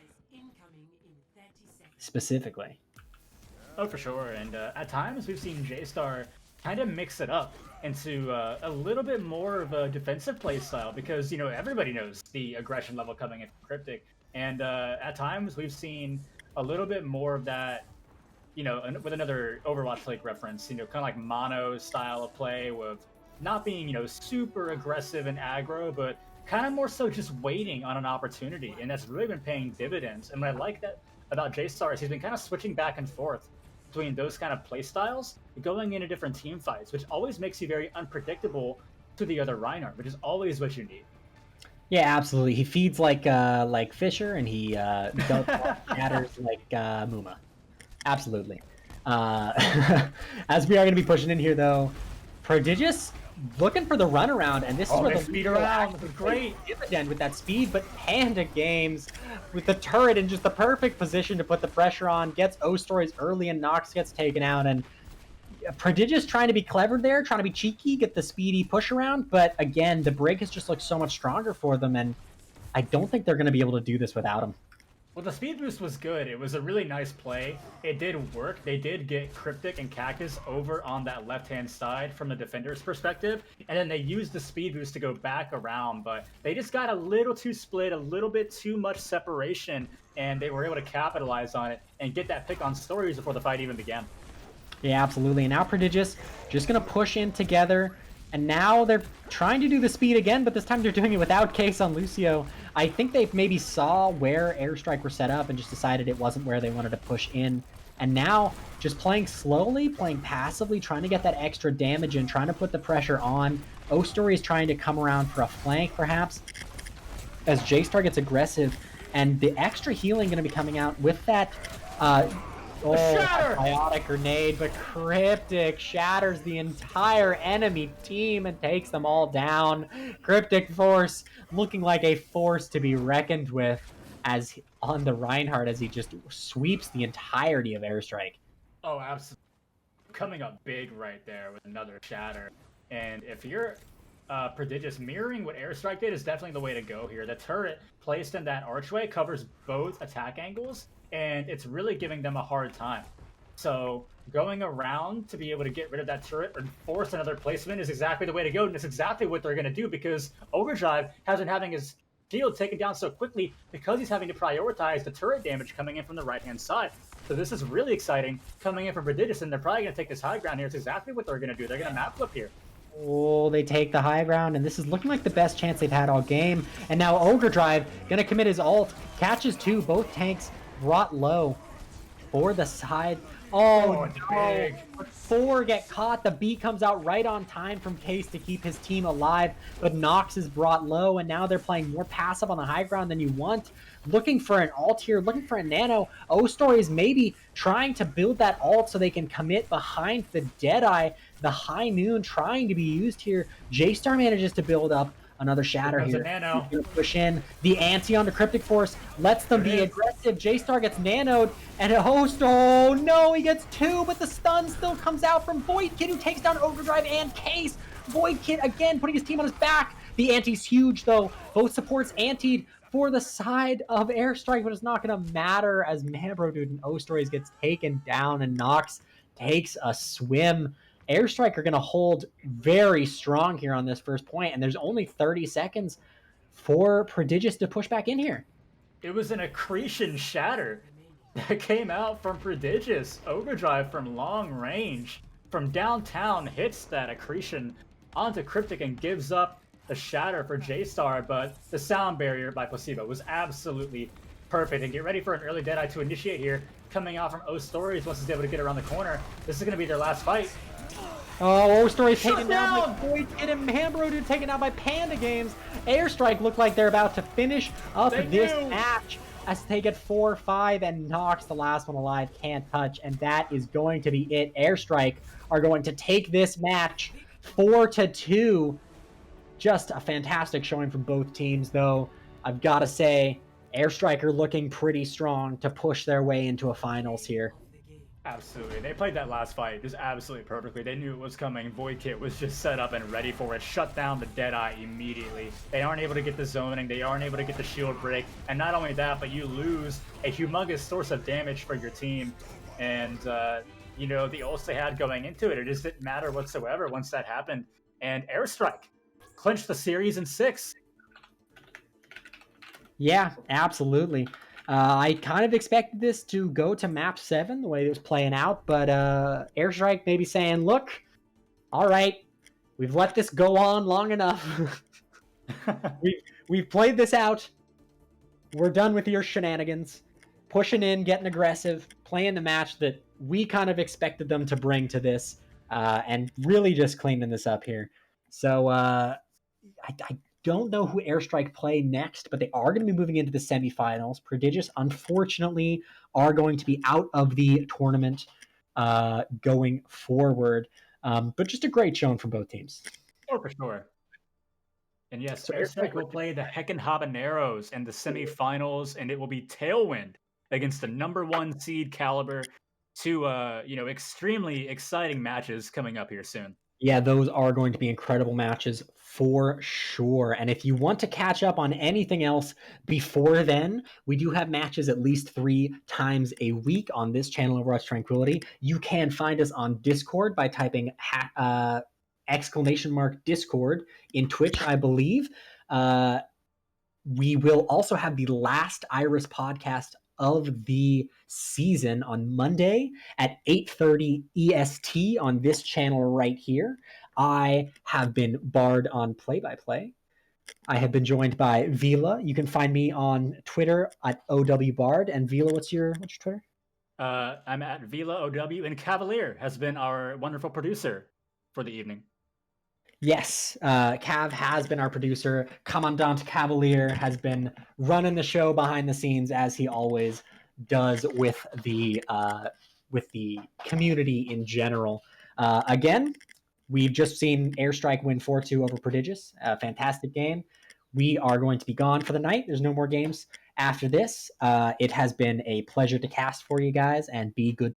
specifically. Oh, for sure. And at times we've seen J-Star kind of mix it up into a little bit more of a defensive play style because, everybody knows the aggression level coming in from Cryptic. And at times we've seen a little bit more of that, with another Overwatch League reference, kind of like mono style of play with not being, super aggressive and aggro, but kind of more so just waiting on an opportunity. And that's really been paying dividends. And what I like that about J-Star is he's been kind of switching back and forth between those kind of play styles, going into different team fights, which always makes you very unpredictable to the other Reinhardt, which is always what you need. Yeah, absolutely. He feeds like Fisher, and he shatters like Muma. Absolutely. As we are going to be pushing in here, though, Prodigious looking for the runaround, and this is where the speed around. Great dividend with that speed, but Panda Games with the turret in just the perfect position to put the pressure on, gets O Stories early, and Nox gets taken out, and Prodigious trying to be clever there, trying to be cheeky, get the speedy push around, but again, the break has just looked so much stronger for them, and I don't think they're going to be able to do this without him. Well, the speed boost was good. It was a really nice play. It did work. They did get Cryptic and Cactus over on that left-hand side from the defender's perspective, and then they used the speed boost to go back around, but they just got a little too split, a little bit too much separation, and they were able to capitalize on it and get that pick on Stories before the fight even began. Yeah, absolutely. And now Prodigious just going to push in together. And now they're trying to do the speed again, but this time they're doing it without Case on Lucio. I think they maybe saw where Airstrike were set up and just decided it wasn't where they wanted to push in. And now just playing slowly, playing passively, trying to get that extra damage in, trying to put the pressure on. O-Story is trying to come around for a flank, perhaps, as J-Star gets aggressive. And the extra healing going to be coming out with that... biotic grenade, but Cryptic shatters the entire enemy team and takes them all down. Cryptic Force looking like a force to be reckoned with as on the Reinhardt as he just sweeps the entirety of Airstrike. Oh, absolutely. Coming up big right there with another shatter. And if you're Prodigious, mirroring what Airstrike did is definitely the way to go here. The turret placed in that archway covers both attack angles, and it's really giving them a hard time. So going around to be able to get rid of that turret and force another placement is exactly the way to go, and it's exactly what they're going to do because Overdrive has been having his shield taken down so quickly because he's having to prioritize the turret damage coming in from the right-hand side. So this is really exciting coming in from Prodigious, and they're probably going to take this high ground here. It's exactly what they're going to do. They're going to map flip here. Oh, they take the high ground, and this is looking like the best chance they've had all game. And now Ogre Drive gonna commit his ult, catches two, both tanks brought low for the side. Oh, it's no. big. But 4 get caught. The beat comes out right on time from Case to keep his team alive, but Nox is brought low, and now they're playing more passive on the high ground than you want. Looking for an ult here, looking for a nano. O-Story is maybe trying to build that ult so they can commit behind the Deadeye. The High Noon trying to be used here. J-Star manages to build up another shatter here. Nano. Push in. The anti on the Cryptic Force lets them be aggressive. J-Star gets nanoed, and a host. Oh no, he gets 2, but the stun still comes out from Void Kid, who takes down Overdrive and Case. Void Kid again putting his team on his back. The anti's huge though. Both supports antied for the side of Airstrike, but it's not going to matter as Mambro Dude and O-Stories gets taken down, and Nox takes a swim. Airstrike are going to hold very strong here on this first point, and there's only 30 seconds for Prodigious to push back in here. It was an accretion shatter that came out from Prodigious. Overdrive from long range, from downtown, hits that accretion onto Cryptic and gives up the shatter for J-Star, but the sound barrier by Placebo was absolutely perfect. And get ready for an early Deadeye to initiate here, coming out from O-Stories once he's able to get around the corner. This is going to be their last fight. Oh, O-Story's taken down by Void Kid, and Mambro Dude taken out by Panda Games. Airstrike look like they're about to finish up this match as they get 4-5, and Nox, the last one alive, can't touch, and that is going to be it. Airstrike are going to take this match 4-2. Just a fantastic showing from both teams, though. I've got to say, Airstrike are looking pretty strong to push their way into a finals here. Absolutely. They played that last fight just absolutely perfectly. They knew it was coming. Void Kit was just set up and ready for it. Shut down the Deadeye immediately. They aren't able to get the zoning. They aren't able to get the shield break. And not only that, but you lose a humongous source of damage for your team. And, you know, the ults they had going into it, it just didn't matter whatsoever once that happened. And Airstrike clinched the series in 6. Yeah, absolutely. I kind of expected this to go to map 7 the way it was playing out, but Airstrike maybe saying, look, all right, we've let this go on long enough. we've played this out. We're done with your shenanigans. Pushing in, getting aggressive, playing the match that we kind of expected them to bring to this, and really just cleaning this up here. So I don't know who Airstrike play next, but they are going to be moving into the semifinals. Prodigious, unfortunately, are going to be out of the tournament going forward. But just a great showing from both teams. Oh, for sure. And yes, so Airstrike will play the Heckin' Habaneros in the semifinals, and it will be Tailwind against the #1 seed Caliber. 2, extremely exciting matches coming up here soon. Yeah, those are going to be incredible matches for sure. And if you want to catch up on anything else before then, we do have matches at least 3 times a week on this channel, Overwatch Tranquility. You can find us on Discord by typing !Discord in Twitch, I believe. We will also have the last Iris podcast of the season on Monday at 8:30 EST on this channel right here. I have been Bard on Play-by-Play. I have been joined by Vila. You can find me on Twitter at OWBard. And Vila, what's your Twitter? I'm at Vila OW, and Cavalier has been our wonderful producer for the evening. Yes, Cav has been our producer. Commandant Cavalier has been running the show behind the scenes, as he always does with the community in general. Again, we've just seen Airstrike win 4-2 over Prodigious. A fantastic game. We are going to be gone for the night. There's no more games after this. It has been a pleasure to cast for you guys, and be good.